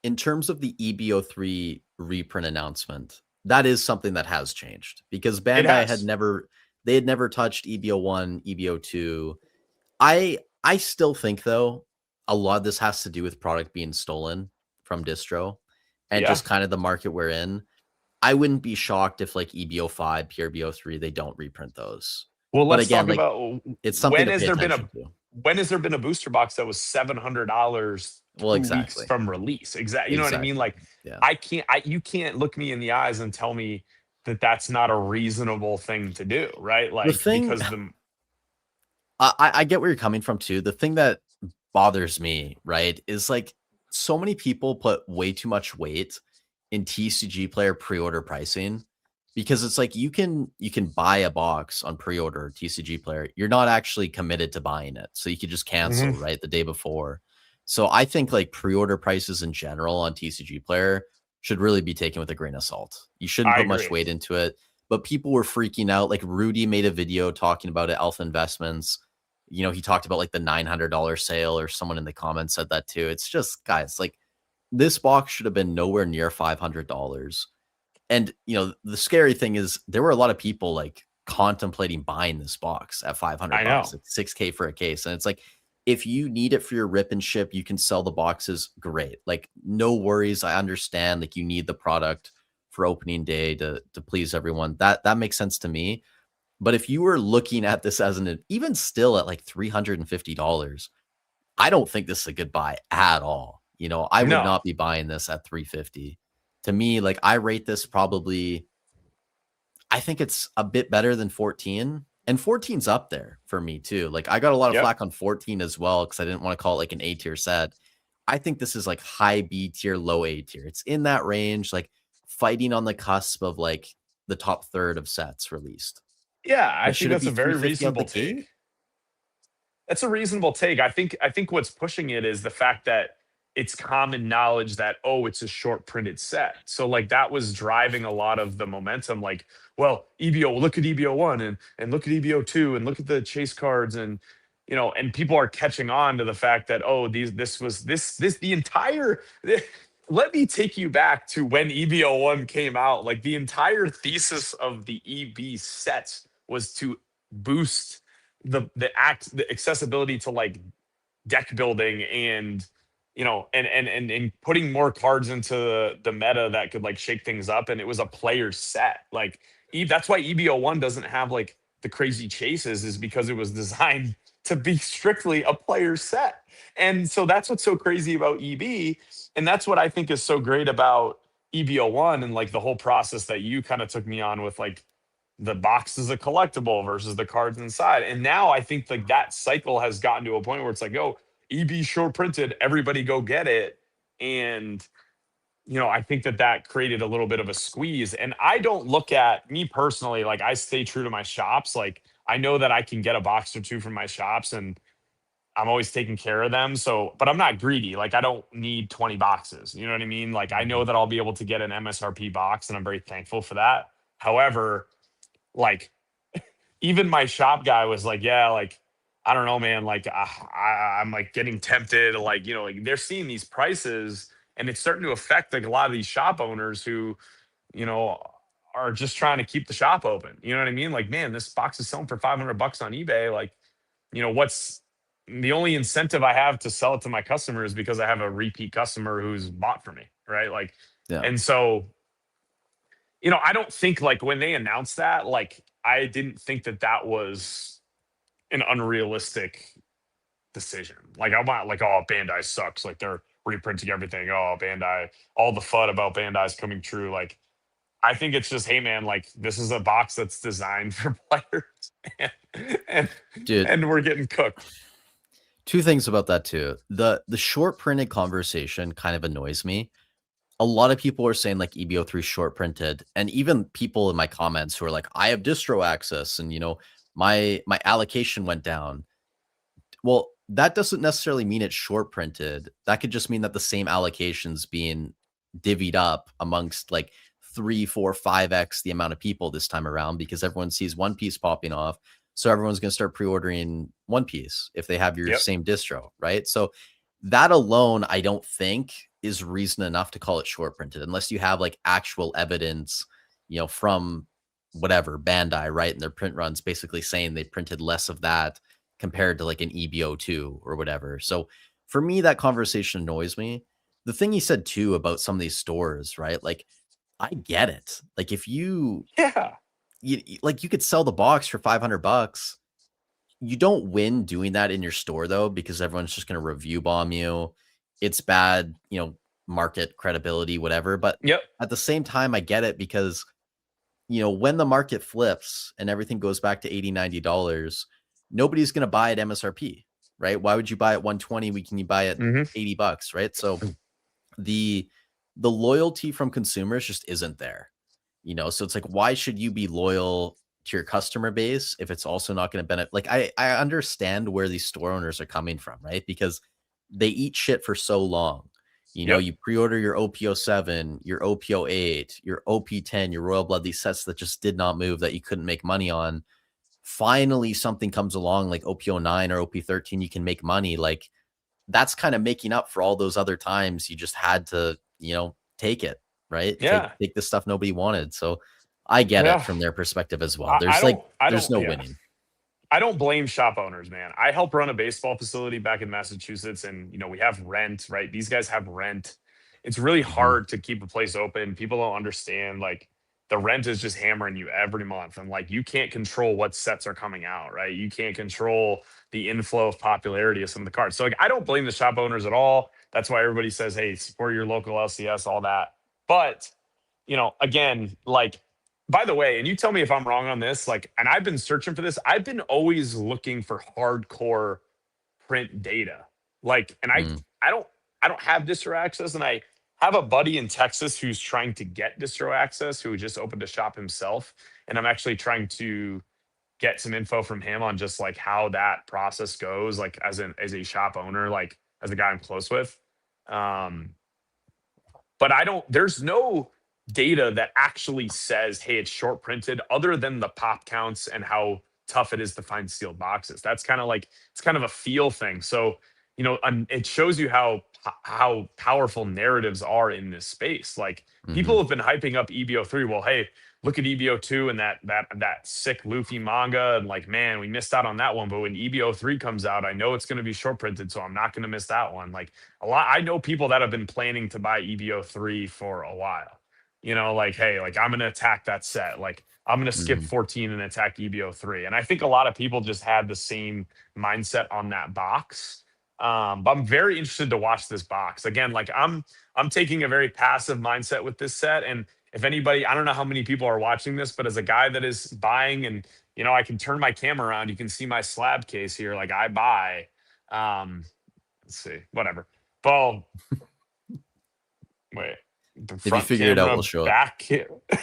In terms of the EBO3 reprint announcement, that is something that has changed because It Bandai has. had never touched EBO1, EBO2. I still think though a lot of this has to do with product being stolen from distro and Yeah. just kind of the market we're in. I wouldn't be shocked if like EBO5, PRBO3 they don't reprint those. Well, But let's again, talk like about it's something to pay a attention to. when has there been a booster box that was $700 Well, 2 weeks exactly. from release? Exactly. You know what I mean? Exactly. Like, Yeah. you can't look me in the eyes and tell me that that's not a reasonable thing to do, right? The Like, thing because the I get where you're coming from too. The thing that bothers me, right, is like so many people put way too much weight in TCG player pre-order pricing because it's like you can buy a box on pre-order TCG player. You're not actually committed to buying it. So you could just cancel, Mhm. right, the day before. So I think like pre-order prices in general on TCG player should really be taken with a grain of salt. You shouldn't I put much agree. weight into it. But people were freaking out. Like Rudy made a video talking about it, Alpha Investments. He talked about like the $900 sale, or someone in the comments said that too. It's just, guys, like this box should have been nowhere near $500. And, the scary thing is there were a lot of people like contemplating buying this box at 500 I bucks, know. like 6K for a case. And it's like, if you need it for your rip and ship, you can sell the boxes. Great. Like, no worries. I understand. Like, you need the product for opening day to please everyone. That makes sense to me. But if you were looking at this as even still at like $350, I don't think this is a good buy at all. I would No. not be buying this at 350. To me, like I rate this probably, I think it's a bit better than 14. And 14's up there for me too. Like I got a lot of Yep. flack on 14 as well because I didn't want to call it like an A tier set. I think this is like high B tier, low A tier. It's in that range, like fighting on the cusp of like the top third of sets released. Yeah, I But think should it that's be a very 350 out the reasonable take. gate? That's a reasonable take. I think what's pushing it is the fact that it's common knowledge that, oh, it's a short printed set. So like that was driving a lot of the momentum. Like, well, EBO, look at EBO one, and look at EBO two, and look at the chase cards, and and people are catching on to the fact that, oh, these this was this the entire let me take you back to when EBO one came out. Like the entire thesis of the EB sets was to boost the accessibility to like deck building, and and putting more cards into the meta that could like shake things up, and it was a player set. Like that's why EBO1 doesn't have like the crazy chases, is because it was designed to be strictly a player set. And so that's what's so crazy about EB, and that's what I think is so great about EBO1, and like the whole process that you kind of took me on with like the box is a collectible versus the cards inside. And now I think like that cycle has gotten to a point where it's like, oh, EB short printed, everybody go get it. And, I think that created a little bit of a squeeze. And I don't look at me personally, like I stay true to my shops. Like I know that I can get a box or two from my shops, and I'm always taking care of them. So, but I'm not greedy. Like I don't need 20 boxes. You know what I mean? Like I know Mhm. that I'll be able to get an MSRP box, and I'm very thankful for that. However, like even my shop guy was like, yeah, like, I don't know, man. Like, I'm like getting tempted. Like, like they're seeing these prices, and it's starting to affect like a lot of these shop owners who, you know, are just trying to keep the shop open. You know what I mean? Like, man, this box is selling for $500 on eBay. Like, what's the only incentive I have to sell it to my customer is because I have a repeat customer who's bought for me, right? Like, Yeah. and so, I don't think like when they announced that, like, I didn't think that that was an unrealistic decision. Like, I'm not like, oh, Bandai sucks. Like, they're reprinting everything. Oh, Bandai, all the FUD about Bandai's coming true. Like, I think it's just, hey man, like this is a box that's designed for players, and and, Dude, and we're getting cooked. two things about that too. The short printed conversation kind of annoys me. A lot of people are saying like EBO3 short printed, and even people in my comments who are like, I have distro access, and my allocation went down. Well, that doesn't necessarily mean it's short printed. That could just mean that the same allocations being divvied up amongst like 3, 4, 5x the amount of people this time around because everyone sees One Piece popping off. So everyone's going to start pre-ordering One Piece if they have your Yep. same distro, right? So that alone, I don't think is reason enough to call it short printed unless you have like actual evidence, from whatever Bandai, right? And their print runs basically saying they printed less of that compared to like an EBO2 or whatever. So for me, that conversation annoys me. The thing he said too about some of these stores, right? Like, I get it. Like, if Yeah. like you could sell the box for $500. You don't win doing that in your store though, because everyone's just going to review bomb you. It's bad, market credibility, whatever. But Yep. at the same time, I get it because when the market flips and everything goes back to $80, $90, nobody's going to buy at MSRP, right? Why would you buy at 120? Can you buy at Hmm. $80, right? So the loyalty from consumers just isn't there, so it's like, why should you be loyal to your customer base if it's also not going to benefit? Like, I understand where these store owners are coming from, right? Because they eat shit for so long. Yep. You pre-order your OPO7, your OPO8, your OP10, your Royal Blood, these sets that just did not move, that you couldn't make money on. Finally something comes along like OPO9 or OP13, you can make money. Like, that's kind of making up for all those other times you just had to, take it, right? Yeah. Take the stuff nobody wanted. So I get it Yeah. from their perspective as well. I There's like, don't. I there's don't. no Yeah. winning. I don't blame shop owners, man. I help run a baseball facility back in Massachusetts, and we have rent, right? These guys have rent. It's really Mhm. hard to keep a place open. People don't understand, like, the rent is just hammering you every month, and like you can't control what sets are coming out, right? You can't control the inflow of popularity of some of the cards. So like, I don't blame the shop owners at all. That's why everybody says, hey, support your local LCS, all that. But again, like, by the way, and you tell me if I'm wrong on this, like, and I've been searching for this, I've been always looking for hardcore print data. Like, and Mm. I don't have distro access, and I have a buddy in Texas who's trying to get distro access, who just opened a shop himself. And I'm actually trying to get some info from him on just like how that process goes, like as a shop owner, like as a guy I'm close with. Um, but I don't, there's no data that actually says, hey, it's short printed other than the pop counts and how tough it is to find sealed boxes. That's kind of like, it's kind of a feel thing. So, it shows you how powerful narratives are in this space. Like, people Mhm. have been hyping up EBO3. Well, hey, look at EBO2 and that sick Luffy manga, and like, man, we missed out on that one. But when EBO3 comes out, I know it's going to be short printed, so I'm not going to miss that one. Like, a lot, I know people that have been planning to buy EBO3 for a while. Like, hey, like, I'm going to attack that set. Like, I'm going to skip Mhm. 14 and attack EBO3. And I think a lot of people just had the same mindset on that box. But I'm very interested to watch this box again. Like, I'm taking a very passive mindset with this set. And if anybody, I don't know how many people are watching this, but as a guy that is buying, and I can turn my camera around, you can see my slab case here. Like, I buy. Um, let's see, whatever. Well, wait, the If you front figure it out, we'll camera, show it. back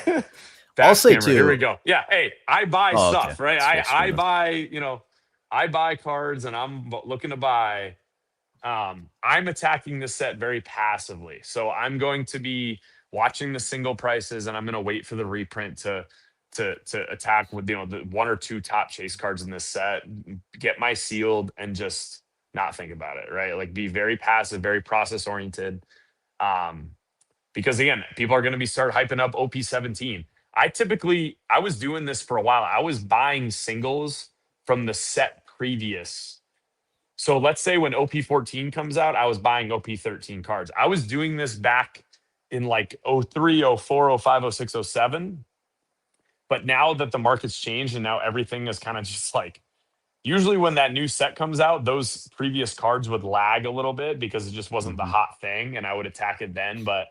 I'll back say camera. Here we too. go. Yeah. Hey, I buy Oh, okay. stuff, right? It's full I screen. buy, I buy cards, and I'm looking to buy. I'm attacking this set very passively. So I'm going to be watching the single prices, and I'm going to wait for the reprint to attack with the one or two top chase cards in this set, get my sealed, and just not think about it, right? Like, be very passive, very process oriented. Um, because again, people are going to be start hyping up OP17. I was doing this for a while. I was buying singles from the set previous. So let's say when OP14 comes out, I was buying OP13 cards. I was doing this back in like '03, '04, '05, '06, '07. But now that the market's changed and now everything is kind of just like, usually when that new set comes out, those previous cards would lag a little bit because it just wasn't the Hmm. hot thing and I would attack it then. But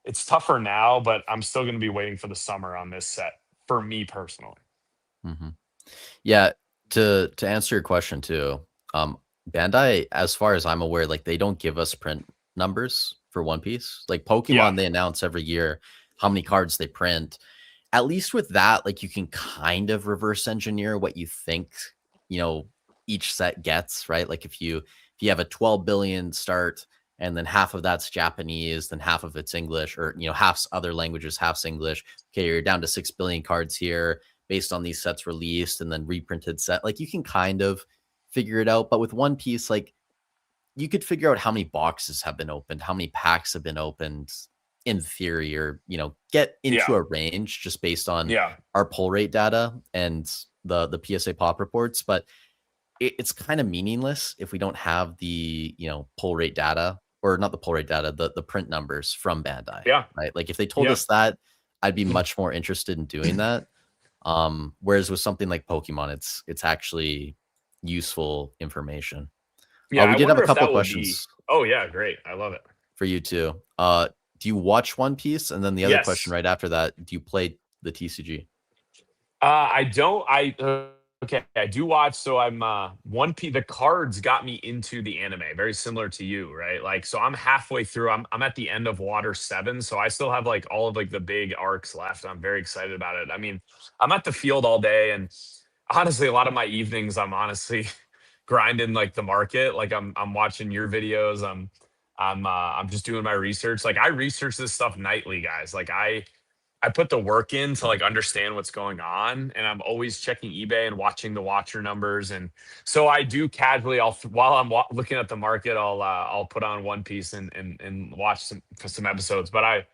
it's tougher now, but I'm still going to be waiting for the summer on this set for me personally. Hmm. Yeah, to answer your question too, um, Bandai, as far as I'm aware, like they don't give us print numbers for One Piece. Like Yeah. Pokemon, they announce every year how many cards they print. At least with that, like you can kind of reverse engineer what you think, you know, each set gets, right? Like if you have a 12 billion start and then half of that's Japanese, then half of it's English, or half's other languages, half's English. Okay, you're down to 6 billion cards here based on these sets released and then reprinted set. Like you can kind of figure it out. But with One Piece, like you could figure out how many boxes have been opened, how many packs have been opened in theory, or get into Yeah. a range just based on Yeah. our pull rate data and the PSA pop reports. But it's kind of meaningless if we don't have the pull rate data, or not the pull rate data, the print numbers from Bandai, Yeah. right? Like if they told Yeah. us that, I'd be much more interested in doing that. Whereas with something like Pokemon, it's actually useful information. Yeah. We I did have a wonder if couple of that will be. questions Oh, yeah. Great. I love it. for you too. Do you watch One Piece? And then the other question Yes. right after that, do you play the TCG? I don't. Okay. I do watch. So I'm One Piece. The cards got me into the anime, very similar to you, right? Like, so I'm halfway through. I'm at the end of Water 7, so I still have like all of like the big arcs left. I'm very excited about it. I mean, I'm at the field all day, and honestly, a lot of my evenings, I'm honestly grinding like the market. Like I'm watching your videos. I'm just doing my research. Like I research this stuff nightly, guys. Like I put the work in to like understand what's going on, and I'm always checking eBay and watching the watcher numbers. And so I do casually. While I'm looking at the market, I'll put on One Piece and watch some episodes. But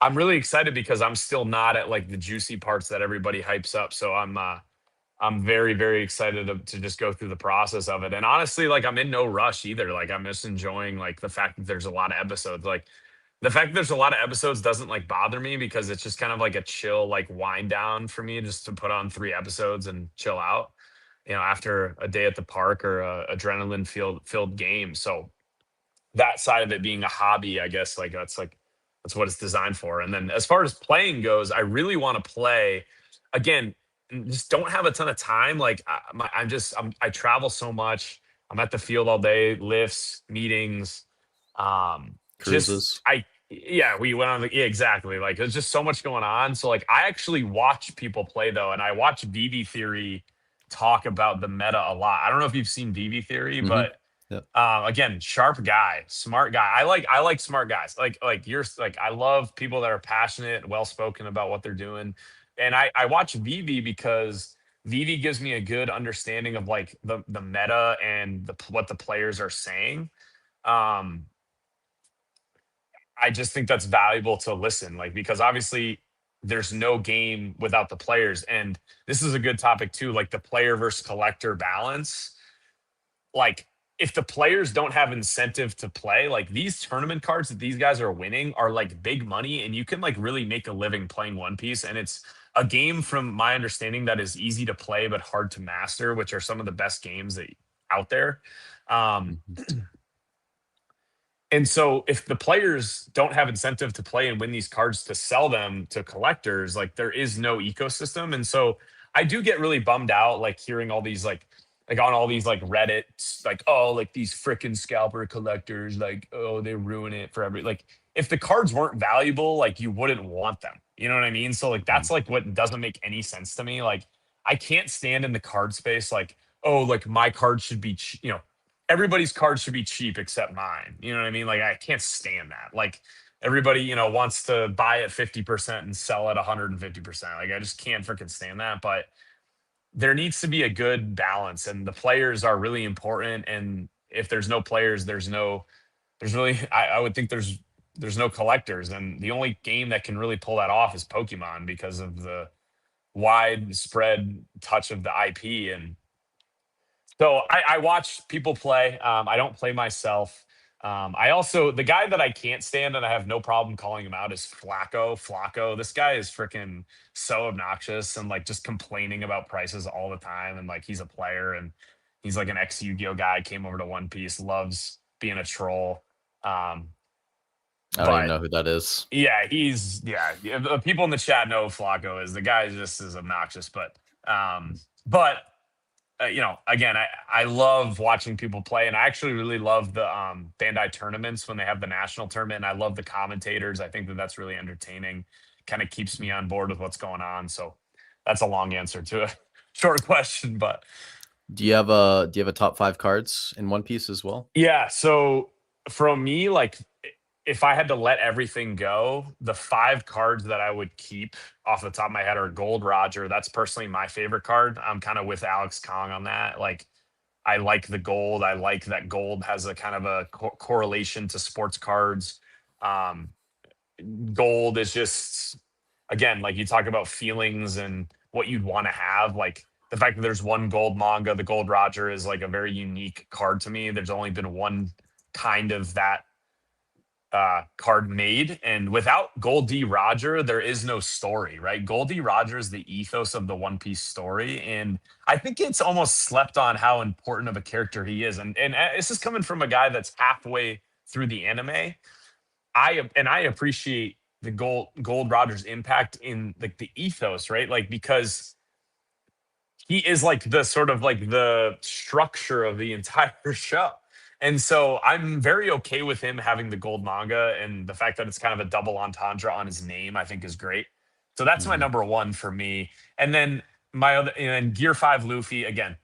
I'm really excited because I'm still not at like the juicy parts that everybody hypes up. So I'm very, very excited to just go through the process of it. And honestly, like I'm in no rush either. Like I'm just enjoying like the fact that there's a lot of episodes. Like the fact that there's a lot of episodes doesn't like bother me because it's just kind of like a chill, like wind down for me just to put on 3 episodes and chill out, after a day at the park or a adrenaline filled game. So that side of it being a hobby, I guess that's what it's designed for. And then as far as playing goes, I really want to play again. Just don't have a ton of time. Like I travel so much. I'm at the field all day, lifts, meetings. Just Cruises. I Yeah, we went on yeah, exactly. Like there's just so much going on. So like I actually watch people play though, and I watch VV Theory talk about the meta a lot. I don't know if you've seen VV Theory, Hmm. but Yep. again, sharp guy, smart guy. I like smart guys. Like you're like I love people that are passionate, well spoken about what they're doing. And I watch Vivi because Vivi gives me a good understanding of like the meta and what the players are saying. Um, I just think that's valuable to listen, like because obviously there's no game without the players, and this is a good topic too, like the player versus collector balance. Like if the players don't have incentive to play, like these tournament cards that these guys are winning are like big money, and you can like really make a living playing One Piece. And it's a game, from my understanding, that is easy to play but hard to master, which are some of the best games that out there. Um, Hmm. and so if the players don't have incentive to play and win these cards to sell them to collectors, like there is no ecosystem. And so I do get really bummed out, like hearing all these like on all these like Reddits, like, oh, like these freaking scalper collectors, like, oh, they ruin it for like if the cards weren't valuable, like you wouldn't want them. You know what I mean? So like that's like what doesn't make any sense to me. Like I can't stand in the card space, like, oh, like my card should be, everybody's cards should be cheap except mine. You know what I mean? Like I can't stand that. Like everybody, wants to buy at 50% and sell at 150%. Like I just can't freaking stand that. But there needs to be a good balance, and the players are really important. And if there's no players, there's really, I would think there's no collectors, and the only game that can really pull that off is Pokemon because of the widespread touch of the IP. And so I watch people play. I don't play myself. I also, the guy that I can't stand and I have no problem calling him out is Flacco. Flacco, this guy is freaking so obnoxious and like just complaining about prices all the time. And like he's a player and he's like an ex Yu-Gi-Oh guy, came over to One Piece, loves being a troll. Um, I don't even but know who that is. yeah, the people in the chat know who Flacco is. The guy is just as obnoxious, but again, I love watching people play, and I actually really love the Bandai tournaments when they have the national tournament. And I love the commentators. I think that that's really entertaining. Kind of keeps me on board with what's going on. So that's a long answer to a short question, but Do you have a top 5 cards in One Piece as well? yeah. So from me, like if I had to let everything go, the 5 cards that I would keep off the top of my head are Gold Roger. That's personally my favorite card. I'm kind of with Alex Kong on that. Like I like the gold. I like that gold has a kind of a correlation to sports cards. Um, Gold is just, again, like you talk about feelings and what you'd want to have. Like the fact that there's one gold manga, the Gold Roger, is like a very unique card to me. There's only been one kind of that card made, and without Gold D Roger there is no story, right? Gold D Roger is the ethos of the One Piece story, and I think it's almost slept on how important of a character he is. And this is coming from a guy that's halfway through the anime. I appreciate the Gold Roger's impact in like the ethos, right? Like because he is like the sort of like the structure of the entire show. And so I'm very okay with him having the gold manga, and the fact that it's kind of a double entendre on his name, I think is great. So that's my Mhm. number one for me. And then my other, and Gear 5 Luffy, again,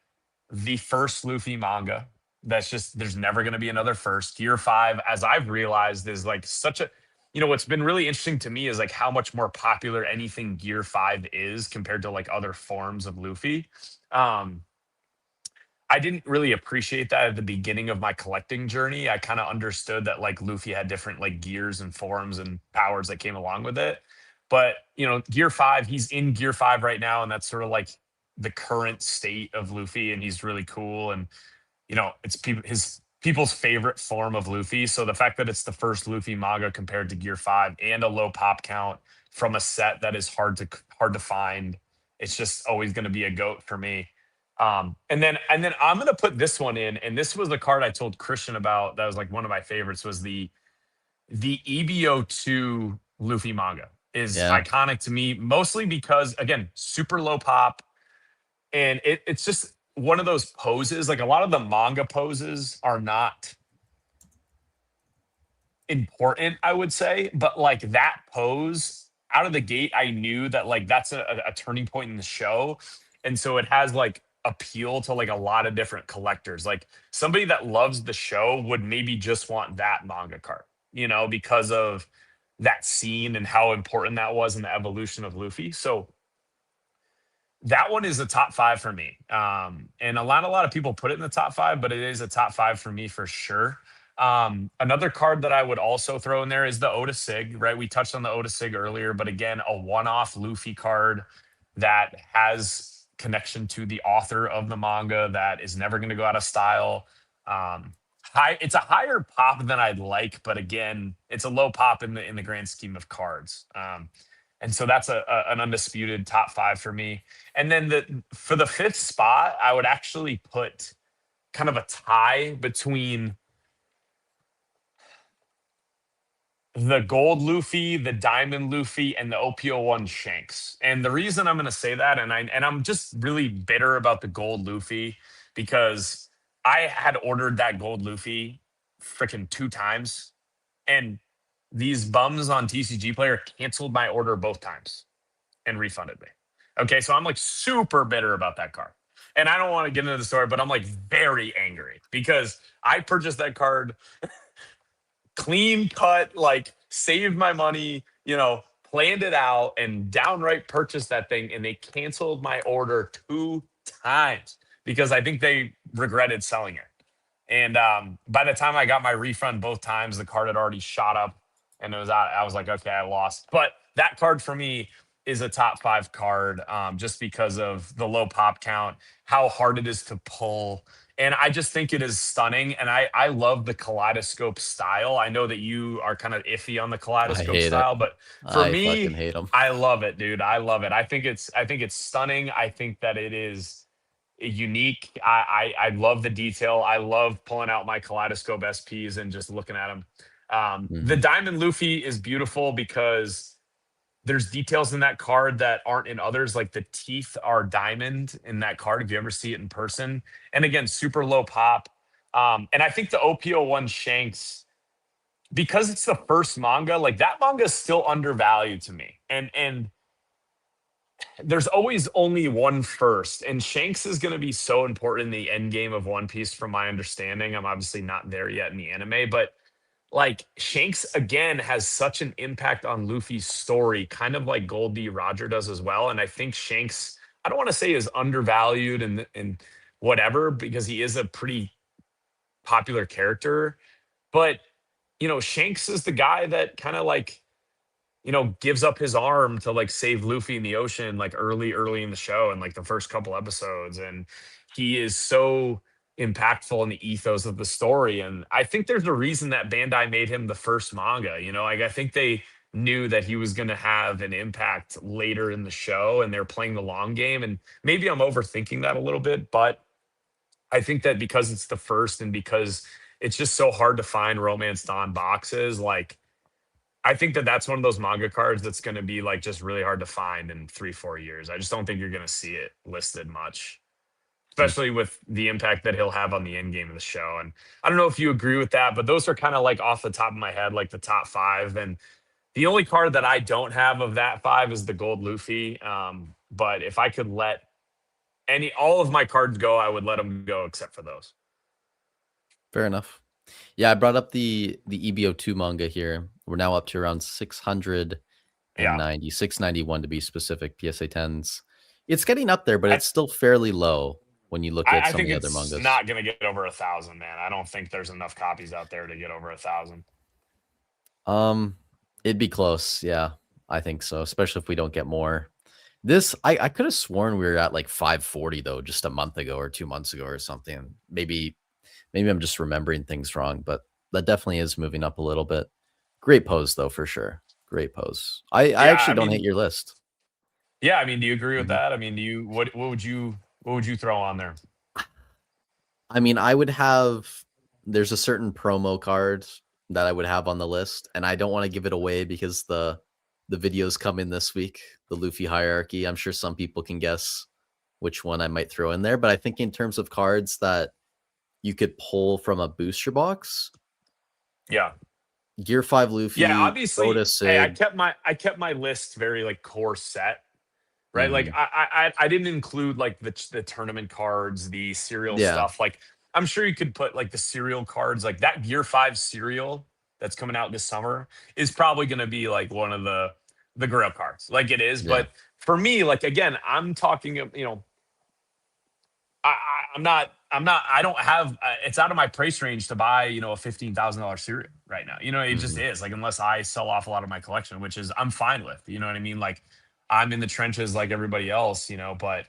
the first Luffy manga. That's just, there's never going to be another first. Gear 5, as I've realized, is like such a, what's been really interesting to me is like how much more popular anything Gear 5 is compared to like other forms of Luffy. Um, I didn't really appreciate that at the beginning of my collecting journey. I kind of understood that like Luffy had different like gears and forms and powers that came along with it. But, Gear 5, he's in Gear 5 right now, and that's sort of like the current state of Luffy, and he's really cool. And, it's his people's favorite form of Luffy. So the fact that it's the first Luffy manga compared to Gear 5 and a low pop count from a set that is hard to find, it's just always going to be a goat for me. And then I'm gonna put this one in, and this was the card I told Christian about. That was like one of my favorites. Was the EBO2 Luffy manga is Yeah. iconic to me, mostly because again, super low pop, and it's just one of those poses. Like a lot of the manga poses are not important, I would say, but like that pose out of the gate, I knew that like that's a turning point in the show. And so it has like appeal to like a lot of different collectors. Like somebody that loves the show would maybe just want that manga card, because of that scene and how important that was in the evolution of Luffy. So that one is a top 5 for me. And a lot of people put it in the top 5, but it is a top 5 for me for sure. Another card that I would also throw in there is the Oda Sig, right? We touched on the Oda Sig earlier, but again, a one-off Luffy card that has connection to the author of the manga that is never going to go out of style. It's a higher pop than I'd like, but again, it's a low pop in the grand scheme of cards. And so that's an undisputed top 5 for me. And then for the 5th spot, I would actually put kind of a tie between the gold Luffy, the diamond Luffy, and the OPO1 Shanks. And the reason I'm going to say that, and I'm just really bitter about the gold Luffy, because I had ordered that gold Luffy freaking 2 times, and these bums on TCG Player canceled my order both times and refunded me. Okay, so I'm like super bitter about that card. And I don't want to get into the story, but I'm like very angry because I purchased that card clean cut, like saved my money, planned it out and downright purchased that thing. And they canceled my order 2 times because I think they regretted selling it. And by the time I got my refund both times, the card had already shot up and it was out. I was like, okay, I lost. But that card for me is a top 5 card, just because of the low pop count, how hard it is to pull. And I just think it is stunning. And I love the kaleidoscope style. I know that you are kind of iffy on the I kaleidoscope hate it. style, but for I fucking me, hate them. I love it, dude. I love it. I think it's stunning. I think that it is unique. I love the detail. I love pulling out my kaleidoscope SPs and just looking at them. The Hmm. diamond Luffy is beautiful because there's details in that card that aren't in others. Like the teeth are diamond in that card if you ever see it in person. And again, super low pop. And I think the OPO1 Shanks, because it's the first manga, like that manga is still undervalued to me. And there's always only one first, and Shanks is going to be so important in the end game of One Piece, from my understanding. I'm obviously not there yet in the anime, but like Shanks again has such an impact on Luffy's story, kind of like Goldie Roger does as well. And I think Shanks, I don't want to say is undervalued and whatever, because he is a pretty popular character, but Shanks is the guy that kind of like gives up his arm to like save Luffy in the ocean, like early in the show and like the first couple episodes. And he is so impactful in the ethos of the story. And I think there's a reason that Bandai made him the first manga. Like I think they knew that he was going to have an impact later in the show, and they're playing the long game. And maybe I'm overthinking that a little bit, but I think that because it's the first and because it's just so hard to find Romance Dawn boxes, like I think that that's one of those manga cards that's going to be like just really hard to find in 3-4 years. I just don't think you're going to see it listed much, especially with the impact that he'll have on the end game of the show. And I don't know if you agree with that, but those are kind of like off the top of my head, like the top 5. And the only card that I don't have of that 5 is the gold Luffy. But if I could let all of my cards go, I would let them go except for those. Fair enough. Yeah, I brought up the EBO2 manga here. We're now up to around 690, Yeah. 691 to be specific, PSA 10s. It's getting up there, but I, it's still fairly low when you look at I some of think the other it's mangas. not going to get over 1,000, man. I don't think there's enough copies out there to get over 1,000. It'd be close. Yeah, I think so, especially if we don't get more. This, I could have sworn we were at like 540 though, just a month ago or 2 months ago or something. Maybe I'm just remembering things wrong, but that definitely is moving up a little bit. Great pose though, for sure. Great pose. I Yeah, actually I don't hate mean, your list. yeah, I mean, do you agree with Mhm. that? I mean, do you what would you throw on there? I mean, I would have. There's a certain promo card that I would have on the list, and I don't want to give it away because the videos come in this week. The Luffy hierarchy. I'm sure some people can guess which one I might throw in there, but I think in terms of cards that you could pull from a booster box, Yeah. Gear 5 Yeah, Luffy, obviously, Oda hey, I Sig. kept my list very like core set, right? Like Mhm. I didn't include like the tournament cards, the serial Yeah, stuff. Like I'm sure you could put like the serial cards, like that Gear 5 serial that's coming out this summer is probably going to be like one of the grab cards. Like it is, yeah. but for me, like again, I'm talking, I don't have, it's out of my price range to buy, a $15,000 cereal right now. It just Mhm. is like, unless I sell off a lot of my collection, which is, I'm fine with, you know what I mean? Like I'm in the trenches like everybody else, but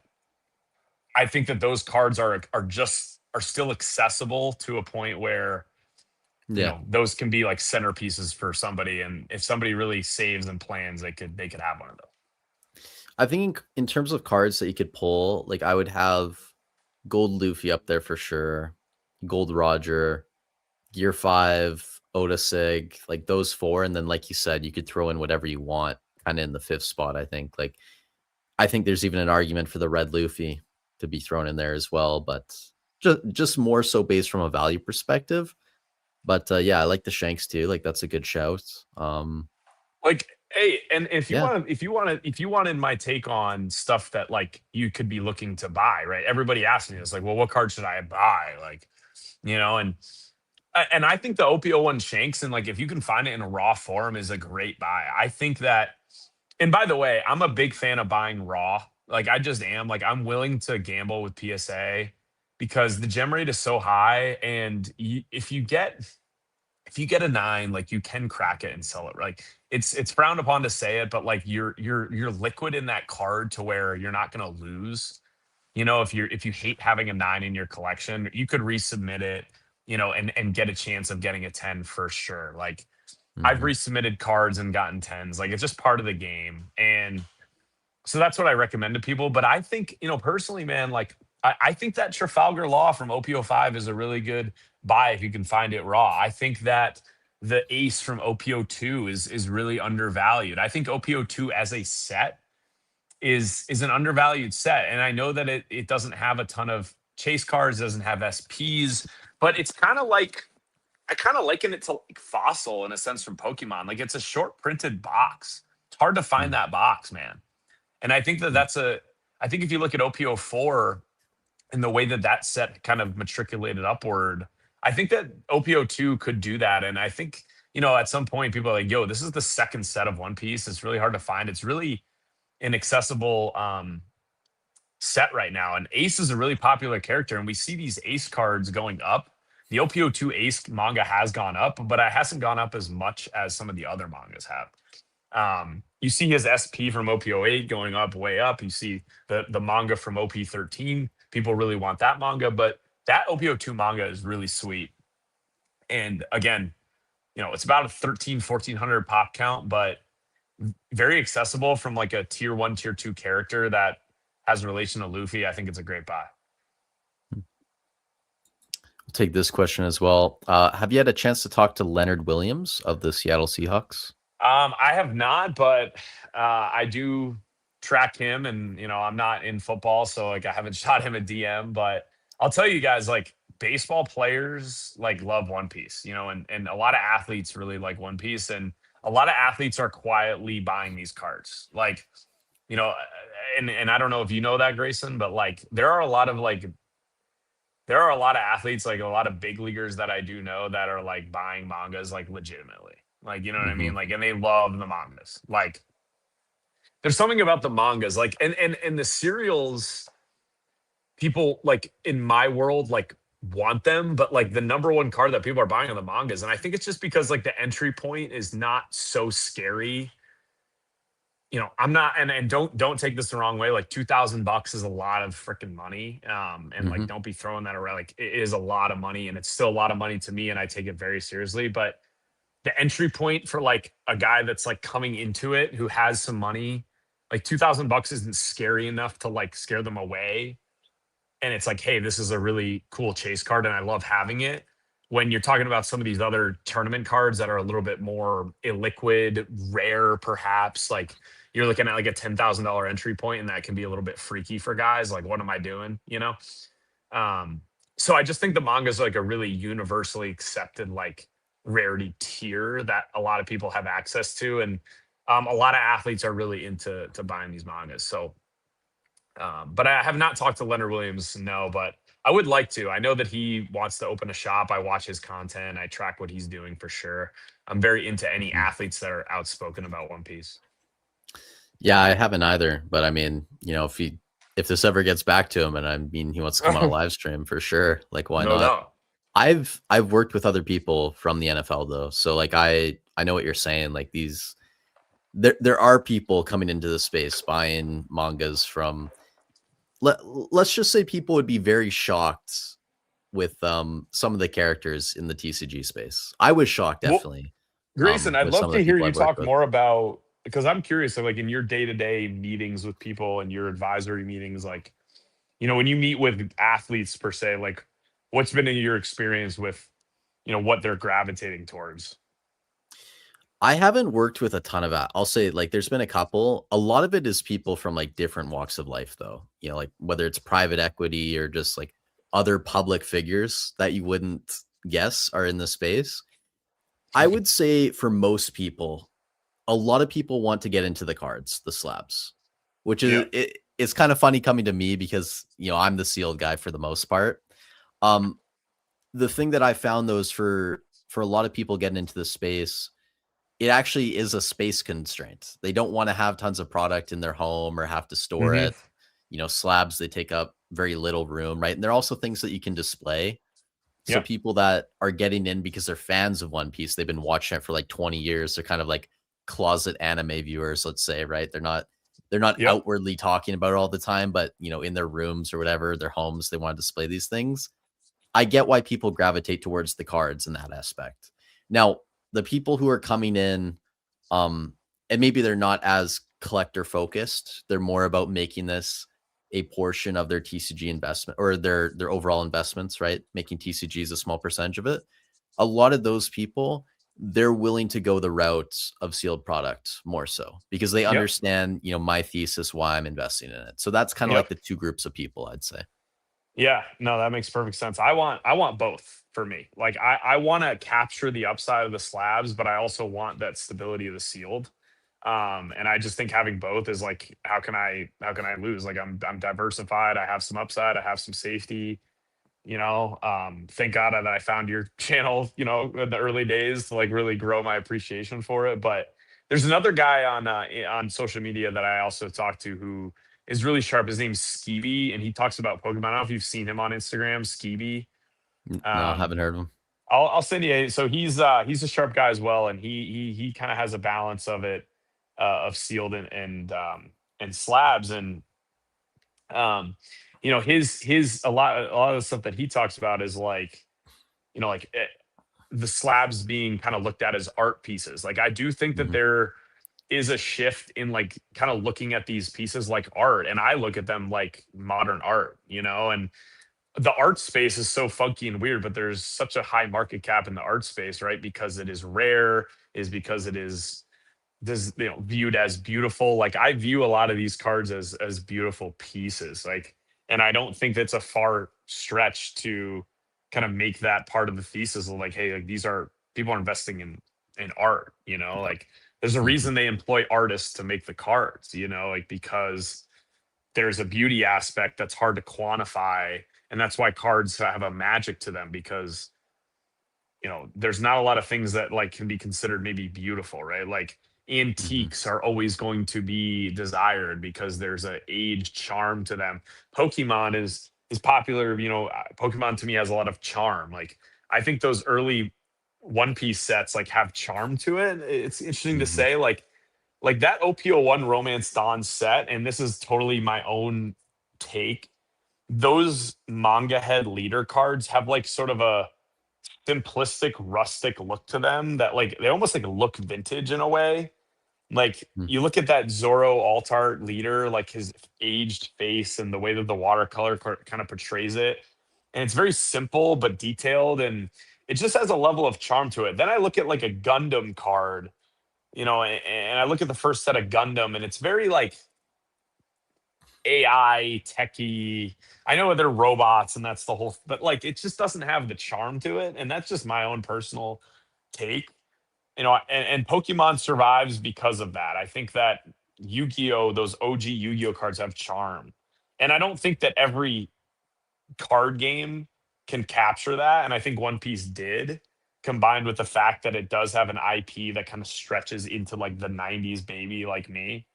I think that those cards are still accessible to a point where, Yeah. those can be like centerpieces for somebody. And if somebody really saves and plans, they could have one of those. I think in terms of cards that you could pull, like I would have Gold Luffy up there for sure. Gold Roger, Gear 5, Oda Sig, like those four. And then, like you said, you could throw in whatever you want kind of in the fifth spot, I think. Like, I think there's even an argument for the Red Luffy to be thrown in there as well, but just more so based from a value perspective. But yeah, I like the Shanks too. Like, that's a good shout. Like, hey, and if you Yeah. want to, if you wanted my take on stuff that like you could be looking to buy, right? Everybody asks me this, like, well, what card should I buy? Like, and I think the OPO1 Shanks, and like if you can find it in a raw form, is a great buy. I think that, and by the way, I'm a big fan of buying raw. Like I just am. Like I'm willing to gamble with PSA because the gem rate is so high, and if you get a 9, like you can crack it and sell it. Like it's frowned upon to say it, but like you're liquid in that card to where you're not going to lose. You know, if you hate having a 9 in your collection, you could resubmit it, you know, and get a chance of getting a 10 for sure. Like I've Mhm. resubmitted cards and gotten 10s. Like it's just part of the game. And so that's what I recommend to people. But I think, you know, personally, man, like I think that Trafalgar Law from OPO5 is a really good buy if you can find it raw. I think that the Ace from OPO2 is really undervalued. I think OPO2 as a set is an undervalued set. And I know that it doesn't have a ton of chase cards, doesn't have SPs, but it's kind of like I kind of liken it to like Fossil in a sense from Pokemon. Like it's a short printed box. It's hard to find Mhm. that box, man. And I think that I think if you look at OPO4 and the way that that set kind of matriculated upward, I think that OPO2 could do that. And I think, you know, at some point people are like, yo, this is the second set of One Piece. It's really hard to find. It's really an accessible set right now. And Ace is a really popular character. And we see these Ace cards going up. The OPO2 Ace manga has gone up, but it hasn't gone up as much as some of the other mangas have. You see his SP from OPO8 going up, way up. You see the manga from OP13. People really want that manga, but that OPO2 manga is really sweet. And again, you know, it's about a 1400 pop count, but very accessible from like a tier one, tier two character that has a relation to Luffy. I think it's a great buy. I'll take this question as well. Have you had a chance to talk to Leonard Williams of the Seattle Seahawks? I have not, but I do track him, and you know, I'm not in football, so like I haven't shot him a DM. But I'll tell you guys, like baseball players like love One Piece, you know, and a lot of athletes really like One Piece, and a lot of athletes are quietly buying these cards, like you know, and I don't know if you know that, Grayson, but like there are a lot of athletes, like a lot of big leaguers that I do know that are like buying mangas like legitimately. Like, you know what I mean? Hmm. Like, and they love the mangas. Like, there's something about the mangas, like, and the serials, people like in my world, like want them, but like the number one card that people are buying on the mangas. And I think it's just because like the entry point is not so scary. You know, I'm not, and don't take this the wrong way. Like $2,000 is a lot of freaking money. And like Hmm. don't be throwing that around. Like it is a lot of money, and it's still a lot of money to me, and I take it very seriously. But the entry point for like a guy that's like coming into it who has some money, like $2,000 isn't scary enough to like scare them away. And it's like, hey, this is a really cool chase card and I love having it. When you're talking about some of these other tournament cards that are a little bit more illiquid, rare, perhaps, like you're looking at like a $10,000 entry point, and that can be a little bit freaky for guys. Like, what am I doing? You know? Um, so I just think the manga is like a really universally accepted like rarity tier that a lot of people have access to, and a lot of athletes are really into buying these mangas. So, but I have not talked to Leonard Williams, no, but I would like to. I know that he wants to open a shop. I watch his content. I track what he's doing for sure. I'm very into any Hmm. athletes that are outspoken about One Piece. Yeah, I haven't either. But I mean, you know, if this ever gets back to him, and I mean, he wants to come on a live stream for sure. Like, why No not? doubt. I've worked with other people from the NFL though, so like I know what you're saying. Like these, there are people coming into the space buying mangas from. Let's just say people would be very shocked with some of the characters in the TCG space. I was shocked Well, definitely Grayson, I'd with some love of the to hear people you I've worked talk with. more about, because I'm curious, like in your day-to-day meetings with people and your advisory meetings, like, you know, when you meet with athletes per se, like what's been in your experience with, you know, what they're gravitating towards? I haven't worked with a ton of that. I'll say like there's been a couple. A lot of it is people from like different walks of life though. You know, like whether it's private equity or just like other public figures that you wouldn't guess are in the space. I would say for most people, a lot of people want to get into the cards, the slabs, which Yeah. is it's kind of funny coming to me because you know I'm the sealed guy for the most part. Um, the thing that I found though is for a lot of people getting into the space, it actually is a space constraint. They don't want to have tons of product in their home or have to store Hmm. it. You know, slabs, they take up very little room, right? And they're also things that you can display. So Yeah. people that are getting in because they're fans of One Piece, they've been watching it for like 20 years. They're kind of like closet anime viewers, let's say, right? They're not Yep. outwardly talking about it all the time, but in their rooms or whatever, their homes, they want to display these things. I get why people gravitate towards the cards in that aspect. Now, the people who are coming in, um, and maybe they're not as collector focused, they're more about making this a portion of their TCG investment or their overall investments, right? Making TCGs a small percentage of it. A lot of those people, they're willing to go the route of sealed product more so because they Yep. understand, my thesis why I'm investing in it. So that's kind of Yep. like the two groups of people, I'd say. Yeah, no, that makes perfect sense. I want both for me. Like I want to capture the upside of the slabs, but I also want that stability of the sealed. And I just think having both is like how can I lose? Like I'm diversified, I have some upside, I have some safety, thank God that I found your channel, in the early days to like really grow my appreciation for it. But there's another guy on social media that I also talk to who is really sharp. His name's Skeevy, and he talks about Pokemon. I don't know if you've seen him on Instagram, Skeevy. No, I Um, haven't heard of them. I'll send you. So he's a sharp guy as well, and he kind of has a balance of it, of sealed and slabs, and his a lot of the stuff that he talks about is like like the slabs being kind of looked at as art pieces. Like I do think that Mhm, there is a shift in like kind of looking at these pieces like art, and I look at them like modern art, and the art space is so funky and weird, but there's such a high market cap in the art space, right? Because it is rare, is because it is viewed as beautiful. Like I view a lot of these cards as beautiful pieces, like, and I don't think that's a far stretch to kind of make that part of the thesis of like, hey, like these are people are investing in art, yep, like there's a mhm, reason they employ artists to make the cards, like because there's a beauty aspect that's hard to quantify, and that's why cards have a magic to them, because there's not a lot of things that like can be considered maybe beautiful, right? Like mhm, antiques are always going to be desired because there's a age charm to them. Pokemon is popular, Pokemon to me has a lot of charm. Like I think those early One Piece sets like have charm to it. It's interesting to mhm, say, like that OPO1 Romance Dawn set, and this is totally my own take. Those manga head leader cards have like sort of a simplistic, rustic look to them that like they almost like look vintage in a way. Like mm, you look at that Zoro alt art leader, like his aged face and the way that the watercolor kind of portrays it. And it's very simple but detailed, and it just has a level of charm to it. Then I look at like a Gundam card, and I look at the first set of Gundam, and it's very like AI techie. I know they're robots and that's the whole, but like it just doesn't have the charm to it. And that's just my own personal take. And Pokemon survives because of that. I think that Yu-Gi-Oh, those OG Yu-Gi-Oh cards have charm. And I don't think that every card game can capture that. And I think One Piece did, combined with the fact that it does have an IP that kind of stretches into like the 90s baby like me.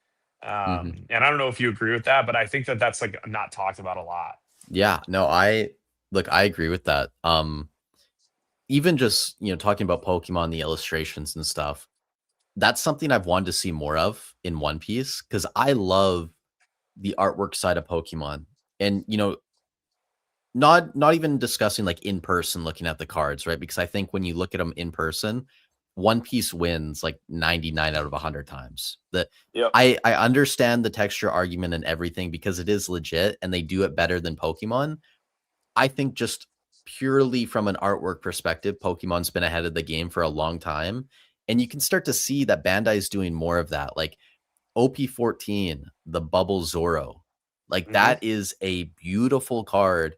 mhm. And I don't know if you agree with that, but I think that that's like not talked about a lot. Yeah, no, I agree with that. Even just, talking about Pokemon, the illustrations and stuff, that's something I've wanted to see more of in One Piece because I love the artwork side of Pokemon. And, not even discussing like in person looking at the cards, right? Because I think when you look at them in person, One Piece wins like 99 out of 100 times. The Yep. I understand the texture argument and everything because it is legit and they do it better than Pokemon. I think just purely from an artwork perspective, Pokemon's been ahead of the game for a long time. And you can start to see that Bandai is doing more of that. Like OP14, the Bubble Zoro. Like Hmm. that is a beautiful card.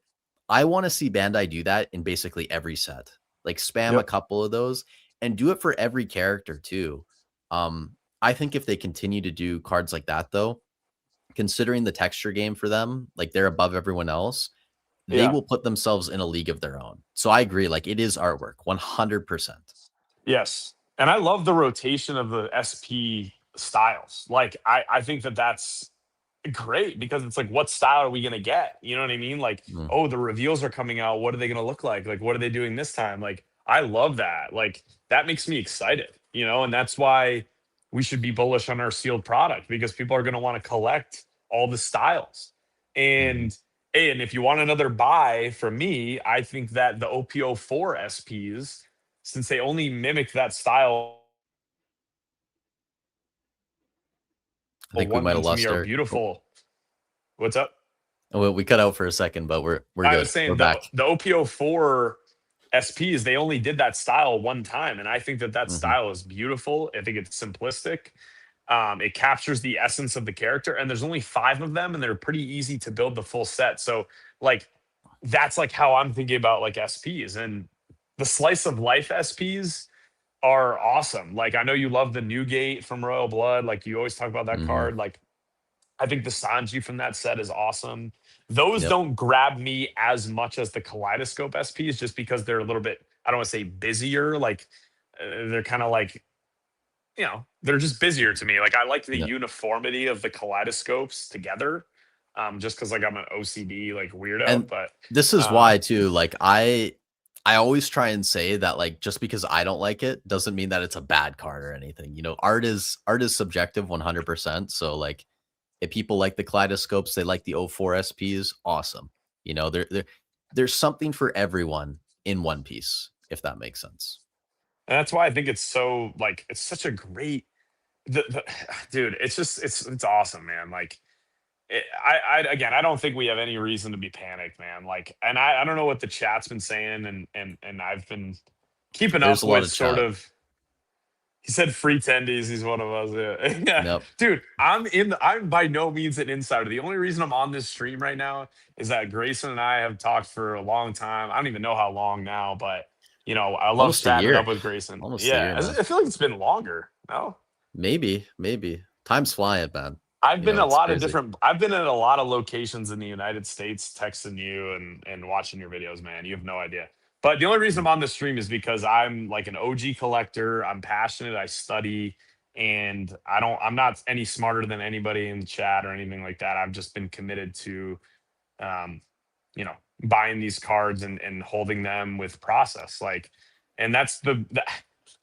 I want to see Bandai do that in basically every set. Like spam a Yep. couple of those and do it for every character too. I think if they continue to do cards like that though, considering the texture game for them, like they're above everyone else, they Yeah. will put themselves in a league of their own. So I agree, like it is artwork, 100%. Yes. And I love the rotation of the SP styles. Like I think that that's great, because it's like, what style are we gonna get? You know what I mean? Like, Mm, oh, the reveals are coming out. What are they gonna look like? Like, what are they doing this time? Like, I love that. Like, that makes me excited, and that's why we should be bullish on our sealed product, because people are gonna want to collect all the styles. mhm. And hey, and if you want another buy from me, I think that the OPO4 SPs, since they only mimic that style, I think we one might of them have to me lost are Eric. Oh, beautiful. What's up? well, we cut out for a second, but we're I good. was We're saying back. the OPO4 SPs, they only did that style one time, and I think that that Hmm. style is beautiful. I think it's simplistic. It captures the essence of the character, and there's only 5 of them, and they're pretty easy to build the full set. So, like, that's like how I'm thinking about like SPs, and the slice of life SPs are awesome. Like, I know you love the Newgate from Royal Blood. Like, you always talk about that Hmm. card. Like, I think the Sanji from that set is awesome. Those Yep. don't grab me as much as the Kaleidoscope SPs, just because they're a little bit, I don't want to say busier. Like, they're kind of like, they're just busier to me. Like, I like the Yep. uniformity of the Kaleidoscopes together, just because like I'm an OCD like weirdo. And But this is uh, why too, like I always try and say that like just because I don't like it doesn't mean that it's a bad card or anything. Art is subjective 100%. So like if people like the kaleidoscopes, they like the O4 SPs, awesome. There's something for everyone in One Piece, if that makes sense. and that's why I think it's so like it's such a great the dude. It's just it's awesome, man. Like, I again, I don't think we have any reason to be panicked, man. Like, and I don't know what the chat's been saying, and I've been keeping There's up a lot with of sort chat. of. He said free tendies. He's one of us. Yeah. Yeah, Yep. dude. I'm by no means an insider. The only reason I'm on this stream right now is that Grayson and I have talked for a long time. I don't even know how long now, but I love Almost a chatting it up year. with Grayson. Almost a Yeah, year, man. I feel like it's been longer. No, Maybe. Time's flying, man. It's crazy. I've been in a lot of locations in the United States texting you and watching your videos, man. You have no idea. But the only reason Mm, I'm on the stream is because I'm like an OG collector. I'm passionate, I study, and I'm not any smarter than anybody in the chat or anything like that. I've just been committed to um, buying these cards and holding them with process. Like, and that's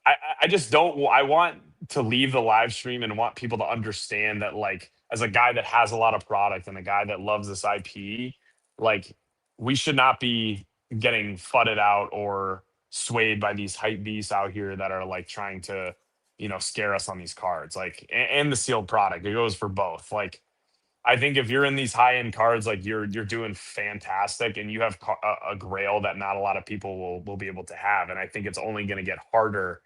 I just don't, I want to leave the live stream and want people to understand that, like, as a guy that has a lot of product and a guy that loves this IP, like, we should not be getting fudded out or swayed by these hype beasts out here that are like trying to, scare us on these cards. Like, and the sealed product, it goes for both. Like, I think if you're in these high end cards, like you're doing fantastic, and you have a grail that not a lot of people will be able to have. And I think it's only going to get harder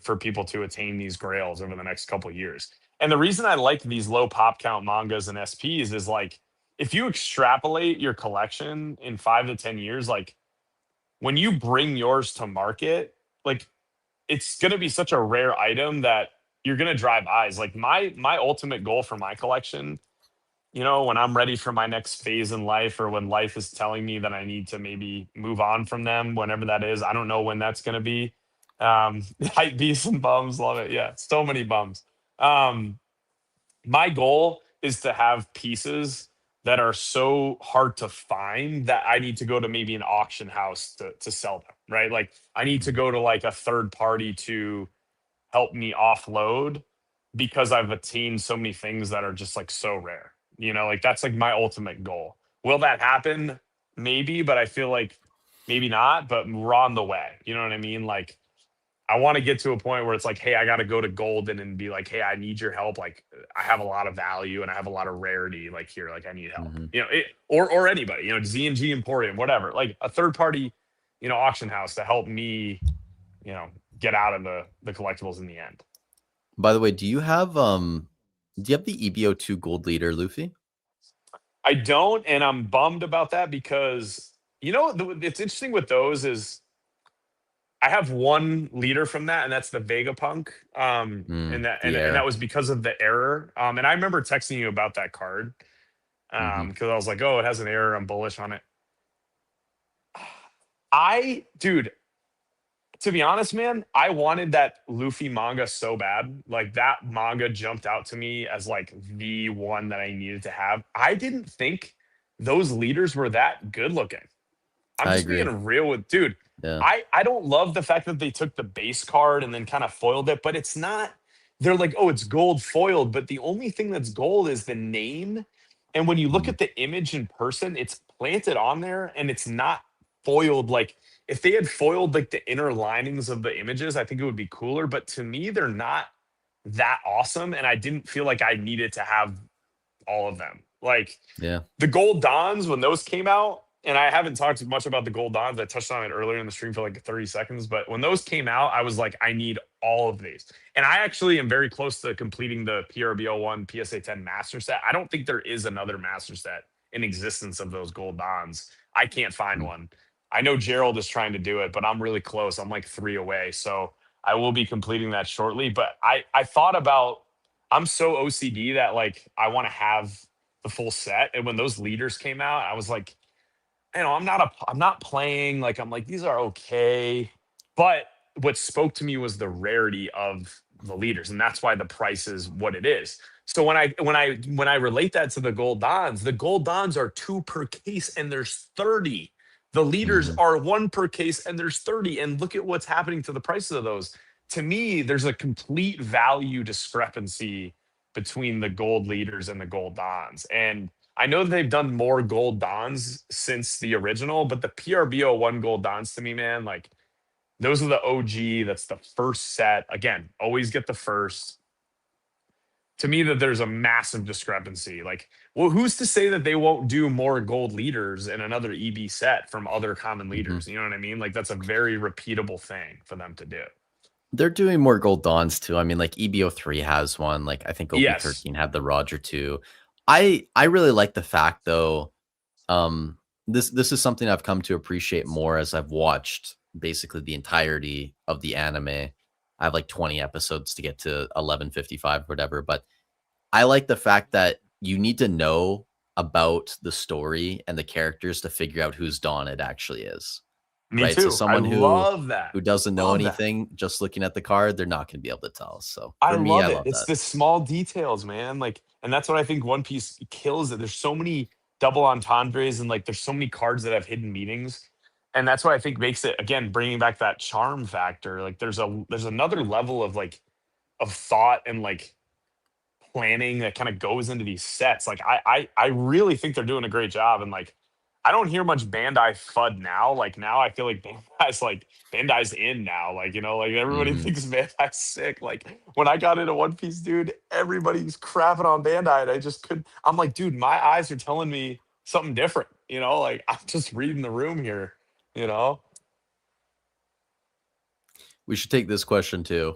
for people to attain these grails over the next couple of years. And the reason I like these low pop count mangas and SPs is like, if you extrapolate your collection in 5 to 10 years, like when you bring yours to market, like it's going to be such a rare item that you're going to drive eyes. Like my ultimate goal for my collection, when I'm ready for my next phase in life, or when life is telling me that I need to maybe move on from them, whenever that is. I don't know when that's going to be. Hype beasts and bums, love it. Yeah, so many bums. Um, my goal is to have pieces that are so hard to find that I need to go to maybe an auction house to sell them, right? Like, I need to mhm. go to like a third party to help me offload, because I've attained so many things that are just like so rare. Like, that's like my ultimate goal. Will that happen? Maybe, but I feel like maybe not, but we're on the way. You know what I mean? Like, I want to get to a point where it's like, hey, I got to go to Golden and be like, hey, I need your help. Like, I have a lot of value and I have a lot of rarity. Like, here, like, I need help. Mhm. Or anybody, Z&G Emporium, whatever. Like a third party, auction house to help me, you know, get out of the collectibles in the end. By the way, do you have the EBO2 gold leader, Luffy? I don't, and I'm bummed about that, because it's interesting with those is I have one leader from that, and that's the Vegapunk. And The that air. was because of the error. And I remember texting you about that card. Mhm. Because I was like, oh, it has an error. I'm bullish on it. Dude, to be honest, man, I wanted that Luffy manga so bad. Like that manga jumped out to me as like the one that I needed to have. I didn't think those leaders were that good looking. I'm I just agree. being real with dude. Yeah. I don't love the fact that they took the base card and then kind of foiled it, but it's not. They're like, oh, it's gold foiled, but the only thing that's gold is the name. And when you look Mhm. at the image in person, it's planted on there and it's not foiled. Like if they had foiled like the inner linings of the images, I think it would be cooler. But to me, they're not that awesome, and I didn't feel like I needed to have all of them. Like Yeah. the Gold Dons, when those came out, and I haven't talked much about the Gold Dons. I touched on it earlier in the stream for like 30 seconds, but when those came out, I was like, I need all of these. And I actually am very close to completing the PRBO1 PSA 10 master set. I don't think there is another master set in existence of those Gold Dons. I can't find Mm. one. I know Gerald is trying to do it, but I'm really close. I'm like 3 away. So I will be completing that shortly. But I thought about, I'm so OCD that like I want to have the full set. And when those leaders came out, I was like, I'm not playing like I'm like these are okay, but what spoke to me was the rarity of the leaders, and that's why the price is what it is. So when I relate that to the Gold Dons are 2 per case and there's 30. The leaders Mhm. are 1 per case and there's 30. And look at what's happening to the prices of those. To me, there's a complete value discrepancy between the gold leaders and the gold dons. And I know that they've done more gold dons since the original, but the PRBO1 gold dons to me, man, like those are the OG. That's the first set. Again, always get the first. To me, that there's a massive discrepancy. Like, well, who's to say that they won't do more gold leaders in another EB set from other common Mhm. leaders? You know what I mean? Like, that's a very repeatable thing for them to do. They're doing more gold dawns too. I mean, like EBO3 has one. Like I think Yes. OP13 had the Roger too. I really like the fact though. Um, this is something I've come to appreciate more as I've watched basically the entirety of the anime. I have like 20 episodes to get to 11:55, whatever. But I like the fact that you need to know about the story and the characters to figure out whose Dawn it actually is. Me Right? So too. I someone love that. who doesn't know Love that. anything, just looking at the card, they're not gonna be able to tell. So I for me, I love it. love It's that. the small details, man. Like, and that's what I think One Piece kills it. There's so many double entendres and like there's so many cards that have hidden meanings. And that's what I think makes it again bringing back that charm factor. Like there's another level of like of thought and like planning that kind of goes into these sets. Like I really think they're doing a great job. And like I don't hear much Bandai FUD now. Like now I feel like Bandai's in now. Like, like everybody Mhm. thinks Bandai's sick. Like when I got into One Piece, dude, everybody's crapping on Bandai. And I just couldn't. I'm like, dude, my eyes are telling me something different. Like I'm just reading the room here. We should take this question too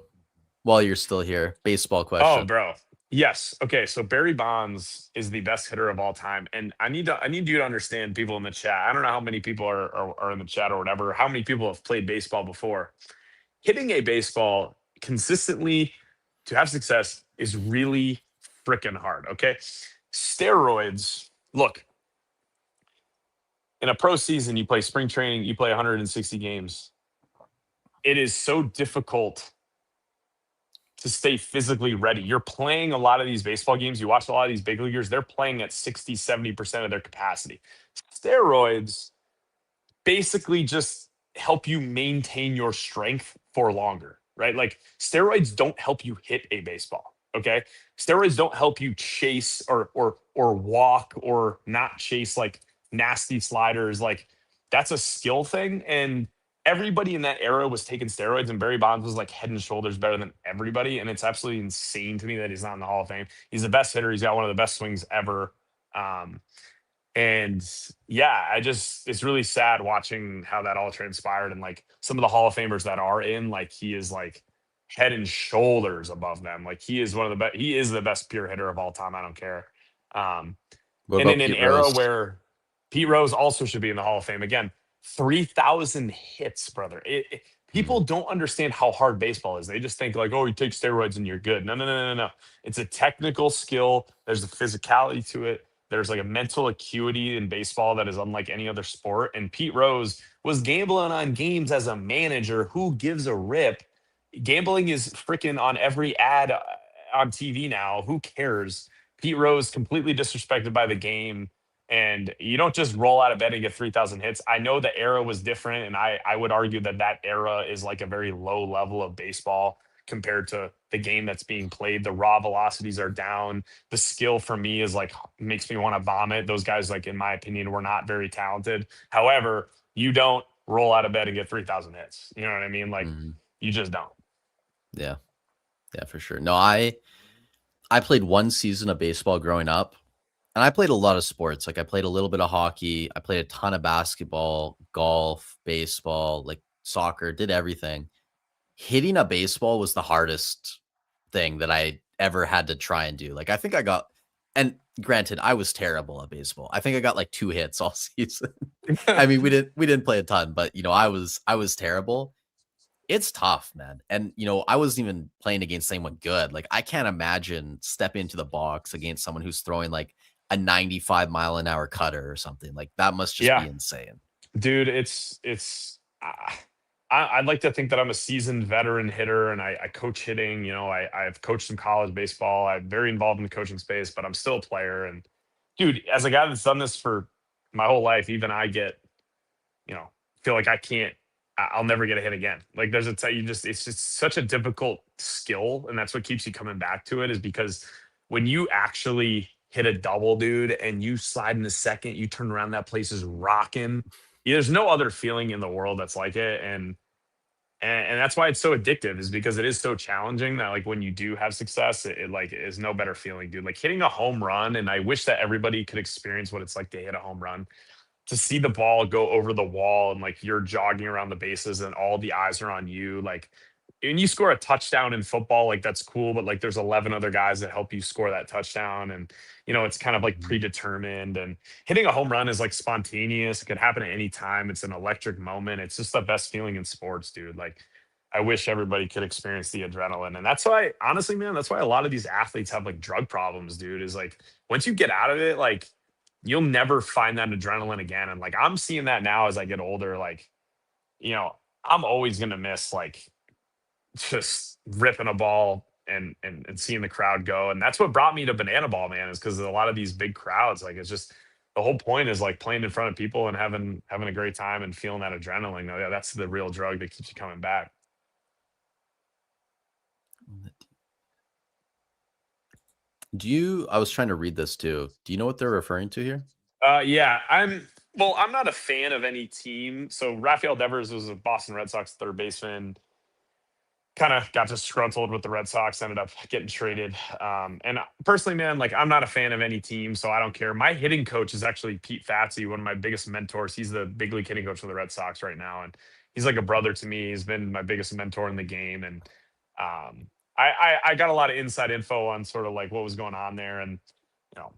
while you're still here. Baseball Oh, question. bro. Yes. Okay. So Barry Bonds is the best hitter of all time, and I need you to understand, people in the chat. I don't know how many people are in the chat or whatever. How many people have played baseball before? Hitting a baseball consistently to have success is really freaking hard. Okay. Steroids. Look, in a pro season, you play spring training, you play 160 games. It is so difficult to stay physically ready. You're playing a lot of these baseball games. You watch a lot of these big leaguers, they're playing at 60, 70% of their capacity. Steroids basically just help you maintain your strength for longer, right? Like steroids don't help you hit a baseball. Okay. Steroids don't help you chase or walk or not chase like nasty sliders. Like that's a skill thing. And everybody in that era was taking steroids, and Barry Bonds was like head and shoulders better than everybody. And it's absolutely insane to me that he's not in the Hall of Fame. He's the best hitter. He's got one of the best swings ever. Um, and yeah, it's really sad watching how that all transpired. And like some of the Hall of Famers that are in, like he is like head and shoulders above them. Like he is one of the best. He is the best pure hitter of all time. I don't care. Um, What and about in an Pete era Rose? where Pete Rose also should be in the Hall of Fame again, 3,000 hits, brother. People Mhm. don't understand how hard baseball is. They just think like, oh, you take steroids and you're good. No, no, no, no, no. It's a technical skill. There's a physicality to it. There's like a mental acuity in baseball that is unlike any other sport. And Pete Rose was gambling on games as a manager. Who gives a rip? Gambling is freaking on every ad on TV now. Who cares? Pete Rose completely disrespected by the game. And you don't just roll out of bed and get 3,000 hits. I know the era was different, and I would argue that that era is like a very low level of baseball compared to the game that's being played. The raw velocities are down. The skill for me is like makes me want to vomit. Those guys, like in my opinion, were not very talented. However, you don't roll out of bed and get 3,000 hits. You know what I mean? Like Mm-hmm. you just don't. Yeah. Yeah, for sure. No, I played one season of baseball growing up, and I played a lot of sports. Like I played a little bit of hockey, I played a ton of basketball, golf, baseball, like soccer, did everything. Hitting a baseball was the hardest thing that I ever had to try and do. Like I think I got, and granted, I was terrible at baseball. I think I got like 2 hits all season. I mean, we didn't play a ton, but I was terrible. It's tough, man. And I wasn't even playing against anyone good. Like I can't imagine stepping into the box against someone who's throwing like a 95-mile-an-hour cutter or something. Like that must just Yeah, be insane. dude, I'd like to think that I'm a seasoned veteran hitter and I coach hitting. I've coached some college baseball. I'm very involved in the coaching space, but I'm still a player. And dude, as a guy that's done this for my whole life, even I get, feel like I'll never get a hit again. Like there's it's just such a difficult skill. And that's what keeps you coming back to it, is because when you actually hit a double, dude, and you slide in the second, you turn around, that place is rocking. There's no other feeling in the world that's like it. And that's why it's so addictive, is because it is so challenging that like when you do have success, it like is no better feeling, dude. Like hitting a home run, and I wish that everybody could experience what it's like to hit a home run, to see the ball go over the wall and like you're jogging around the bases and all the eyes are on you. Like when you score a touchdown in football, like that's cool, but like there's 11 other guys that help you score that touchdown. And, it's kind of like Mhm. predetermined. And hitting a home run is like spontaneous. It could happen at any time. It's an electric moment. It's just the best feeling in sports, dude. Like I wish everybody could experience the adrenaline. And that's why, honestly, man, that's why a lot of these athletes have like drug problems, dude, is like once you get out of it, like you'll never find that adrenaline again. And like I'm seeing that now as I get older. Like, you know, I'm always gonna miss like just ripping a ball and seeing the crowd go. And that's what brought me to banana ball, man, is because a lot of these big crowds, like it's just the whole point is like playing in front of people and having a great time and feeling that adrenaline. Oh, yeah, that's the real drug that keeps you coming back. I was trying to read this too. Do you know what they're referring to here? Yeah, I'm not a fan of any team. So Rafael Devers was a Boston Red Sox third baseman, kind of got disgruntled with the Red Sox, ended up getting traded. And personally, man, like I'm not a fan of any team, so I don't care. My hitting coach is actually Pete Fatsi, one of my biggest mentors. He's the big league hitting coach for the Red Sox right now, and he's like a brother to me. He's been my biggest mentor in the game, and I got a lot of inside info on sort of like what was going on there, and you know,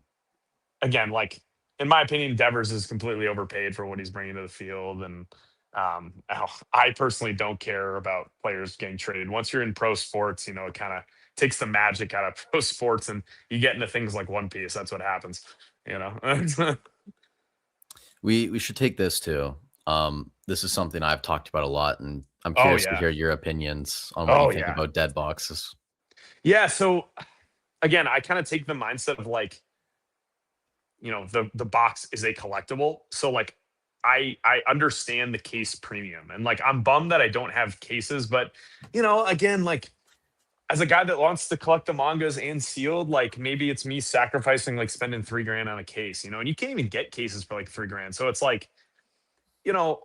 again, like in my opinion, Devers is completely overpaid for what he's bringing to the field, and I personally don't care about players getting traded. Once you're in pro sports, it kind of takes the magic out of pro sports, and you get into things like One Piece. That's what happens, you know. We should take this too. This is something I've talked about a lot, and I'm Oh curious to yeah, hear your opinions on what you oh think yeah, about dead boxes. yeah. So again, I kind of take the mindset of like, the box is a collectible. So like I understand the case premium, and like I'm bummed that I don't have cases, but again, like as a guy that wants to collect the mangas and sealed, like maybe it's me sacrificing like spending 3 grand on a case, and you can't even get cases for like 3 grand. So it's like, you know,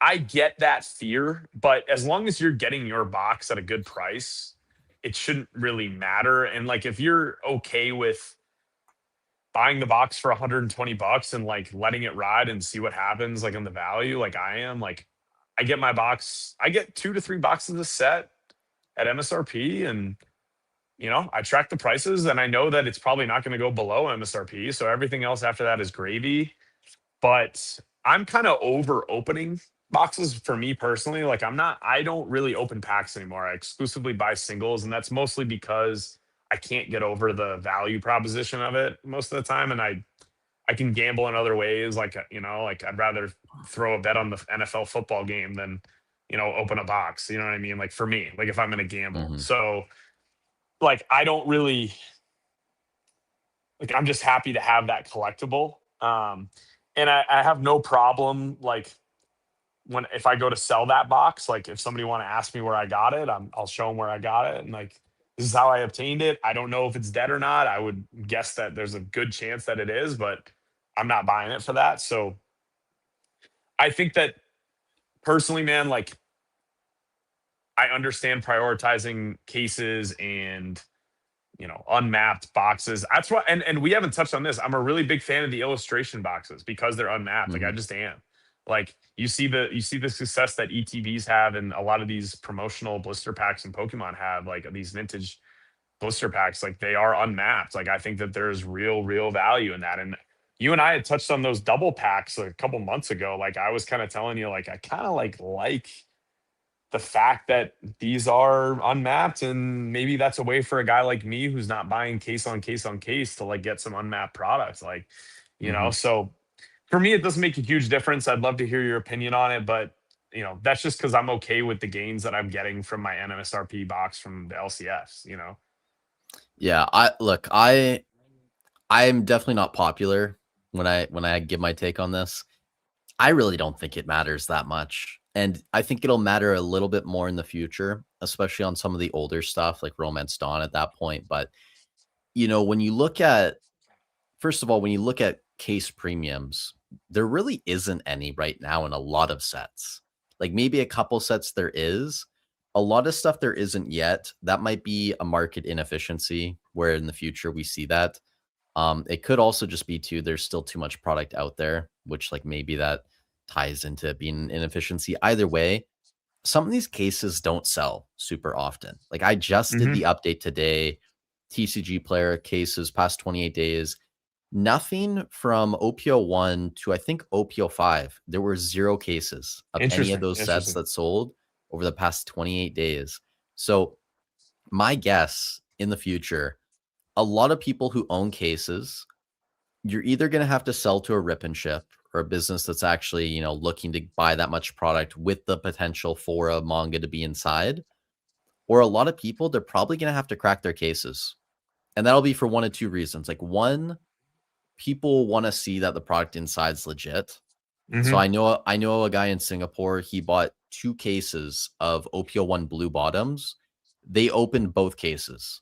I get that fear, but as long as you're getting your box at a good price, it shouldn't really matter. And like if you're okay with buying the box for 120 bucks and like letting it ride and see what happens like on the value, like I am, like I get my box, I get 2 to 3 boxes a set at MSRP, and I track the prices and I know that it's probably not going to go below MSRP. So everything else after that is gravy. But I'm kind of over opening boxes for me personally. Like I don't really open packs anymore. I exclusively buy singles. And that's mostly because I can't get over the value proposition of it most of the time. And I I can gamble in other ways. Like, like I'd rather throw a bet on the NFL football game than, open a box. You know what I mean? Like for me, like if I'm going to gamble. Hmm. So like, I don't really like, I'm just happy to have that collectible. And I have no problem like when if I go to sell that box, like if somebody want to ask me where I got it, I'll show them where I got it, and like this is how I obtained it. I don't know if it's dead or not. I would guess that there's a good chance that it is, but I'm not buying it for that. So I think that personally, man, like I understand prioritizing cases and unmapped boxes. That's why, and we haven't touched on this. I'm a really big fan of the illustration boxes because they're unmapped. Like I Hmm. just am. Like you see the success that ETBs have, and a lot of these promotional blister packs and Pokemon have, like these vintage blister packs. Like they are unmapped. Like I think that there's real value in that. And you and I had touched on those double packs a couple months ago. Like I was kind of telling you, like I kind of like the fact that these are unmapped, and maybe that's a way for a guy like me who's not buying case on case on case to like get some unmapped products, like Hmm. so for me it doesn't make a huge difference. I'd love to hear your opinion on it, but that's just because I'm okay with the gains that I'm getting from my NMSRP box from the LCS. Yeah, I look, I'm definitely not popular when I give my take on this. I really don't think it matters that much. And I think it'll matter a little bit more in the future, especially on some of the older stuff like Romance Dawn at that point. But, when you look at, first of all, when you look at case premiums, there really isn't any right now in a lot of sets. Like maybe a couple sets there is. A lot of stuff there isn't yet. That might be a market inefficiency where in the future we see that. It could also just be too, there's still too much product out there, which like maybe that ties into it being an inefficiency. Either way, some of these cases don't sell super often. Like I just did Hmm. the update today, TCG player cases past 28 days. Nothing from OPO1 to I think OPO5. There were zero cases of any of Interesting, those sets interesting. that sold over the past 28 days. So my guess in the future, a lot of people who own cases, you're either going to have to sell to a rip and ship or a business that's actually, looking to buy that much product with the potential for a manga to be inside. Or a lot of people, they're probably going to have to crack their cases. And that'll be for one of two reasons. Like one, people want to see that the product inside's legit. So Hmm. I know a guy in Singapore, he bought two cases of OPO1 blue bottoms. They opened both cases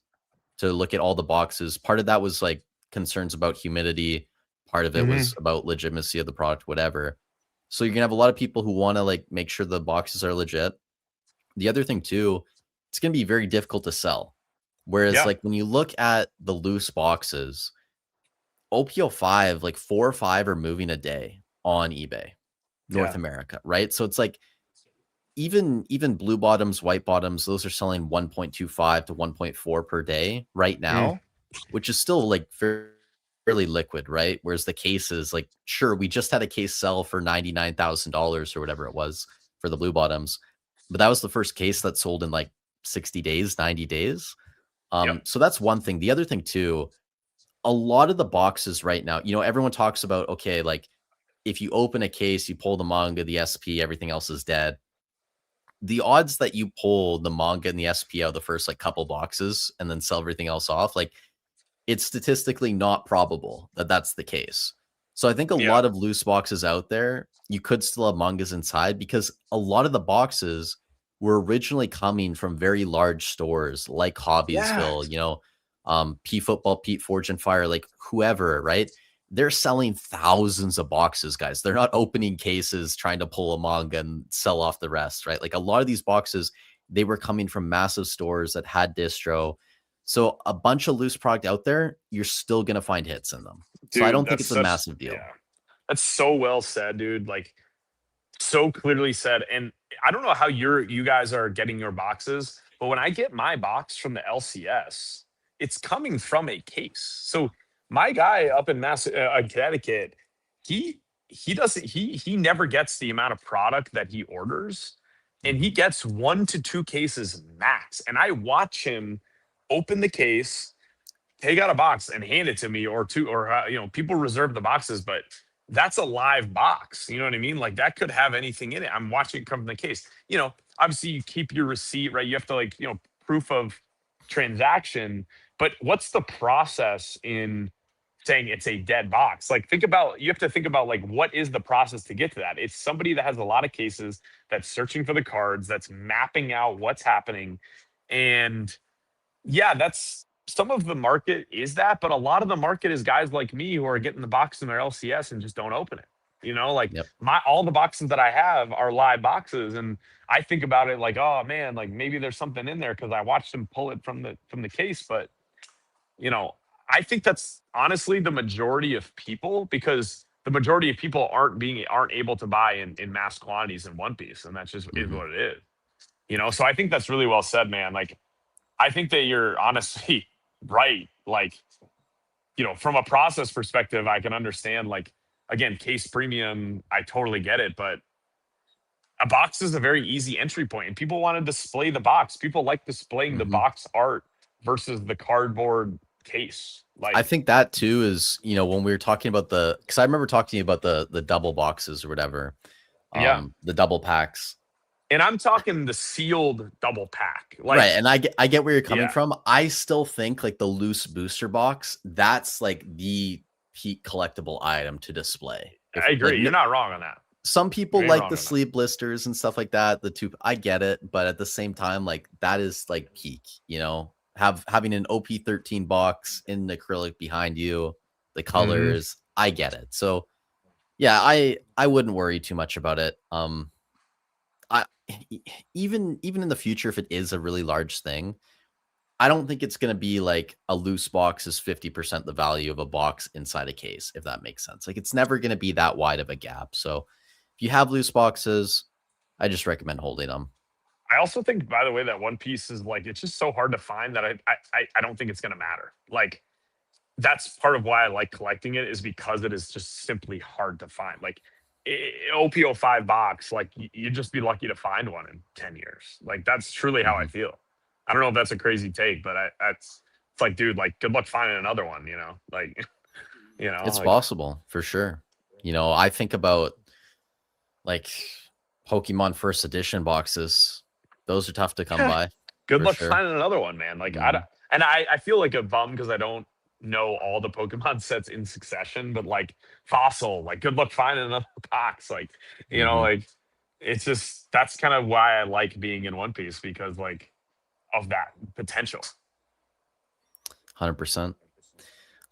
to look at all the boxes. Part of that was like concerns about humidity. Part of it Hmm. was about legitimacy of the product, whatever. So you're gonna have a lot of people who want to like make sure the boxes are legit. The other thing too, it's gonna be very difficult to sell. Whereas Yeah. like when you look at the loose boxes, OPO5, like 4 or 5 are moving a day on eBay, North Yeah. America, right? So it's like even blue bottoms, white bottoms, those are selling 1.25 to 1.4 per day right Mm. now, which is still like fairly liquid, right? Whereas the cases, like, sure, we just had a case sell for $99,000 or whatever it was for the blue bottoms, but that was the first case that sold in like 60 days, 90 days. Yep. So that's one thing. The other thing too, a lot of the boxes right now, everyone talks about, okay, like if you open a case, you pull the manga, the SP, everything else is dead. The odds that you pull the manga and the SP out of the first like couple boxes and then sell everything else off, like it's statistically not probable that that's the case. So I think a Yeah. lot of loose boxes out there, you could still have mangas inside because a lot of the boxes were originally coming from very large stores like Yeah. Hobbiesville, P Football, Pete Forge and Fire, like whoever, right? They're selling thousands of boxes, guys. They're not opening cases trying to pull a manga and sell off the rest, right? Like a lot of these boxes, they were coming from massive stores that had distro. So a bunch of loose product out there, you're still gonna find hits in them. So I Dude, don't think that's it's a such massive deal. yeah. That's so well said, dude. Like so clearly said. And I don't know how you guys are getting your boxes, but when I get my box from the LCS, it's coming from a case. So my guy up in Connecticut, he doesn't he never gets the amount of product that he orders, and he Mhm. gets 1 to 2 cases max. And I watch him open the case, take out a box and hand it to me, or two, or people reserve the boxes, but that's a live box. You know what I mean? Like that could have anything in it. I'm watching it come from the case. Obviously you keep your receipt, right? You have to proof of transaction, but what's the process in saying it's a dead box? Like you have to think about like what is the process to get to that? It's somebody that has a lot of cases, that's searching for the cards, that's mapping out what's happening. And yeah, that's some of the market is that, but a lot of the market is guys like me who are getting the box in their LCS and just don't open it. Like Yep. all the boxes that I have are live boxes, and I think about it like, oh man, like maybe there's something in there because I watched him pull it from the case. But you know, I think that's honestly the majority of people, because the majority of people aren't able to buy in mass quantities in One Piece, and that's just is Hmm. what it is. So I think that's really well said, man. Like I think that you're honestly right. Like, from a process perspective, I can understand, like, again, case premium, I totally get it, but a box is a very easy entry point, and people want to display the box. People like displaying the Hmm. box art versus the cardboard case. I Like, think that too is, when we were talking about because I remember talking to you about the double boxes or whatever, yeah. the double packs. And I'm talking the sealed double pack. Right, Like, and I get where you're coming yeah, from. I still think like the loose booster box, that's like the peak collectible item to display. If I like agree. You're not wrong on that. some You people ain't like the wrong on that. sleeve blisters and stuff like that, I get it, but at the same time, like that is like peak, having an OP13 box in acrylic behind you, the Hmm. colors, I get it. So yeah, I wouldn't worry too much about it. I even in the future, if it is a really large thing, I don't think it's going to be like a loose box is 50% the value of a box inside a case, if that makes sense. Like it's never going to be that wide of a gap. So if you have loose boxes, I just recommend holding them. I also think, by the way, that One Piece is like, it's just so hard to find that I don't think it's going to matter. Like, that's part of why I like collecting it, is because it is just simply hard to find. Like OPO5 box, like you'd just be lucky to find one in 10 years. Like that's truly how I Mhm. feel. I don't know if that's a crazy take, but it's like, dude, like good luck finding another one, like, It's like, possible for sure. I think about like Pokemon first edition boxes. Those are tough to come yeah, by good for luck sure. finding another one, man. Like I don't, Mhm. and I feel like a bum because I don't know all the Pokemon sets in succession, but like Fossil, like good luck finding another box. Like, Mhm. like it's just that's kind of why I like being in One Piece, because like of that potential. 100%.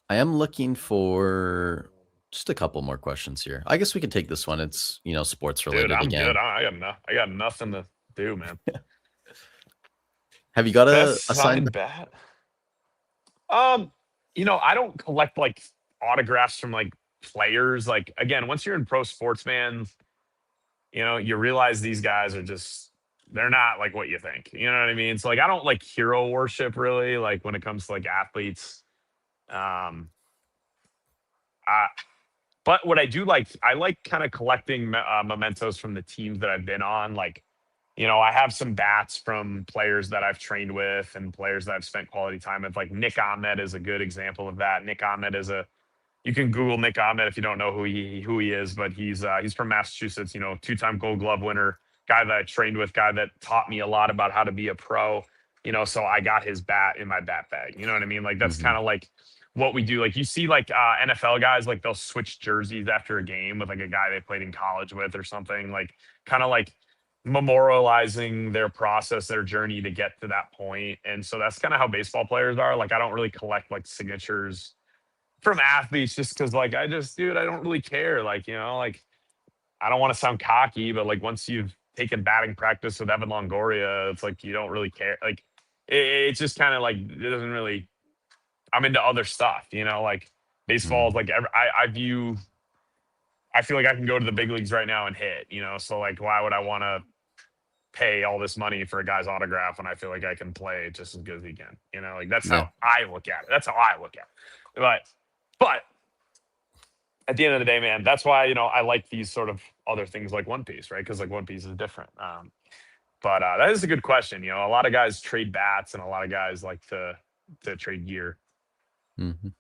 I am looking for just a couple more questions here. I guess we can take this one. It's, sports Dude, related I'm good. again. I got nothing to do, man. Have you got Best a signed? signed bat. Um, I don't collect like autographs from like players. Like again, once you're in pro sports, man, you realize these guys are just they're not like what you think. You know what I mean? So like I don't like hero worship really, like when it comes to like athletes. Um I, but what I do like, I like kind of collecting mementos from the teams that I've been on. Like, I have some bats from players that I've trained with and players that I've spent quality time with. Like Nick Ahmed is a good example of that. Nick Ahmed is a you can Google Nick Ahmed if you don't know who he is, but he's from Massachusetts. Two-time Gold Glove winner, guy that I trained with, guy that taught me a lot about how to be a pro. So I got his bat in my bat bag. You know what I mean? Like that's kind Mhm. of like what we do. Like you see, like NFL guys, like they'll switch jerseys after a game with like a guy they played in college with or something. Like kind of like memorializing their process, their journey to get to that point. And so that's kind of how baseball players are. Like I don't really collect like signatures from athletes just because like dude, I don't really care. Like, like I don't want to sound cocky, but like once you've taken batting practice with Evan Longoria, it's like you don't really care. Like it's just kind of like it doesn't really I'm into other stuff, like baseball is Mhm. like I feel like I can go to the big leagues right now and hit, so like why would I want to pay all this money for a guy's autograph when I feel like I can play just as good as he can? Like that's how Yeah. I look at it. That's how I look at it. But at the end of the day, man, that's why I like these sort of other things like One Piece, right? Because like One Piece is different. But that is a good question. A lot of guys trade bats, and a lot of guys like to trade gear. Mhm.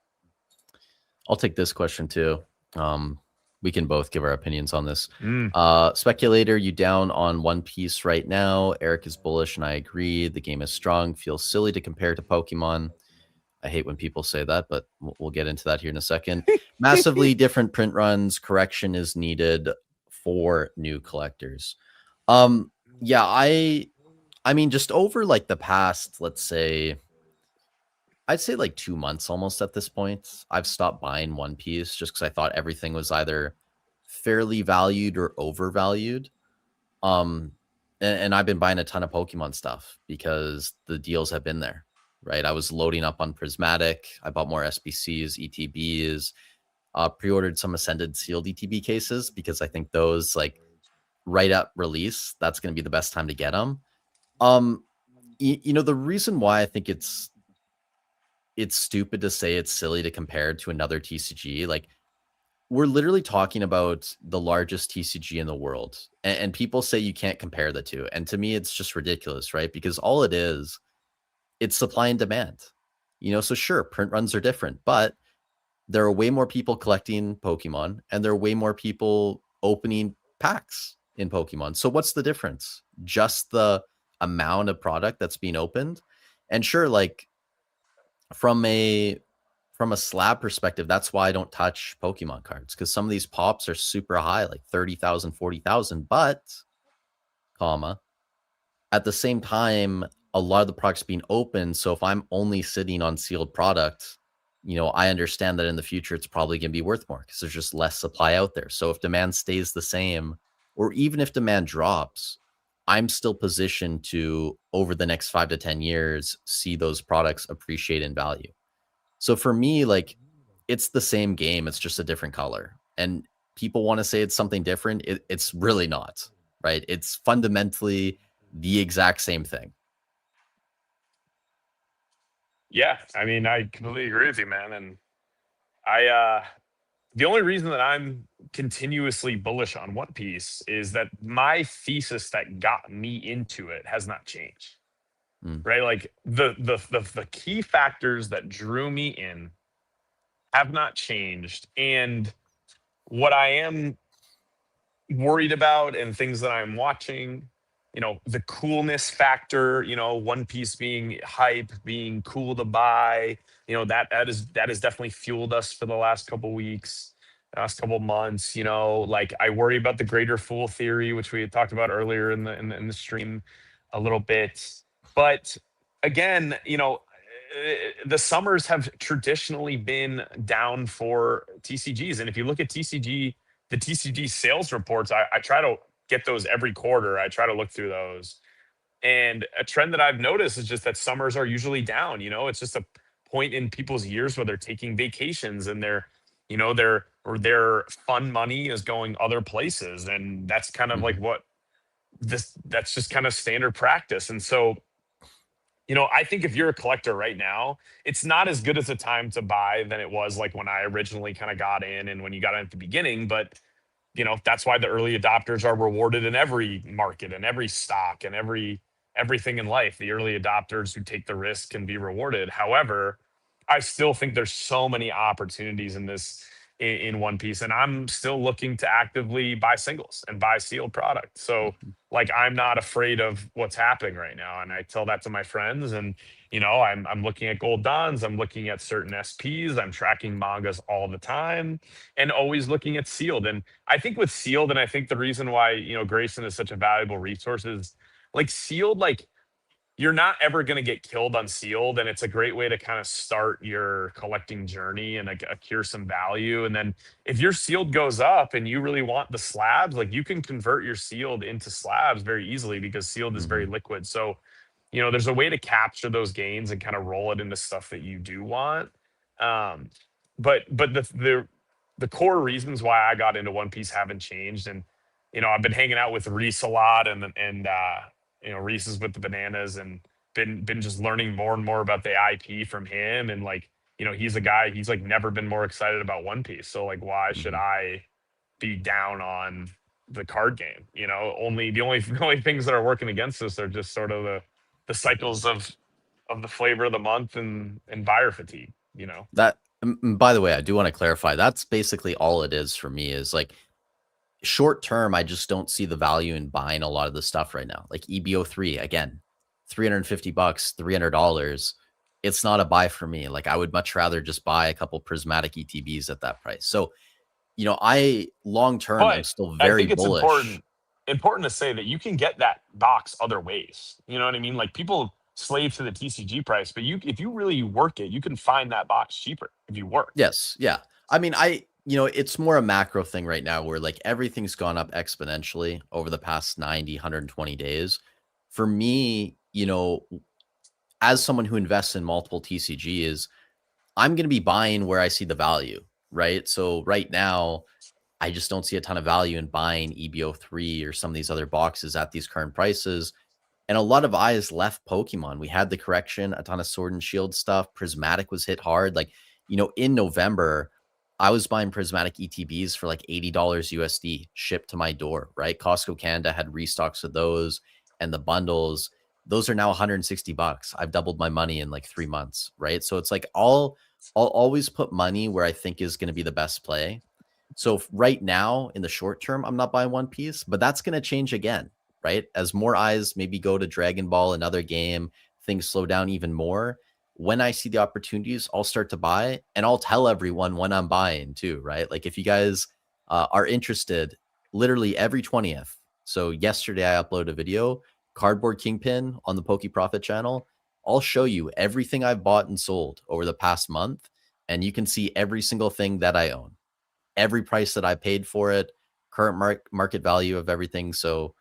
I'll take this question too. Um, we can both give our opinions on this. Mm. Speculator, you down on One Piece right now? Eric is bullish, and I agree. The game is strong. Feels silly to compare to Pokemon. I hate when people say that, but we'll get into that here in a second. Massively different print runs. Correction is needed for new collectors. Yeah, I mean, just over like the past, let's say, I'd say like 2 months almost at this point, I've stopped buying One Piece just because I thought everything was either fairly valued or overvalued. Um, and I've been buying a ton of Pokemon stuff because the deals have been there, right? I was loading up on Prismatic. I bought more SBCs, ETBs, pre-ordered some Ascended sealed ETB cases because I think those like right at release, that's going to be the best time to get them. You know, the reason why I think it's stupid to say it's silly to compare it to another TCG. Like we're literally talking about the largest TCG in the world, and people say you can't compare the two. And to me, it's just ridiculous, right? Because all it is, it's supply and demand. You know, so sure, print runs are different, but there are way more people collecting Pokemon, and there are way more people opening packs in Pokemon. So what's the difference? Just the amount of product that's being opened. And sure, like from a slab perspective, that's why I don't touch Pokemon cards, because some of these pops are super high, like 30,000, 40,000. But comma, at the same time, a lot of the products being open. So if I'm only sitting on sealed product, you know, I understand that in the future it's probably going to be worth more because there's just less supply out there. So if demand stays the same, or even if demand drops, I'm still positioned to, over the next 5 to 10 years, see those products appreciate in value. So for me, like it's the same game, it's just a different color. And people want to say it's something different. It's really not, right? It's fundamentally the exact same thing. Yeah, I mean, I completely agree with you, man. And I, the only reason that I'm continuously bullish on One Piece is that my thesis that got me into it has not changed. Mm, Right, like the key factors that drew me in have not changed, and what I am worried about and things that I'm watching, the coolness factor, One Piece being hype, being cool to buy, that has definitely fueled us for the last couple weeks, last couple months. Like I worry about the greater fool theory, which we had talked about earlier in the stream a little bit. But again, the summers have traditionally been down for TCGs, and if you look at the TCG sales reports, I try to get those every quarter. I try to look through those. And a trend that I've noticed is just that summers are usually down. It's just a point in people's years where they're taking vacations and their fun money is going other places. And that's kind of like mhm, what that's just kind of standard practice. And so, I think if you're a collector right now, it's not as good as a time to buy than it was like when I originally kind of got in and when you got in at the beginning. But that's why the early adopters are rewarded in every market and every stock and everything in life. The early adopters who take the risk can be rewarded. However, I still think there's so many opportunities in this in One Piece, and I'm still looking to actively buy singles and buy sealed product. So mhm, like I'm not afraid of what's happening right now, and I tell that to my friends. And I'm looking at gold dons, I'm looking at certain SPs, I'm tracking mangas all the time, and always looking at sealed. And I think with sealed, and I think the reason why Grayson is such a valuable resource is like sealed, like you're not ever going to get killed on sealed, and it's a great way to kind of start your collecting journey and accrue some value. And then if your sealed goes up and you really want the slabs, like you can convert your sealed into slabs very easily because sealed is very mhm, liquid. So there's a way to capture those gains and kind of roll it into stuff that you do want. Um, but the core reasons why I got into One Piece haven't changed. And I've been hanging out with Reese a lot, and Reese is with the bananas, and been just learning more and more about the IP from him. And like he's a guy, he's like never been more excited about One Piece. So like why should mhm, I be down on the card game? Only the only things that are working against us are just sort of the cycles of the flavor of the month and buyer fatigue. you know. That by the way, I do want to clarify. That's basically all it is for me is like short term, I just don't see the value in buying a lot of the stuff right now. Like EBO3, again, $350, $300. It's not a buy for me. Like I would much rather just buy a couple prismatic ETBs at that price. So, I long term am But still I very think it's bullish. important to say that you can get that box other ways. You know what I mean? Like people slave to the TCG price, but if you really work it, you can find that box cheaper if you work. Yes. Yeah. I mean, it's more a macro thing right now where like everything's gone up exponentially over the past 90, 120 days. For me, as someone who invests in multiple TCGs, I'm going to be buying where I see the value, right? So right now, I just don't see a ton of value in buying EBO3 or some of these other boxes at these current prices. And a lot of eyes left Pokemon. We had the correction, a ton of Sword and Shield stuff. Prismatic was hit hard. Like, in November, I was buying Prismatic ETBs for like $80 USD shipped to my door, right? Costco Canada had restocks of those and the bundles. Those are now $160. I've doubled my money in like 3 months, right? So it's like I'll always put money where I think is going to be the best play. So right now, in the short term, I'm not buying One Piece, but that's going to change again, right? As more eyes maybe go to Dragon Ball, another game, things slow down even more. When I see the opportunities, I'll start to buy, and I'll tell everyone when I'm buying too, right? Like if you guys are interested, literally every 20th. So yesterday I uploaded a video, Cardboard Kingpin on the Poke Profit channel. I'll show you everything I've bought and sold over the past month, and you can see every single thing that I own, every price that I paid for it, current market value of everything. So,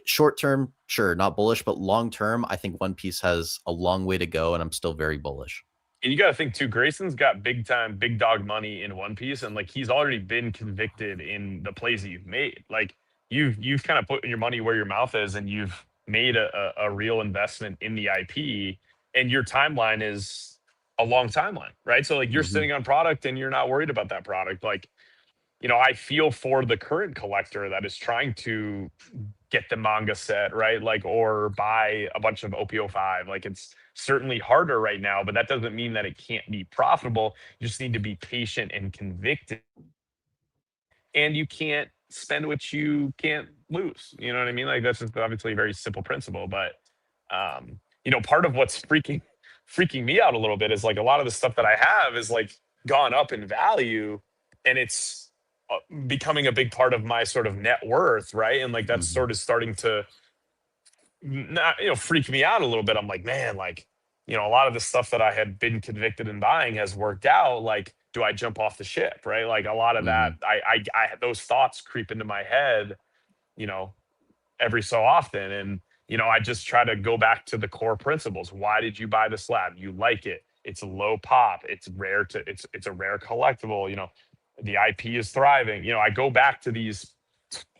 short term, sure, not bullish, but long term, I think One Piece has a long way to go, and I'm still very bullish. And you got to think too, Grayson's got big time, big dog money in One Piece, and like he's already been convicted in the plays that you've made. Like you've kind of put your money where your mouth is, and you've made a real investment in the IP, and your timeline is a long timeline, right? So like you're Hmm. sitting on product, and you're not worried about that product. Like I feel for the current collector that is trying to get the manga set, right? Like, or buy a bunch of OPO5. Like, it's certainly harder right now, but that doesn't mean that it can't be profitable. You just need to be patient and convicted, and you can't spend what you can't lose. You know what I mean? Like, that's just obviously a very simple principle, but part of what's freaking me out a little bit is like a lot of the stuff that I have is like gone up in value, and it's becoming a big part of my sort of net worth, right? And like that's Hmm. sort of starting to not freak me out a little bit. I'm like, man, like a lot of the stuff that I had been convicted in buying has worked out. Like, do I jump off the ship, right? Like a lot of that, Hmm. I those thoughts creep into my head, you know, every so often. And, I just try to go back to the core principles. Why did you buy the slab? You like it. It's low pop. It's rare to it's a rare collectible. The IP is thriving. I go back to these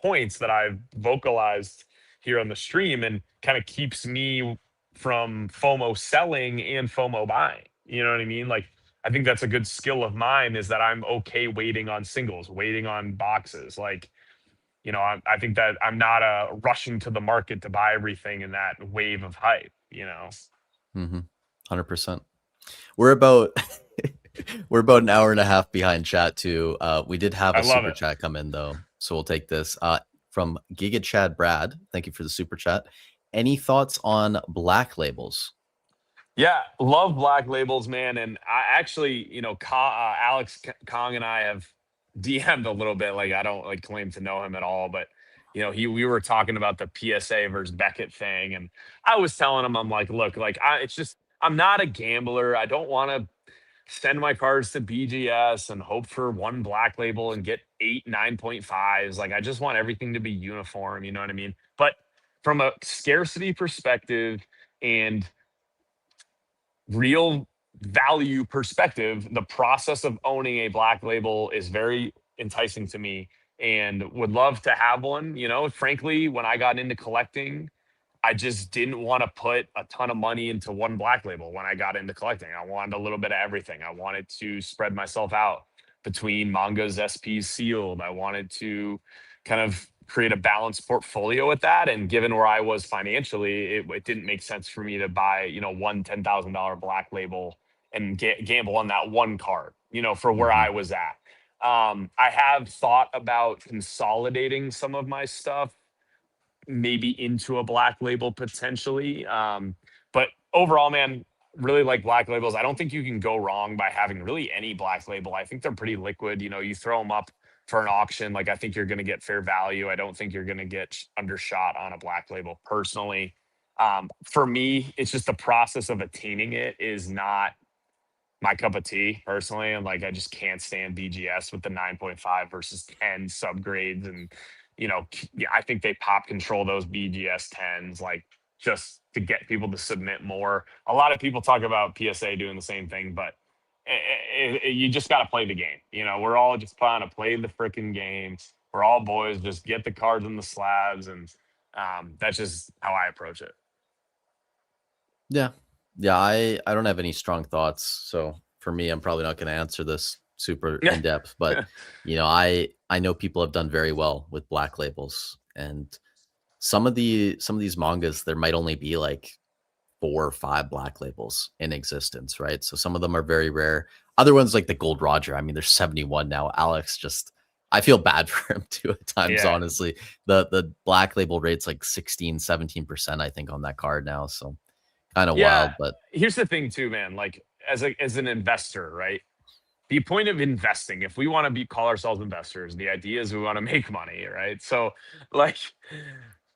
points that I've vocalized here on the stream and kind of keeps me from FOMO selling and FOMO buying. You know what I mean? Like I think that's a good skill of mine is that I'm okay waiting on singles, waiting on boxes. Like I think that I'm not rushing to the market to buy everything in that wave of hype. Hmm. 100%. We're about we're about an hour and a half behind chat too. We did have I a love super it. chat come in though, so we'll take this from Giga Chad Brad. Thank you for the super chat. Any thoughts on black labels? Yeah, love black labels, man. And I actually, Alex Kong and I have DM'd a little bit. Like, I don't like claim to know him at all, but we were talking about the PSA versus Beckett thing, and I was telling him, I'm like, look, like, it's just I'm not a gambler. I don't want to send my cards to BGS and hope for one black label and get 8 9.5s. Like, I just want everything to be uniform. You know what I mean? But from a scarcity perspective and real value perspective, the process of owning a black label is very enticing to me and would love to have one. Frankly, when I got into collecting, I just didn't want to put a ton of money into one black label when I got into collecting. I wanted a little bit of everything. I wanted to spread myself out between mangas, SPs, sealed. I wanted to kind of create a balanced portfolio with that. And given where I was financially, it didn't make sense for me to buy, one $10,000 black label and gamble on that one card, for where Hmm. I was at. I have thought about consolidating some of my stuff maybe into a black label potentially. But overall, man, really like black labels. I don't think you can go wrong by having really any black label. I think they're pretty liquid. You throw them up for an auction. Like, I think you're going to get fair value. I don't think you're going to get undershot on a black label personally. For me, it's just the process of attaining it is not my cup of tea personally. And like, I just can't stand BGS with the 9.5 versus 10 subgrades. And, yeah, I think they pop control those BGS 10s, like just to get people to submit more. A lot of people talk about PSA doing the same thing, but you just got to play the game. We're all just trying to play the freaking game. We're all boys, just get the cards in the slabs. And that's just how I approach it. Yeah. Yeah, I don't have any strong thoughts. So for me, I'm probably not going to answer this super in depth, but I know people have done very well with black labels, and some of these mangas there might only be like 4 or 5 black labels in existence, right? So some of them are very rare. Other ones like the Gold Roger, I mean, there's 71 now. Alex just I feel bad for him too at times, Yeah. honestly. The black label rate's like 16, 17%, I think, on that card now. So kind of Yeah. wild, but Here's the thing too, man. Like, as an investor, right? The point of investing, if we want to call ourselves investors, the idea is we want to make money, right? So, like,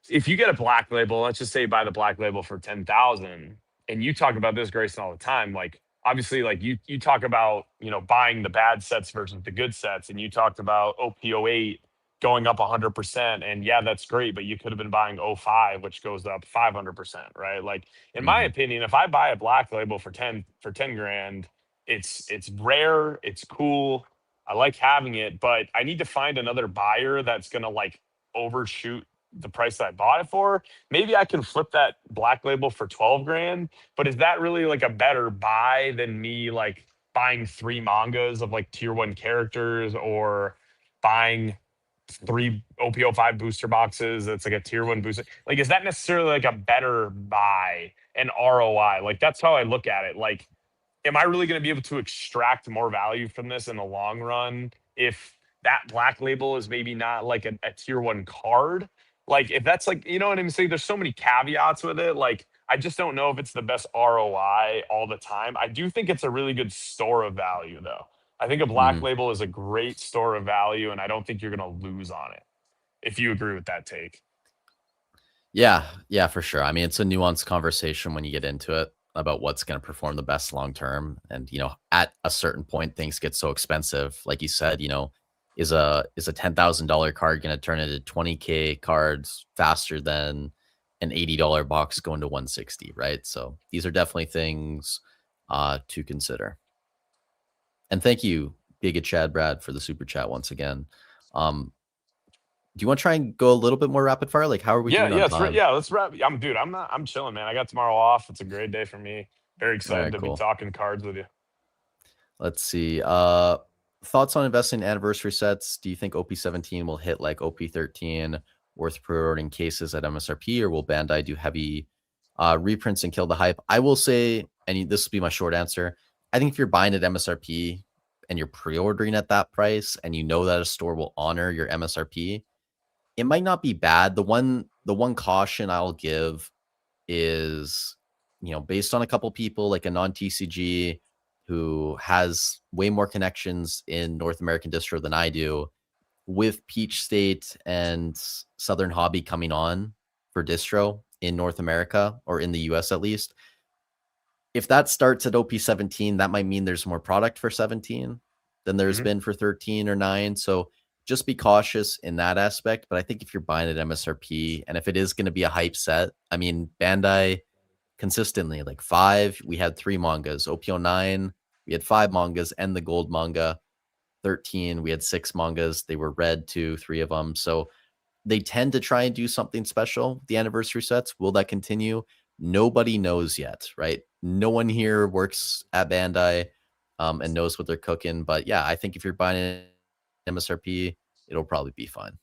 if you get a black label, let's just say buy the black label for 10,000, and you talk about this, Grayson, all the time. Like, obviously, like you talk about buying the bad sets versus the good sets, and you talked about OP08 going up 100%, and yeah, that's great, but you could have been buying O5, which goes up 500%, right? Like, in my mhm, opinion, if I buy a black label for 10 grand, it's rare, it's cool, I like having it, but I need to find another buyer that's gonna like overshoot the price that I bought it for. Maybe I can flip that black label for 12 grand, but is that really like a better buy than me like buying 3 mangas of like tier 1 characters, or buying 3 OPO5 booster boxes that's like a tier 1 booster? Like, is that necessarily like a better buy and ROI? Like, that's how I look at it. Like, am I really going to be able to extract more value from this in the long run if that black label is maybe not like a tier 1 card? Like, if that's like, you know what I'm saying? There's so many caveats with it. Like, I just don't know if it's the best ROI all the time. I do think it's a really good store of value, though. I think a black mhm. label is a great store of value, and I don't think you're going to lose on it, if you agree with that take. Yeah, yeah, for sure. I mean, it's a nuanced conversation when you get into it about what's going to perform the best long term. And at a certain point, things get so expensive. Like you said, is a $10,000 card going to turn into 20K cards faster than an $80 box going to 160, right? So these are definitely things to consider. And thank you, Giga Chad Brad, for the super chat once again. Um, do you want to try and go a little bit more rapid fire? Like, how are we Yeah, doing on yeah, time? yeah. Let's wrap. I'm chilling, man. I got tomorrow off. It's a great day for me. Very All excited right, to be cool. talking cards with you. Let's see. Thoughts on investing in anniversary sets? Do you think OP17 will hit like OP13, worth pre-ordering cases at MSRP, or will Bandai do heavy reprints and kill the hype? I will say, and this will be my short answer, I think if you're buying at MSRP and you're pre-ordering at that price, and you know that a store will honor your MSRP, it might not be bad. The one caution I'll give is, based on a couple people like a non-TCG who has way more connections in North American distro than I do, with Peach State and Southern Hobby coming on for distro in North America, or in the US at least. If that starts at OP17, that might mean there's more product for 17 than there's Hmm. been for 13 or 9. So just be cautious in that aspect. But I think if you're buying at MSRP, and if it is going to be a hype set, I mean, Bandai consistently, like 5, we had 3 mangas. OPO9, we had 5 mangas and the gold manga. 13, we had 6 mangas. They were red too, 3 of them. So they tend to try and do something special, the anniversary sets. Will that continue? Nobody knows yet, right? No one here works at Bandai and knows what they're cooking. But yeah, I think if you're buying it MSRP, it'll probably be fine.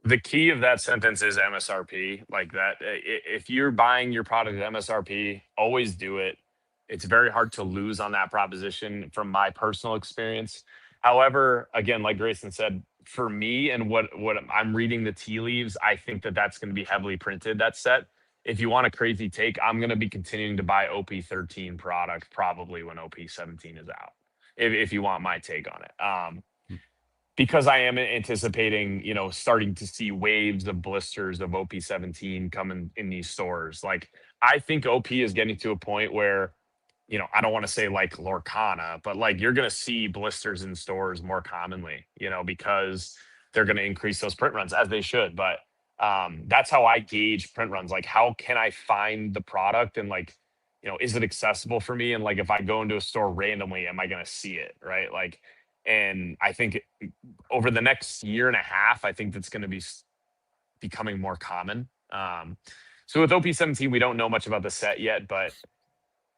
The key of that sentence is MSRP. Like that, if you're buying your product at MSRP, always do it. It's very hard to lose on that proposition from my personal experience. However, again, like Grayson said, for me and what I'm reading the tea leaves, I think that that's going to be heavily printed, that set. If you want a crazy take, I'm going to be continuing to buy OP13 product probably when OP17 is out. If you want my take on it. Because I am anticipating, starting to see waves of blisters of OP17 coming in these stores. Like, I think OP is getting to a point where, I don't want to say like Lorcana, but like you're going to see blisters in stores more commonly, because they're going to increase those print runs as they should. But that's how I gauge print runs. Like, how can I find the product and like, is it accessible for me? And like, if I go into a store randomly, am I going to see it? Right. Like, and I think over the next year and a half, I think that's going to be becoming more common. So with OP17, we don't know much about the set yet, but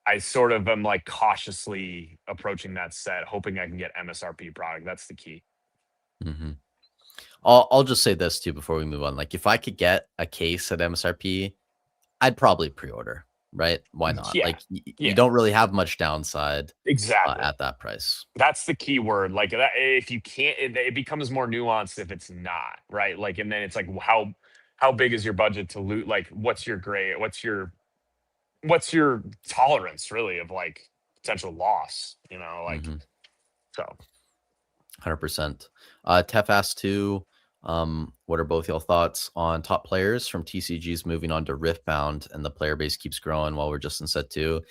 I sort of am like cautiously approaching that set, hoping I can get MSRP product. That's the key. Mm-hmm. I'll just say this too before we move on. Like, if I could get a case at MSRP, I'd probably pre-order, right? Why not? Yeah. Like, you don't really have much downside exactly at that price. That's the key word. Like, that, if you can't, it becomes more nuanced if it's not, right? Like, and then it's like, how big is your budget to loot? Like, what's your grade? What's your tolerance really of like potential loss? Like, so 100%. Tef asked too, what are both y'all thoughts on top players from TCGs moving on to Riftbound and the player base keeps growing while we're just in set 2?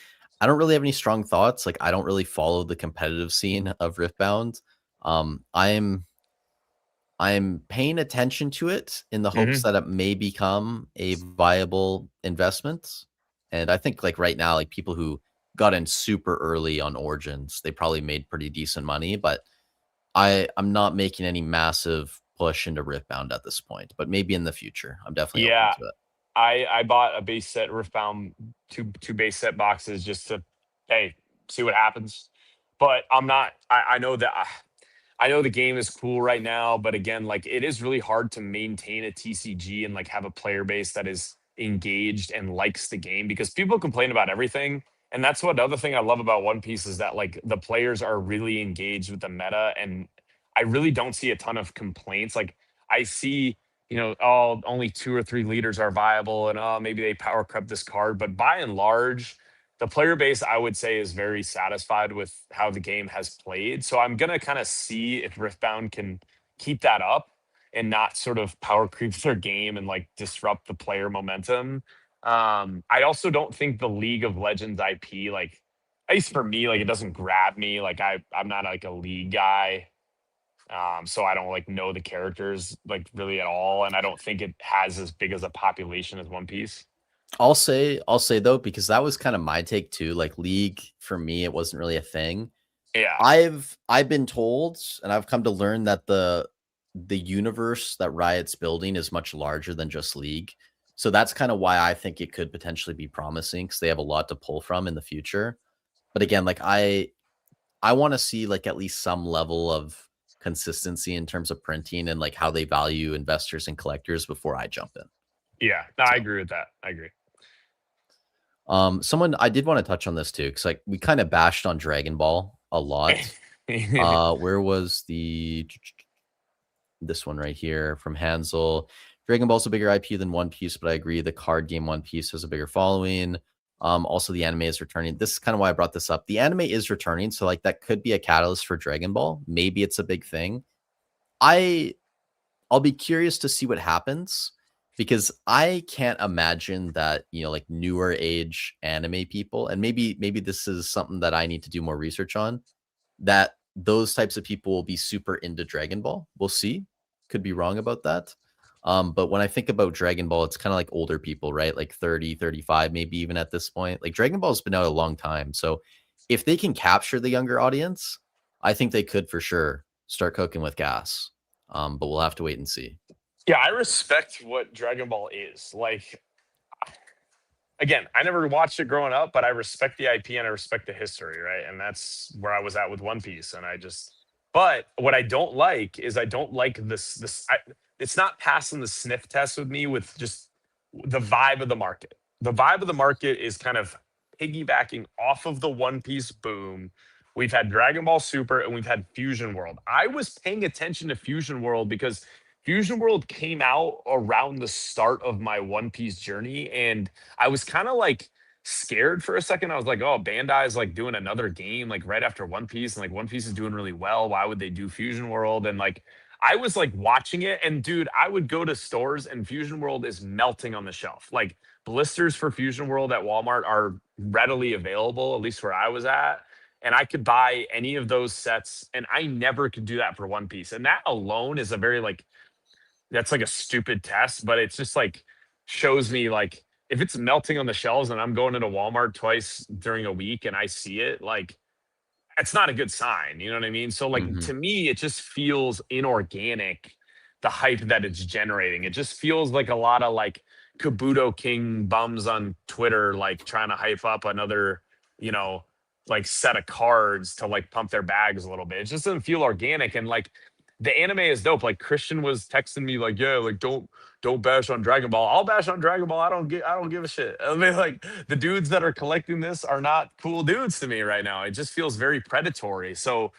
I don't really have any strong thoughts. Like, I don't really follow the competitive scene of Riftbound. I'm paying attention to it in the hopes that it may become a viable investment. And I think like right now, like people who got in super early on Origins, they probably made pretty decent money, but I'm not making any massive push into Riftbound at this point, but maybe in the future. I'm definitely open to it. I bought a base set Riftbound, two base set boxes just to, hey, see what happens. But I'm not. I know that I know the game is cool right now, but again, like it is really hard to maintain a TCG and like have a player base that is engaged and likes the game, because people complain about everything. And that's what other thing I love about One Piece is that like the players are really engaged with the meta, and I really don't see a ton of complaints. Like, I see, oh, only 2 or 3 leaders are viable, and oh, maybe they power crept this card, but by and large, the player base, I would say, is very satisfied with how the game has played. So I'm gonna kind of see if Riftbound can keep that up and not sort of power creep their game and like disrupt the player momentum. I also don't think the League of Legends IP, like, at least for me, like it doesn't grab me. Like, I'm not like a League guy. So I don't like know the characters like really at all, and I don't think it has as big as a population as One Piece. I'll say though, because that was kind of my take too. Like League for me, it wasn't really a thing. Yeah. I've been told, and I've come to learn that the universe that Riot's building is much larger than just League. So that's kind of why I think it could potentially be promising, because they have a lot to pull from in the future. But again, like I want to see like at least some level of consistency in terms of printing and like how they value investors and collectors before I jump in. Yeah, no, I agree with that. I agree. Someone I did want to touch on this too, because like we kind of bashed on Dragon Ball a lot. Where was this one right here from Hansel? Dragon Ball's a bigger IP than One Piece, but I agree the card game One Piece has a bigger following. Also the anime is returning. This is kind of why I brought this up. The anime is returning, so like that could be a catalyst for Dragon Ball. Maybe it's a big thing. I'll be curious to see what happens, because I can't imagine that, like newer age anime people, and maybe this is something that I need to do more research on, that those types of people will be super into Dragon Ball. We'll see. Could be wrong about that. But when I think about Dragon Ball, it's kind of like older people, right? Like 30, 35, maybe even at this point. Like Dragon Ball's been out a long time. So if they can capture the younger audience, I think they could for sure start cooking with gas. But we'll have to wait and see. Yeah, I respect what Dragon Ball is. Like, again, I never watched it growing up, but I respect the IP and I respect the history, right? And that's where I was at with One Piece. And but what I don't like is I don't like it's not passing the sniff test with me with just the vibe of the market. The vibe of the market is kind of piggybacking off of the One Piece boom. We've had Dragon Ball Super and we've had Fusion World. I was paying attention to Fusion World because Fusion World came out around the start of my One Piece journey. And I was kind of like scared for a second. I was like, oh, Bandai is like doing another game like right after One Piece. And like One Piece is doing really well. Why would they do Fusion World? And like, I was like watching it, and dude, I would go to stores and Fusion World is melting on the shelf. Like blisters for Fusion World at Walmart are readily available, at least where I was at. And I could buy any of those sets, and I never could do that for One Piece. And that alone is a very like that's like a stupid test, but it's just like shows me like if it's melting on the shelves and I'm going into Walmart twice during a week and I see it, like it's not a good sign. You know what I mean? So like Hmm. to me, it just feels inorganic, the hype that it's generating. It just feels like a lot of like Kabuto King bums on Twitter, like trying to hype up another, you know, like set of cards to like pump their bags a little bit. It just doesn't feel organic. And like the anime is dope. Like Christian was texting me like, yeah, like don't bash on Dragon Ball. I'll bash on Dragon Ball. I don't give a shit. I mean, like the dudes that are collecting this are not cool dudes to me right now. It just feels very predatory. So,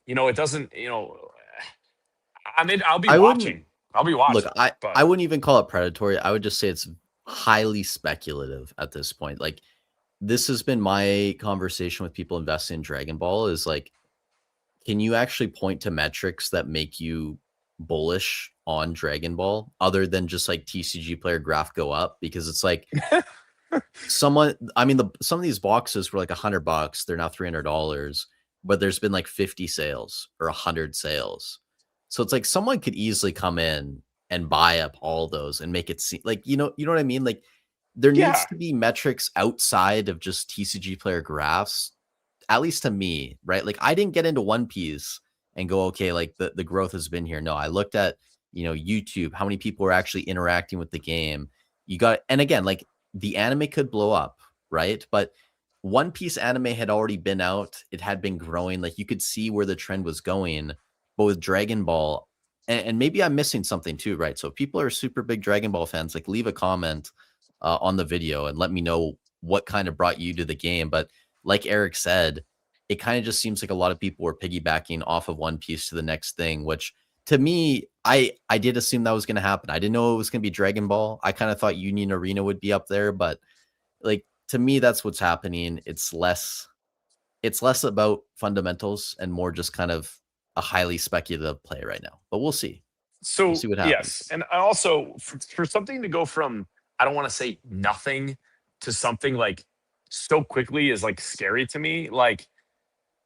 it doesn't, I mean, I'll be I wouldn't watching. I'll be look. watching. I But wouldn't even call it predatory. I would just say it's highly speculative at this point. Like this has been my conversation with people investing in Dragon Ball. Is like, can you actually point to metrics that make you bullish on Dragon Ball other than just like TCG player graph go up? Because it's like some of these boxes were like $100. They're now $300, but there's been like 50 sales or 100 sales. So it's like someone could easily come in and buy up all those and make it seem like, you know what I mean? Like there needs yeah. to be metrics outside of just TCG player graphs, at least to me, right? Like I didn't get into One Piece and go, okay, like the growth has been here. No, I looked at, YouTube, how many people were actually interacting with the game. And again, like the anime could blow up, right? But One Piece anime had already been out. It had been growing. Like you could see where the trend was going. But with Dragon Ball, and maybe I'm missing something too, right? So if people are super big Dragon Ball fans, like leave a comment on the video and let me know what kind of brought you to the game. But like Erik said, it kind of just seems like a lot of people were piggybacking off of One Piece to the next thing, which to me, I did assume that was going to happen. I didn't know it was going to be Dragon Ball. I kind of thought Union Arena would be up there, but like to me, that's what's happening. It's less about fundamentals and more just kind of a highly speculative play right now. But we'll see. We'll So see what yes, happens. and I also for something to go from I don't want to say nothing to something like so quickly is like scary to me. Like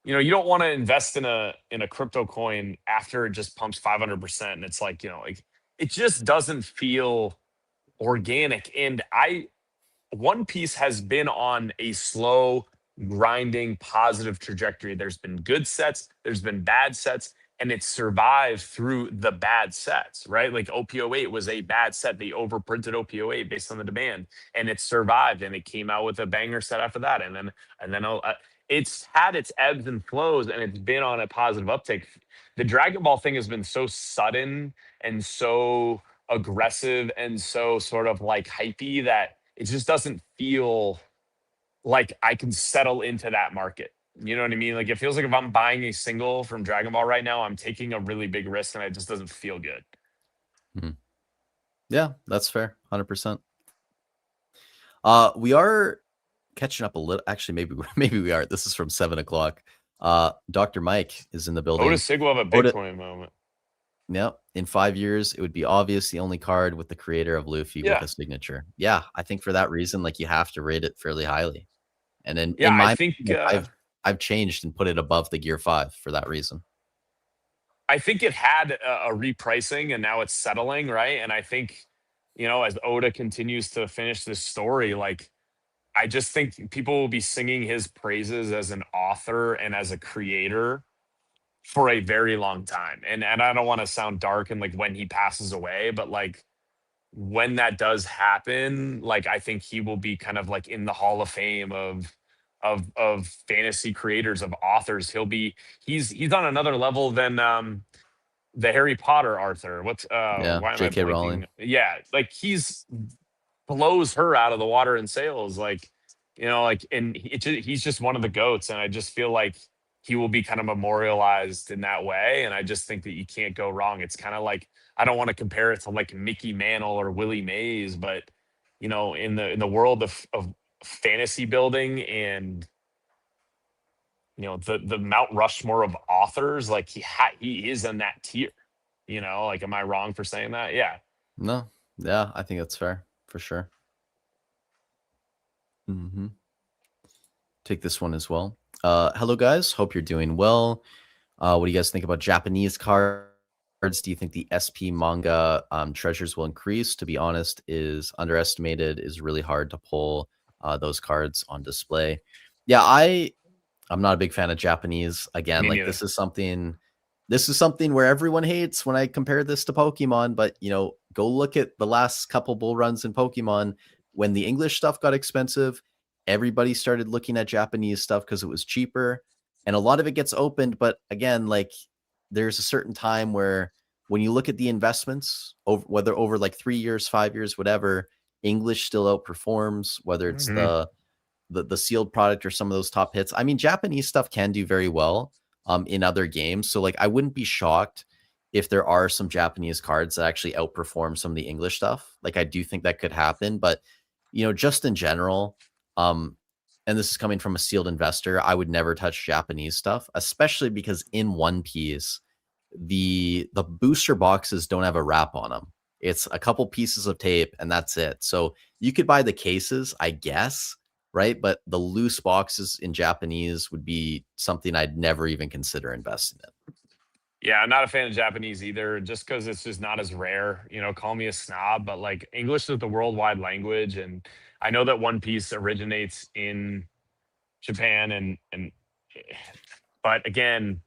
you don't want to invest in a crypto coin after it just pumps 500%, and it's like like it just doesn't feel organic. And I One Piece has been on a slow, grinding, positive trajectory. There's been good sets, there's been bad sets, and it's survived through the bad sets, right? Like OPO8 was a bad set. They overprinted OPO8 based on the demand, and it survived, and it came out with a banger set after that. And then it's had its ebbs and flows, and it's been on a positive uptick. The Dragon Ball thing has been so sudden and so aggressive and so sort of like hypey that it just doesn't feel like I can settle into that market. You know what I mean? Like it feels like if I'm buying a single from Dragon Ball right now, I'm taking a really big risk and it just doesn't feel good. Mhm. Yeah, that's fair. 100%. We are catching up a little. Actually, maybe maybe we are. This is from 7 o'clock. Dr. Mike is in the Oda building. Siglo have a Oda, Bitcoin moment. yeah, in 5 years, it would be obvious the only card with the creator of Luffy with Yeah. a signature. Yeah, I think for that reason, like you have to rate it fairly highly. And Yeah. in I my think, like, I've changed and put it above the Gear 5 for that reason. I think it had a repricing and now it's settling, right? And I think, as Oda continues to finish this story, like, I just think people will be singing his praises as an author and as a creator for a very long time. And I don't want to sound dark and like when he passes away, but like when that does happen, like I think he will be kind of like in the Hall of Fame of fantasy creators, of authors. He's on another level than the Harry Potter Arthur. What's Yeah, why am I J.K. Rowling. blanking? Yeah, like he's blows her out of the water in sales. Like You know, like, and he's just one of the goats, and I just feel like he will be kind of memorialized in that way. And I just think that you can't go wrong. It's kind of like, I don't want to compare it to like Mickey Mantle or Willie Mays, but you know, in the world of fantasy building and you know the Mount Rushmore of authors, like he is in that tier. You know, like, am I wrong for saying that? Yeah. No, yeah, I think that's fair for sure. Take this one as well. Hello guys, hope you're doing well. What do you guys think about Japanese cards? Do you think the SP manga treasures will increase? To be honest, is underestimated. Is really hard to pull those cards on display. Yeah, I'm not a big fan of Japanese. Again, Me like neither. this is something where everyone hates when I compare this to Pokemon, but you know, go look at the last couple bull runs in Pokemon when the English stuff got expensive, everybody started looking at Japanese stuff because it was cheaper and a lot of it gets opened, but again, like there's a certain time where when you look at the investments over whether over like 3 years, 5 years, whatever, English still outperforms whether it's Hmm. the sealed product or some of those top hits. I mean, Japanese stuff can do very well in other games. So like I wouldn't be shocked if there are some Japanese cards that actually outperform some of the English stuff. Like I do think that could happen, but you know, just in general, um, and this is coming from a sealed investor, I would never touch Japanese stuff, especially because in One Piece, the booster boxes don't have a wrap on them. It's a couple pieces of tape and that's it. So you could buy the cases, I guess, right? But the loose boxes in Japanese would be something I'd never even consider investing in. Yeah, I'm not a fan of Japanese either, just because it's just not as rare. You know, call me a snob, but like English is the worldwide language, and I know that One Piece originates in Japan, and but again,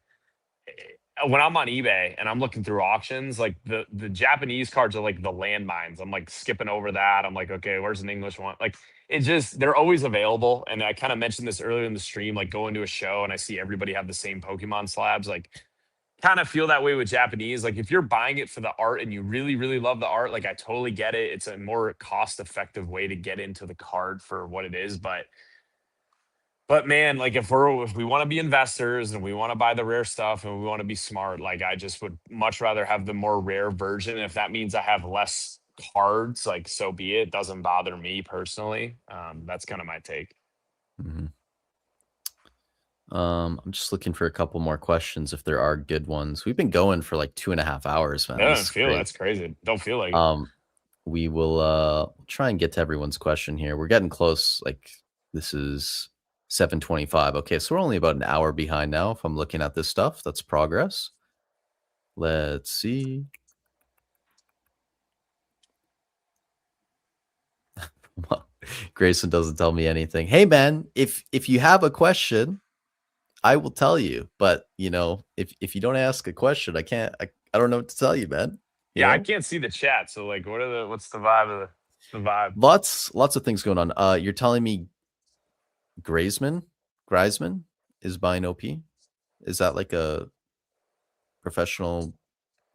when I'm on eBay and I'm looking through auctions, like the Japanese cards are like the landmines. I'm like skipping over that. I'm like, okay, where's an English one? Like it just they're always available. And I kind of mentioned this earlier in the stream, like going to a show and I see everybody have the same Pokemon slabs. Like kind of feel that way with Japanese. Like if you're buying it for the art and you really, really love the art, like I totally get it. It's a more cost effective way to get into the card for what it is. But man, like if we want to be investors and we want to buy the rare stuff and we want to be smart, like I just would much rather have the more rare version. If that means I have less cards, like so be it. Doesn't bother me personally. That's kind of my take. Mhm. I'm just looking for a couple more questions if there are good ones. We've been going for like 2.5 hours, That man. This doesn't is feel great. that's crazy. Don't feel like it. Um, we will try and get to everyone's question here. We're getting close. Like this is 7:25. Okay, so we're only about an hour behind now. If I'm looking at this stuff, that's progress. Let's see. Well, Grayson doesn't tell me anything. Hey man, if you have a question, I will tell you. But you know, if you don't ask a question, I don't know what to tell you, man. You Yeah, I know? can't see the chat. So like, what's the vibe of the vibe? Lots of things going on. You're telling me Graysman, Greisman is buying OP? Is that like a professional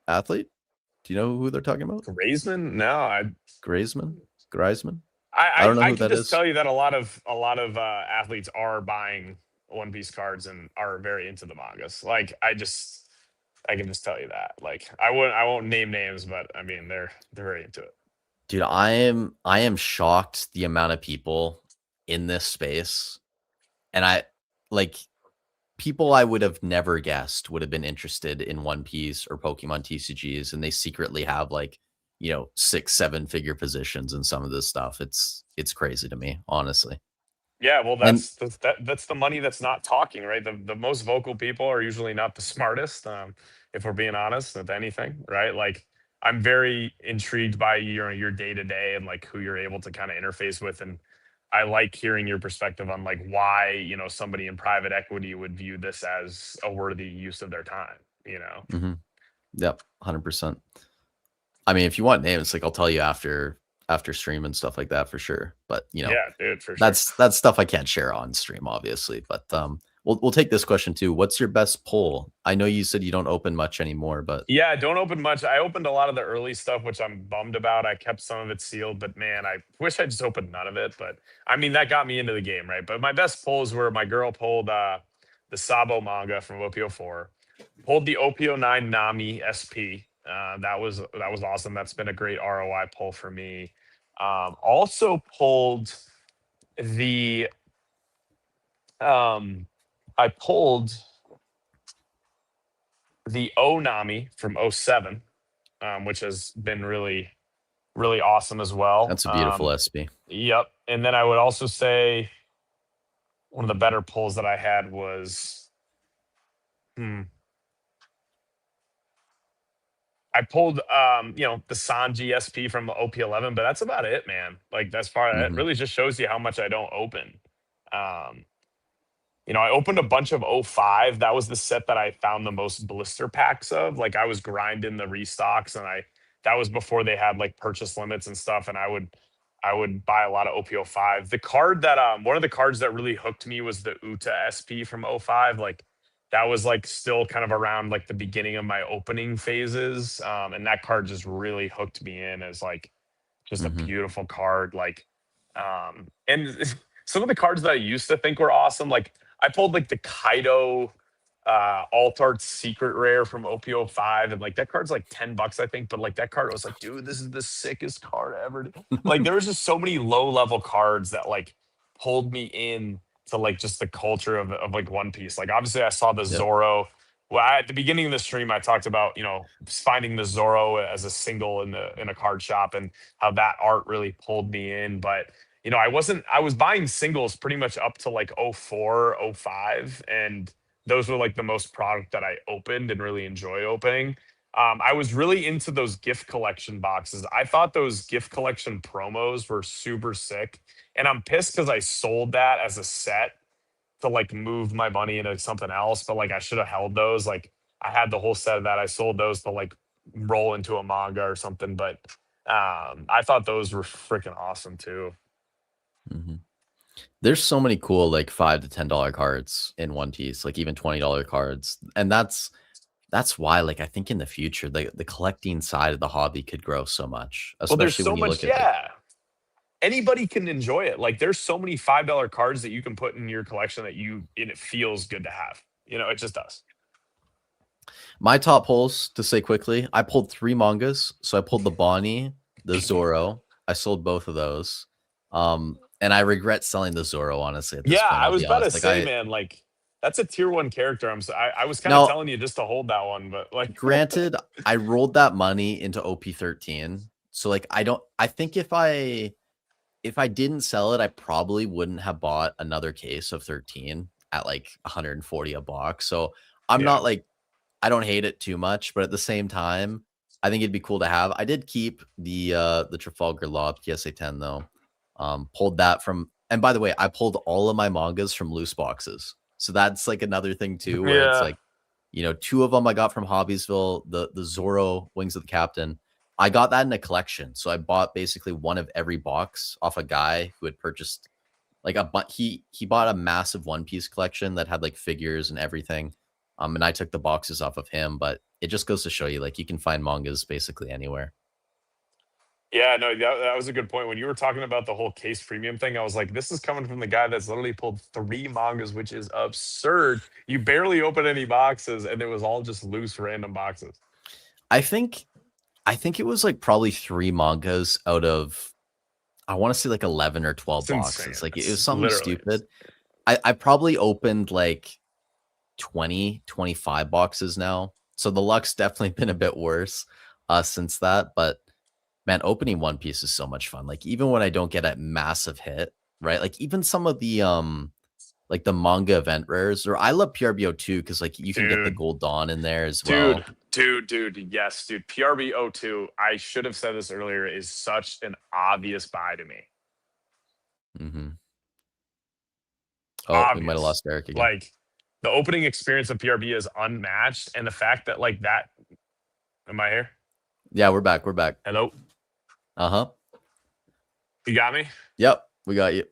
athlete? Do you know who they're talking about? Raisman? No, Graysman? Greisman? I don't know I who can that just is. tell you that a lot of athletes are buying One Piece cards and are very into the mangas. Like I can just tell you that. Like I won't name names, but I mean they're very into it. Dude, I am shocked the amount of people in this space. And I like people I would have never guessed would have been interested in One Piece or Pokemon TCGs, and they secretly have like, you know, 6, 7 figure positions in some of this stuff. It's crazy to me, honestly. Yeah, well, And that's the money that's not talking, right? The most vocal people are usually not the smartest, if we're being honest with anything, right? Like, I'm very intrigued by your day to day and like who you're able to kind of interface with, and I like hearing your perspective on like why somebody in private equity would view this as a worthy use of their time. You know? mhm, yep, 100%. I mean, if you want names, like I'll tell you after stream and stuff like that for sure. But you know, Yeah, dude, for sure. that's stuff I can't share on stream, obviously. But We'll take this question too. What's your best pull? I know you said you don't open much anymore, but Yeah, I don't open much. I opened a lot of the early stuff, which I'm bummed about. I kept some of it sealed, but man, I wish I just opened none of it. But I mean, that got me into the game, right? But my best pulls were my girl pulled the Sabo manga from OPO4, pulled the OPO9 Nami SP. That was awesome. That's been a great ROI pull for me. Also pulled the I pulled the Onami from '07, which has been really awesome as well. that's a beautiful SP. Yep. And then I would also say one of the better pulls that I had was I pulled the Sanji SP from OP11, but that's about it, man. Like that's far that Mhm. really just shows you how much I don't open. Um, I opened a bunch of '05. That was the set that I found the most blister packs of. Like I was grinding the restocks, and that was before they had like purchase limits and stuff. And I would buy a lot of OPO5. The card that one of the cards that really hooked me was the Uta SP from '05. Like that was like still kind of around like the beginning of my opening phases. And that card just really hooked me in as like just a Mhm. beautiful card. Like and some of the cards that I used to think were awesome, like I pulled like the Kaido alt art secret rare from OPO5, and like that card's like $10, I think. But like that card was like, dude, this is the sickest card ever. Like there was just so many low level cards that like pulled me in to like just the culture of like One Piece. Like obviously I saw the Yep. Zoro. Well, at the beginning of the stream, I talked about finding the Zoro as a single in a card shop and how that art really pulled me in. But I was buying singles pretty much up to like '04, '05, and those were like the most product that I opened and really enjoy opening. I was really into those gift collection boxes. I thought those gift collection promos were super sick. And I'm pissed because I sold that as a set to like move my money into something else. But like I should have held those. Like I had the whole set of that. I sold those to like roll into a manga or something. But I thought those were freaking awesome too. Mhm. There's so many cool like $5 to $10 cards in One Piece, like even $20 cards, and that's why like I think in the future the collecting side of the hobby could grow so much, Well, there's especially so when you much, look at like yeah. Anybody can enjoy it. Like there's so many $5 cards that you can put in your collection and it feels good to have. It just does. my top pulls to say quickly. I pulled 3 mangas, so I pulled the Bonnie, the Zoro. I sold both of those, and I regret selling the Zoro honestly at this Yeah, point. I I'll was be about to honest. Like say, I man, like that's a tier one character. I was kind of now telling you just to hold that one, but like granted, I rolled that money into OP13. So like I think if I didn't sell it, I probably wouldn't have bought another case of 13 at like 140 a box. So I'm yeah. not like I don't hate it too much, but at the same time, I think it'd be cool to have. I did keep the Trafalgar Law PSA 10 though. Pulled that from, and by the way, I pulled all of my mangas from loose boxes. So that's like another thing too, where it's Yeah. like, 2 of them I got from Hobbiesville, the Zorro Wings of the Captain. I got that in a collection. So I bought basically one of every box off a guy who had purchased like he bought a massive One Piece collection that had like figures and everything. And I took the boxes off of him, but it just goes to show you like you can find mangas basically anywhere. Yeah, no, that was a good point. When you were talking about the whole case premium thing, I was like, this is coming from the guy that's literally pulled 3 mangas, which is absurd. You barely open any boxes, and it was all just loose random boxes. I think I think it was like probably 3 mangas out of I want to say like 11 or 12 It's insane. boxes. Like it was It's something literally stupid. insane. I probably opened like 20, 25 boxes now. So the luck's definitely been a bit worse since that. But man, opening One Piece is so much fun. Like even when I don't get a massive hit, right? Like even some of the like the manga event rares, or I love PRBO too, because like you can get the Dude, Gold Dawn in there as dude, well. dude. Yes, dude. PRB02, I should have said this earlier, is such an obvious buy to me. Hmm. Oh, we might have Obvious. lost Erik again. Like the opening experience of PRB is unmatched. And the fact that, like, that, am I here? Yeah, we're back. We're back. Hello? Uh huh. You got me? Yep, we got you.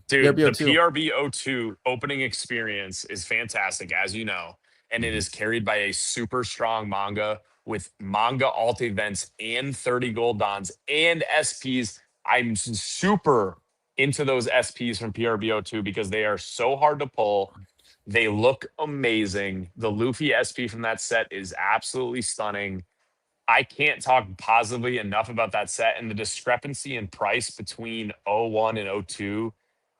Dude, the PRBO2. PRB02 opening experience is fantastic, as you know, and it Mhm. is carried by a super strong manga with manga alt events and 30 gold dons and SPs. I'm super into those SPs from PRBO2 because they are so hard to pull. They look amazing. The Luffy SP from that set is absolutely stunning. I can't talk positively enough about that set, and the discrepancy in price between O1 and O2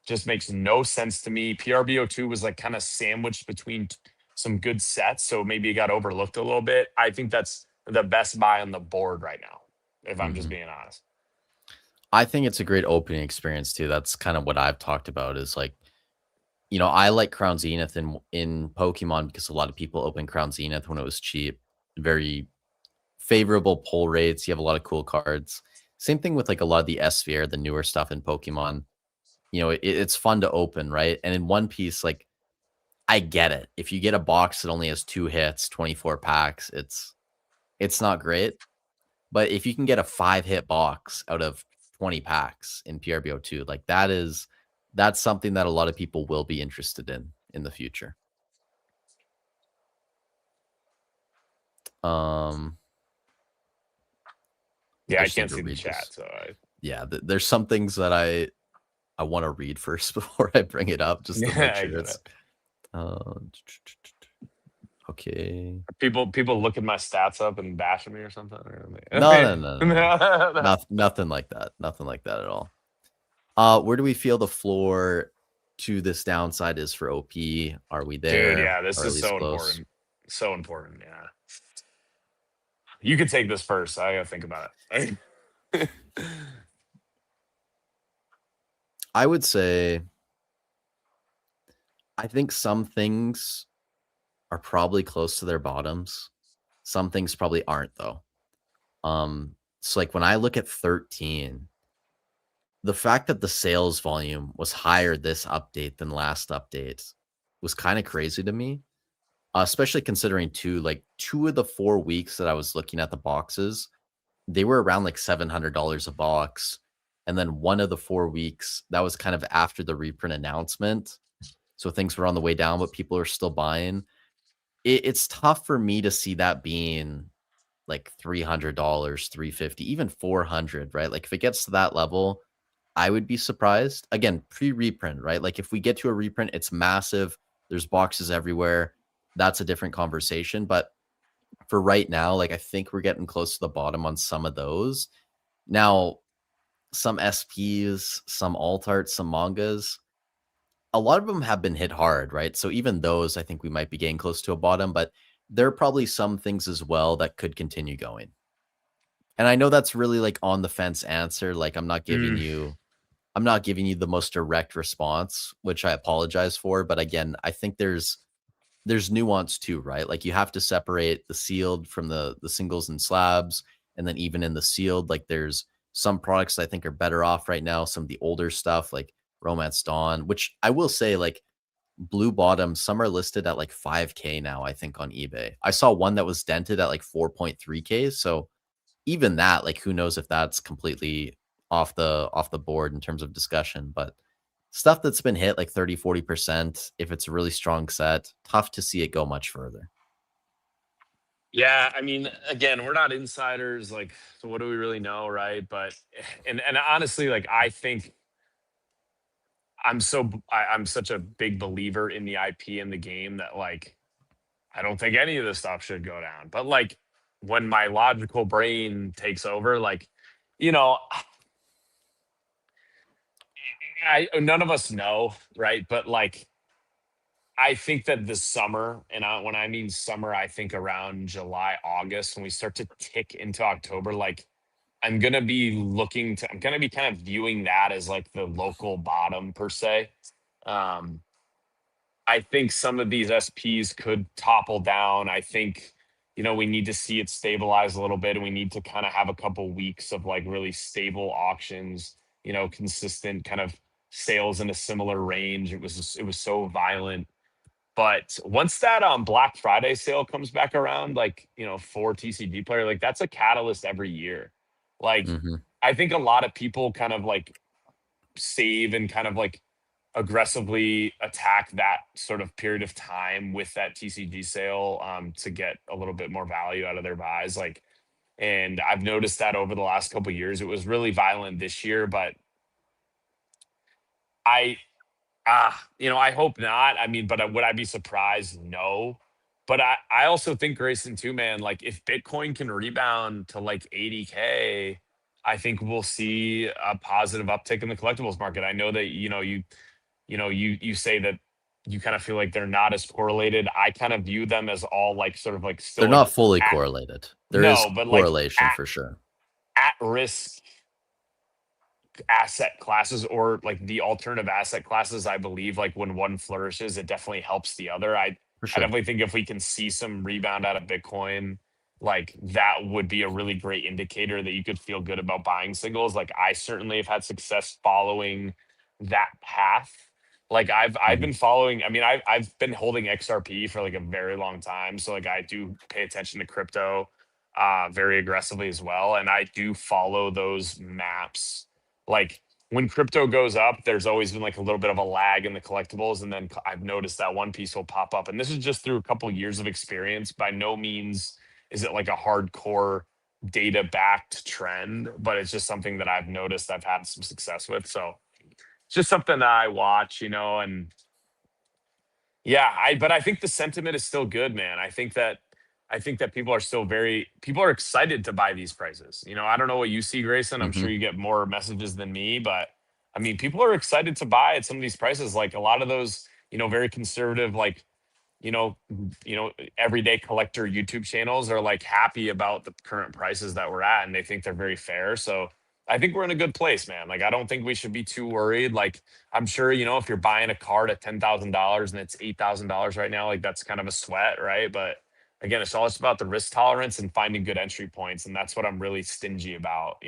just makes no sense to me. PRBO2 was like kind of sandwiched between some good sets, so maybe it got overlooked a little bit. I think that's the best buy on the board right now, if I'm just Mhm. being honest. I think it's a great opening experience too. That's kind of what I've talked about is like, I like Crown Zenith in Pokemon because a lot of people open Crown Zenith when it was cheap. Very favorable pull rates. You have a lot of cool cards. Same thing with like a lot of the S Sphere, the newer stuff in Pokemon. It's fun to open, right? And in One Piece, like I get it. If you get a box that only has 2 hits, 24 packs, it's not great. But if you can get a 5-hit box out of 20 packs in PRBO2, like that's something that a lot of people will be interested in the future. Um, Yeah, I I just need can't to see the read this. chat, so I, Yeah, there's some things that I want to read first before I bring it up, just to make yeah, I sure get it. it's uh, okay. People look at my stats up and bashing me or something. No, no, no, no, no. No. Nothing like that. Nothing like that at all. Where do we feel the floor to this downside is for OP? Are we Dude, there yeah, this or at is least so close? important. So important. Yeah. You could take this first. I gotta think about it. I would say I think some things are probably close to their bottoms. Some things probably aren't though. So like when I look at 13, the fact that the sales volume was higher this update than last update was kind of crazy to me. Especially considering too, like 2 of the 4 weeks that I was looking at the boxes, they were around like $700 a box. And then 1 of the 4 weeks, that was kind of after the reprint announcement. So things were on the way down, but people are still buying. It's tough for me to see that being like $300, 350, even 400, right? Like if it gets to that level, I would be surprised. Again, pre-reprint, right? Like if we get to a reprint, it's massive. There's boxes everywhere. That's a different conversation. But for right now, like I think we're getting close to the bottom on some of those. Now, some SPs, some alt art, some mangas, a lot of them have been hit hard, right? So even those, I think we might be getting close to a bottom, but there are probably some things as well that could continue going. And I know that's really like on the fence answer. Like Mm, I'm not giving you the most direct response, which I apologize for. But again, I think there's nuance too, right? Like you have to separate the sealed from the singles and slabs, and then even in the sealed, like there's some products I think are better off right now. Some of the older stuff, like Romance Dawn, which I will say, like Blue Bottom, some are listed at like 5K now, I think, on eBay. I saw one that was dented at like 4.3K. So even that, like, who knows if that's completely off the board in terms of discussion. But stuff that's been hit like 30, 40%, if it's a really strong set, tough to see it go much further. yeah, I mean, again, we're not insiders. Like, so what do we really know, right? But and honestly, like, I think I'm such a big believer in the IP in the game that like I don't think any of this stuff should go down. But like when my logical brain takes over, like, you know, I none of us know, right? But like I think that this summer, and when I mean summer, I think around July, August, when we start to tick into October, like I'm gonna be kind of viewing that as like the local bottom per se. Um, I think some of these SPs could topple down. I think, we need to see it stabilize a little bit, and we need to kind of have a couple weeks of like really stable auctions, consistent kind of sales in a similar range. It was so violent. But once that Black Friday sale comes back around, like, for TCG player, like that's a catalyst every year. Like Hmm. I think a lot of people kind of like save and kind of like aggressively attack that sort of period of time with that TCG sale to get a little bit more value out of their buys. Like, and I've noticed that over the last couple of years. It was really violent this year, but I I hope not. I mean, but would I be surprised? No. But I also think, Grayson, too, man, like if Bitcoin can rebound to like 80K, I think we'll see a positive uptick in the collectibles market. I know that, you say that you kind of feel like they're not as correlated. I kind of view them as all like sort of like They're still like not fully correlated. There is no, but like correlation for sure. at risk asset classes, or like the alternative asset classes. I believe like when one flourishes, it definitely helps the other. For I sure. definitely think if we can see some rebound out of Bitcoin, like that would be a really great indicator that you could feel good about buying singles. Like I certainly have had success following that path. Like I've Mhm. been following, I mean, I've been holding XRP for like a very long time. So like I do pay attention to crypto very aggressively as well. And I do follow those maps. Like when crypto goes up, there's always been like a little bit of a lag in the collectibles, and then I've noticed that one piece will pop up. And this is just through a couple of years of experience. By no means is it like a hardcore data backed trend, but it's just something that I've noticed I've had some success with. So it's just something that I watch, and yeah, but I think the sentiment is still good, man. I think that people are excited to buy these prices. I don't know what you see, Grayson. I'm sure Mhm. you get more messages than me, but I mean, people are excited to buy at some of these prices. Like a lot of those, very conservative, like you know, everyday collector YouTube channels are like happy about the current prices that we're at, and they think they're very fair. So I think we're in a good place, man. Like I don't think we should be too worried. Like I'm sure, if you're buying a card at $10,000 and it's $8,000 right now, like that's kind of a sweat, right? But again, it's all just about the risk tolerance and finding good entry points, and that's what I'm really stingy about.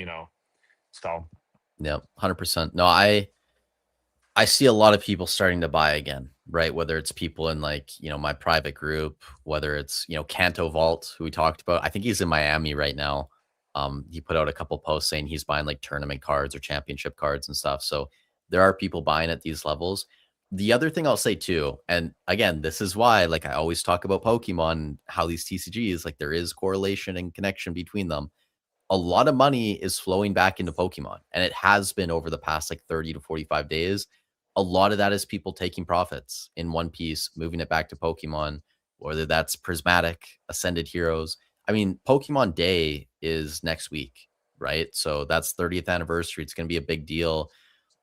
So Yeah, 100%. No, I see a lot of people starting to buy again, right? Whether it's people in like, my private group, whether it's, Canto Vault, who we talked about. I think he's in Miami right now. He put out a couple posts saying he's buying like tournament cards or championship cards and stuff. So there are people buying at these levels. The other thing I'll say too, and again, this is why like I always talk about Pokemon, how these TCGs, like there is correlation and connection between them. A lot of money is flowing back into Pokemon, and it has been over the past like 30 to 45 days. A lot of that is people taking profits in One Piece, moving it back to Pokemon, whether that's Prismatic, Ascended Heroes. I mean, Pokemon Day is next week, right? So that's 30th anniversary. It's going to be a big deal.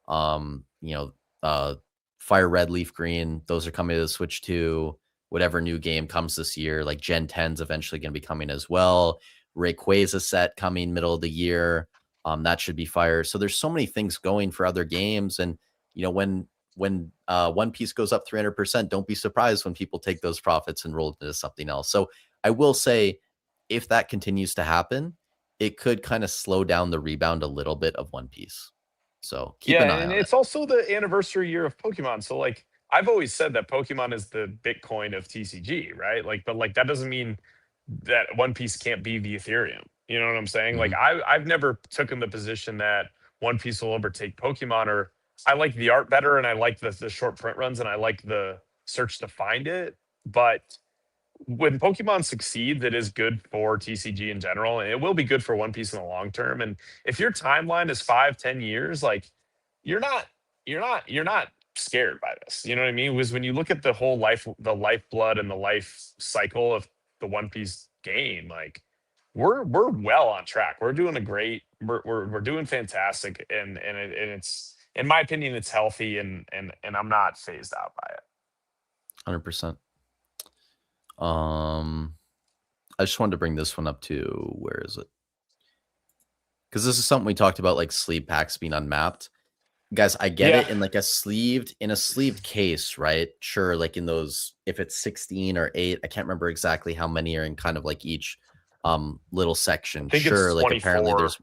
Um, you know, uh, Fire Red, Leaf Green, those are coming to the Switch too. Whatever new game comes this year, like Gen 10's eventually going to be coming as well. Rayquaza set coming middle of the year. That should be fire. So there's so many things going for other games, and when One Piece goes up 300%, don't be surprised when people take those profits and roll it into something else. So I will say, if that continues to happen, it could kind of slow down the rebound a little bit of One Piece. So keep yeah, an eye and on it. it's also the anniversary year of Pokemon. So like I've always said that Pokemon is the Bitcoin of TCG, right? Like, but like that doesn't mean that One Piece can't be the Ethereum. You know what I'm saying? Like Mhm. I've never taken the position that One Piece will overtake Pokemon, or I like the art better and I like the short print runs and I like the search to find it. But when Pokemon succeeds, it is good for TCG in general, and it will be good for One Piece in the long term. And if your timeline is 5, 10 years, like you're not, you're not scared by this. You know what I mean? Was when you look at the whole life, the lifeblood and the life cycle of the One Piece game, like we're well on track. We're doing a great, we're doing fantastic, and it's in my opinion, it's healthy, and I'm not phased out by it. 100%. Um, I just wanted to bring this one up too. Where is it? Because this is something we talked about, like sleeve packs being unmapped. Guys, I get Yeah, it in a sleeved case, right? Sure, like in those, if it's 16 or 8, I can't remember exactly how many are in kind of like each little I section. think it's Sure, like apparently 24.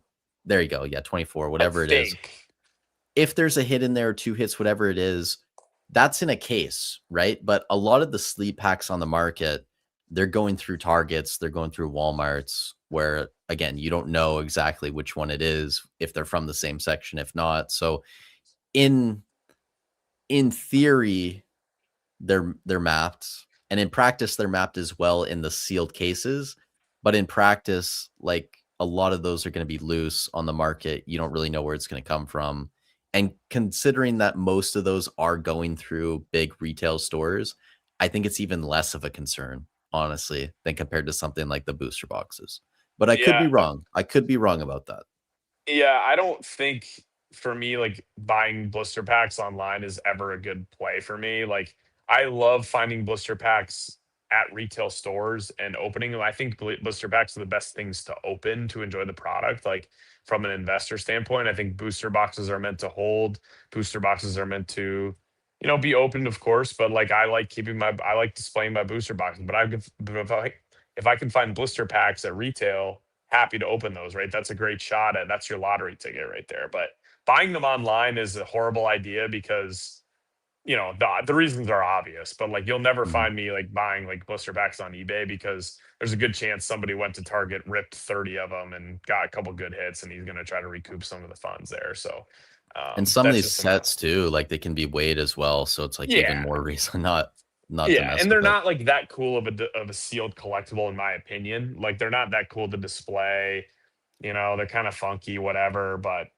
there you go, yeah, 24, I whatever it is. think. If there's a hit in there, 2 hits, whatever it is, that's in a case, right? But a lot of the sleeve packs on the market, they're going through Targets, they're going through Walmarts, where again, you don't know exactly which one it is, if they're from the same section, if not. So in in theory, they're mapped, and in practice, they're mapped as well in the sealed cases. But in practice, like a lot of those are going to be loose on the market. You don't really know where it's going to come from. And considering that most of those are going through big retail stores, I think it's even less of a concern, honestly, than compared to something like the booster boxes. But I could be Yeah, wrong. I could be wrong about that. yeah, I don't think for me, like buying blister packs online is ever a good play for me. Like, I love finding blister packs at retail stores and opening them. I think blister packs are the best things to open to enjoy the product. Like, from an investor standpoint, I think booster boxes are meant to hold. Booster boxes are meant to, be opened, of course. But like, I like displaying my booster boxes. But if I can find blister packs at retail, happy to open those, right? That's a great shot at that's your lottery ticket right there. But buying them online is a horrible idea because the reasons are obvious, but like you'll never Mhm. find me like buying like blister packs on eBay because there's a good chance somebody went to Target, ripped 30 of them and got a couple good hits and he's going to try to recoup some of the funds there. So And some of that's these just some sets too, like they can be weighed as well, so it's like even yeah. more reason not to Yeah, mess and they're with it. not like that cool of a sealed collectible in my opinion. Like they're not that cool to display. They're kind of funky, whatever. But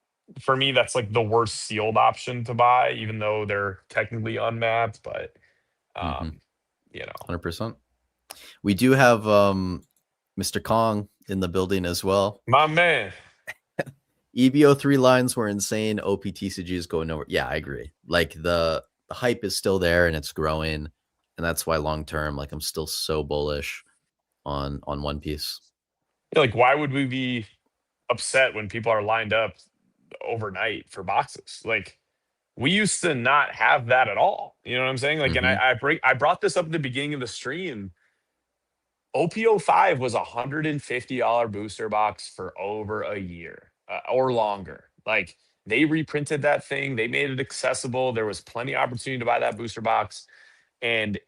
for me, that's like the worst sealed option to buy, even though they're technically unmapped. But Mm-hmm. um, you know, 100%. We do have Mr. Kong in the building as well. my man. EBO3 lines were insane. OPTCG is going nowhere. Yeah, I agree. Like the hype is still there and it's growing, and that's why long term, like I'm still so bullish on One Piece. Like, why would we be upset when people are lined up overnight for boxes? Like, we used to not have that at all. You know what I'm saying? Like, and Mm-hmm. I brought this up at the beginning of the stream. OPO5 was $150 booster box for over a year or longer. Like they reprinted that thing, they made it accessible. There was plenty of opportunity to buy that booster box. And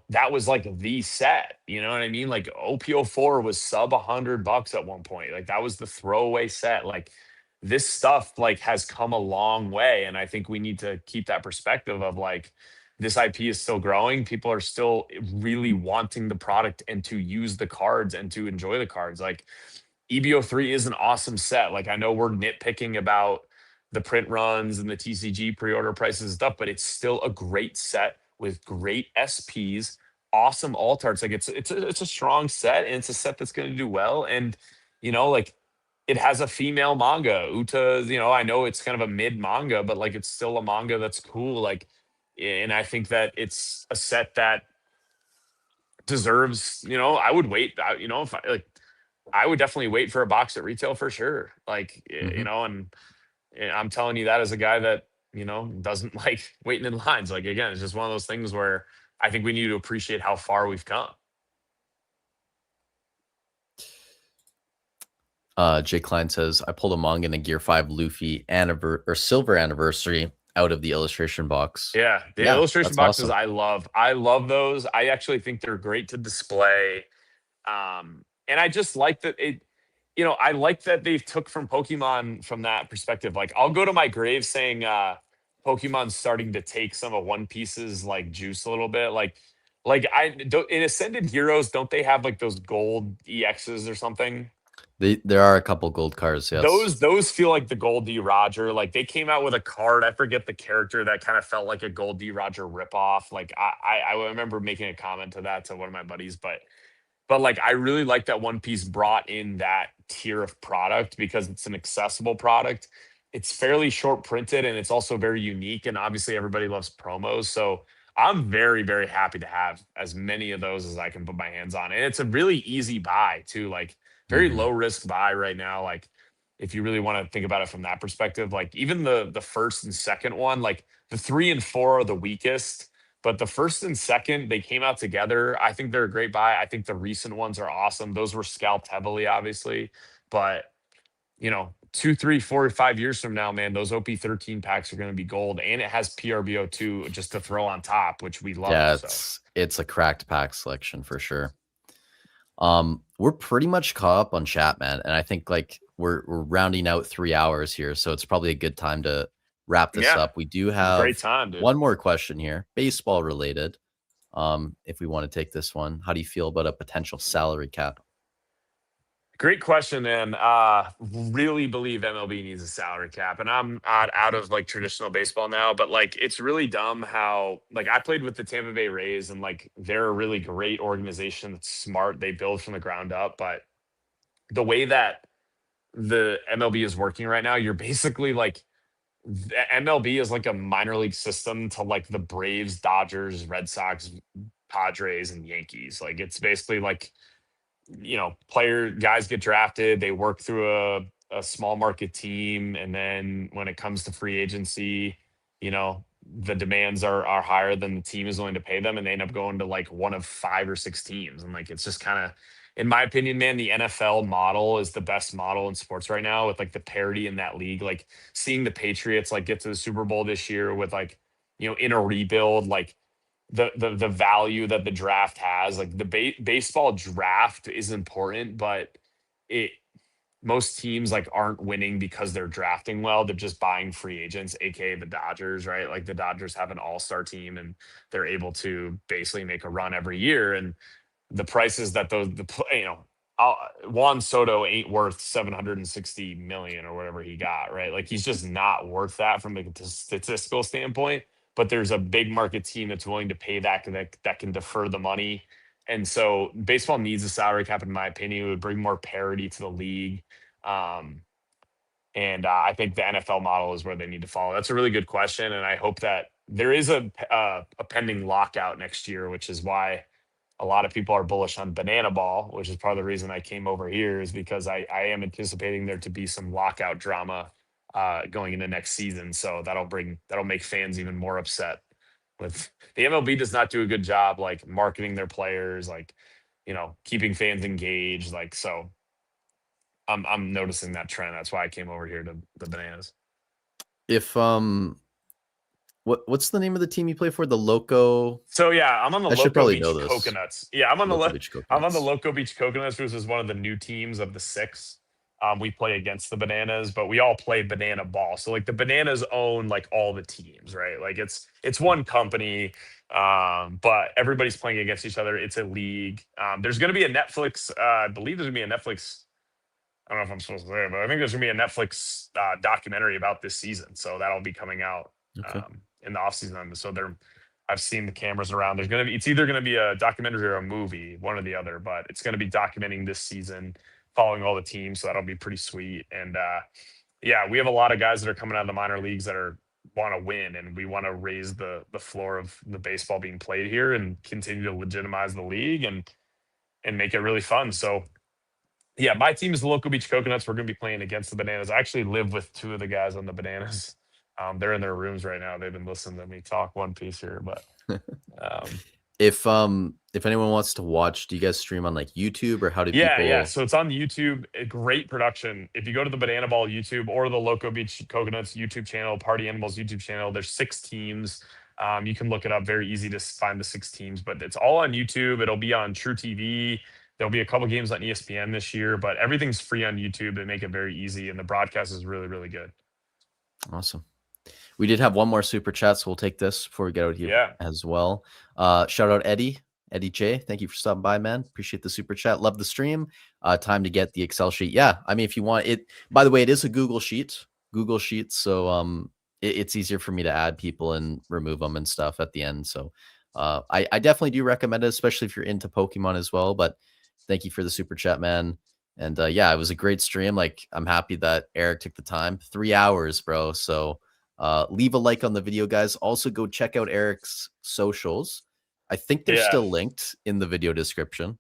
that was like the set. You know what I mean? Like OPO4 was sub $100 at one point. Like that was the throwaway set. Like this stuff like has come a long way. And I think we need to keep that perspective of like this IP is still growing. People are still really wanting the product and to use the cards and to enjoy the cards. Like EBO3 is an awesome set. Like I know we're nitpicking about the print runs and the TCG pre-order prices and stuff, but it's still a great set with great SPs, awesome alt arts. Like it's a strong set and it's a set that's going to do well. And like it has a female manga. Uta, I know it's kind of a mid manga, but like it's still a manga that's cool. Like, and I think that it's a set that deserves. I would wait. If I would definitely wait for a box at retail for sure. Like, Mm-hmm. and I'm telling you that as a guy that, doesn't like waiting in lines. Like, again, it's just one of those things where I think we need to appreciate how far we've come. Jay Klein says, I pulled a manga in a Gear 5 Luffy silver anniversary out of the illustration box. Yeah. The Yeah, illustration that's boxes awesome. I love. I love those. I actually think they're great to display. And I just like that I like that they've took from Pokemon from that perspective. Like I'll go to my grave saying Pokemon's starting to take some of One Piece's like juice a little bit. Like I don't in Ascended Heroes, don't they have like those gold EXs or something? There are a couple gold cards, yes. Those feel like the Gold D Roger. Like they came out with a card. I forget the character that kind of felt like a Gold D Roger ripoff. Like I remember making a comment to that to one of my buddies, but like I really like that One Piece brought in that tier of product because it's an accessible product. It's fairly short printed and it's also very unique. And obviously everybody loves promos. So I'm very, very happy to have as many of those as I can put my hands on. And it's a really easy buy too. Like very Mm-hmm. low risk buy right now. Like if you really want to think about it from that perspective, like even the first and second one, like the 3 and 4 are the weakest, but the first and second, they came out together. I think they're a great buy. I think the recent ones are awesome. Those were scalped heavily, obviously. But, 2, 3, 4, 5 years from now, man, those OP13 packs are going to be gold. And it has PRBO2 just to throw on top, which we love. Yeah, So, it's a cracked pack selection for sure. We're pretty much caught up on chat, man, and I think like we're rounding out 3 hours here, so it's probably a good time to wrap this Yeah, up. We do great have time, dude. one more question here, baseball related. If we want to take this one, how do you feel about a potential salary cap? Great question, and really believe MLB needs a salary cap. And I'm out of like traditional baseball now, but like it's really dumb how like I played with the Tampa Bay Rays, and like they're a really great organization that's smart. They build from the ground up, but the way that the MLB is working right now, you're basically like the MLB is like a minor league system to like the Braves, Dodgers, Red Sox, Padres, and Yankees. Like it's basically like player guys get drafted, they work through a small market team, and then when it comes to free agency, the demands are higher than the team is willing to pay them, and they end up going to like one of 5 or 6 teams. And like it's just kind of, in my opinion, man, the NFL model is the best model in sports right now with like the parity in that league. Like seeing the Patriots like get to the Super Bowl this year with like, in a rebuild, like the value that the draft has. Like the baseball draft is important, but it most teams like aren't winning because they're drafting well. They're just buying free agents, aka the Dodgers, right? Like the Dodgers have an all-star team, and they're able to basically make a run every year. And the prices that Juan Soto ain't worth 760 million or whatever he got, right? Like he's just not worth that from a statistical standpoint. But there's a big market team that's willing to pay that can defer the money. And so baseball needs a salary cap, in my opinion. It would bring more parity to the league. Um, and I think the NFL model is where they need to follow. That's a really good question, and I hope that there is a pending lockout next year, which is why a lot of people are bullish on banana ball, which is part of the reason I came over here, is because I am anticipating there to be some lockout drama going into next season. So that'll make fans even more upset. With the MLB does not do a good job like marketing their players, like keeping fans engaged. Like so, I'm noticing that trend. That's why I came over here to the bananas. If what's the name of the team you play for? The Loco. So yeah, I'm on the I should Loco probably know Beach this. Coconuts. Yeah, Loco Beach I'm on the Coconuts. Loco Beach Coconuts, which is one of the new teams of the six. We play against the Bananas, but we all play banana ball. So like the Bananas own like all the teams, right? Like it's one company, but everybody's playing against each other. It's a league. There's going to be a Netflix. I believe there's going to be a Netflix. I don't know if I'm supposed to say it, but I think there's going to be a Netflix documentary about this season. So that'll be coming out Okay. in the off season. So I've seen the cameras around. It's either going to be a documentary or a movie, one or the other, but it's going to be documenting this season, following all the teams. So that'll be pretty sweet. And yeah, we have a lot of guys that are coming out of the minor leagues that are want to win, and we want to raise the floor of the baseball being played here and continue to legitimize the league and make it really fun. So yeah, my team is the Local Beach Coconuts. We're going to be playing against the Bananas. I actually live with two of the guys on the Bananas. They're in their rooms right now. They've been listening to me talk One Piece here, but um, If anyone wants to watch, do you guys stream on like YouTube, or how do yeah. people? So it's on YouTube. A great production. If you go to the Banana Ball YouTube or the Loco Beach Coconuts YouTube channel, Party Animals YouTube channel, there's 6 teams. You can look it up. Very easy to find the 6 teams, but it's all on YouTube. It'll be on True TV. There'll be a couple games on ESPN this year, but everything's free on YouTube. They make it very easy, and the broadcast is really, really good. Awesome. We did have one more super chat, so we'll take this before we get out here Yeah. as well. Shout out Eddie J. Thank you for stopping by, man. Appreciate the super chat. Love the stream. Time to get the Excel sheet. Yeah, I mean, if you want it, by the way, it is a Google Sheet. So it's easier for me to add people and remove them and stuff at the end. So I definitely do recommend it, especially if you're into Pokemon as well. But thank you for the super chat, man. And yeah, it was a great stream. Like, I'm happy that Erik took the time. 3 hours, bro. So leave a like on the video, guys. Also, go check out Erik's socials. I think they're Yeah. still linked in the video description.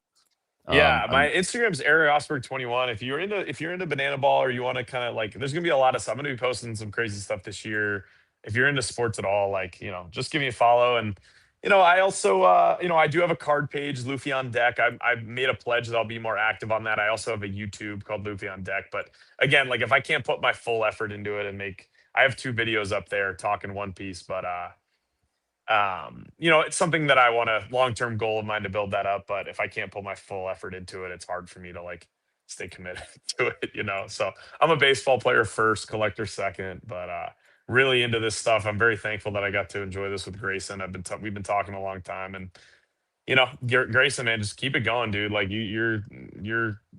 Yeah, my I'm Instagram's Erik Ostberg 21. If you're into banana ball, or you want to kind of like, there's gonna be a lot of stuff. I'm gonna be posting some crazy stuff this year. If you're into sports at all, like, just give me a follow. And I also I do have a card page, Luffy on Deck. I've made a pledge that I'll be more active on that. I also have a YouTube called Luffy on Deck. But again, like if I can't put my full effort into it and I have 2 videos up there talking One Piece, but it's something that I want, a long-term goal of mine to build that up. But if I can't put my full effort into it, it's hard for me to like stay committed to it. So I'm a baseball player first, collector second, but really into this stuff. I'm very thankful that I got to enjoy this with Grayson. We've been talking a long time, and Grayson, man, just keep it going, dude. Like you're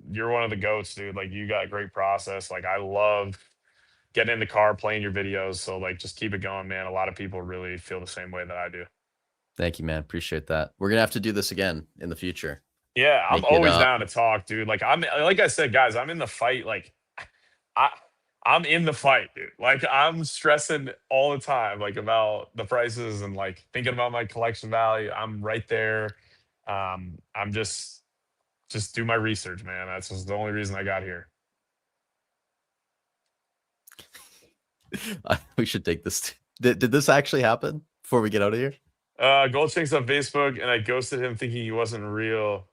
one of the goats, dude. Like you got a great process. Like I love getting in the car, playing your videos. So like, just keep it going, man. A lot of people really feel the same way that I do. Thank you, man. Appreciate that. We're gonna have to do this again in the future. Yeah, I'm Make it always down to talk, dude. Like I said, guys, I'm in the fight. Like I I'm in the fight, dude. Like I'm stressing all the time, like about the prices and like thinking about my collection value. I'm right there. I'm just do my research, man. That's just the only reason I got here. We should take this. Did this actually happen before we get out of here? Goldchink's on Facebook, and I ghosted him thinking he wasn't real.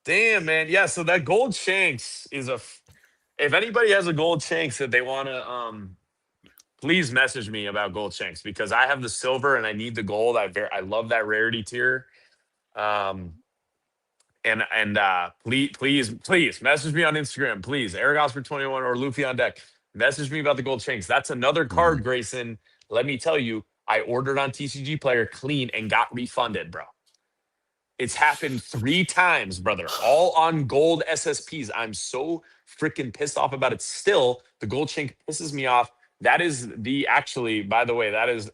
Damn, man. Yeah, so that Gold Shanks is if anybody has a Gold Shanks that they want to please message me about Gold Shanks, because I have the silver and I need the gold. I love that rarity tier. Um and please message me on Instagram, please. Erik Osprey 21 or Luffy on deck. Message me about the Gold Shanks. That's another card, Grayson. Let me tell you, I ordered on TCG Player clean and got refunded, bro. It's happened 3 times, brother, all on gold SSPs. I'm so freaking pissed off about it. Still, the Gold Shank pisses me off. That is actually, by the way, that is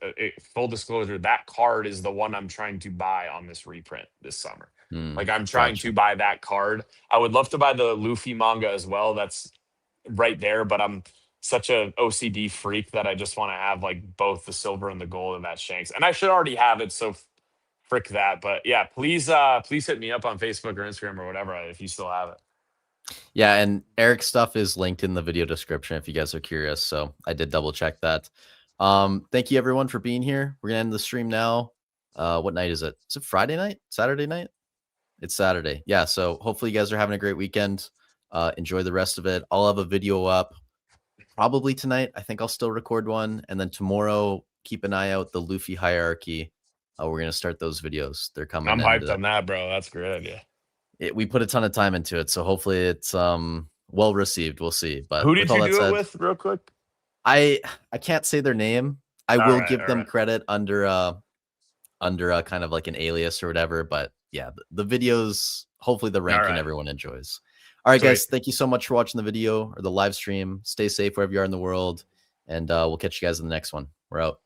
full disclosure. That card is the one I'm trying to buy on this reprint this summer. Like I'm trying to buy that card. I would love to buy the Luffy manga as well. That's right there, but I'm such a OCD freak that I just want to have like both the silver and the gold in that Shanks. And I should already have it, so frick that. But yeah, please hit me up on Facebook or Instagram or whatever if you still have it. Yeah, and Erik's stuff is linked in the video description if you guys are curious. So I did double check that. Thank you everyone for being here. We're gonna end the stream now. What night is it? Is it Friday night? Saturday night? It's Saturday. Yeah, so hopefully you guys are having a great weekend. Enjoy the rest of it. I'll have a video up probably tonight. I think I'll still record one. And then tomorrow, keep an eye out, the Luffy hierarchy. We're going to start those videos. They're coming. I'm hyped on that, bro. That's a great idea. We put a ton of time into it, so hopefully it's well received. We'll see. But who did you do it with, real quick? I can't say their name. I will give them credit under kind of like an alias or whatever. But yeah, the videos, hopefully the ranking everyone enjoys. All right, guys, thank you so much for watching the video or the live stream. Stay safe wherever you are in the world, and we'll catch you guys in the next one. We're out.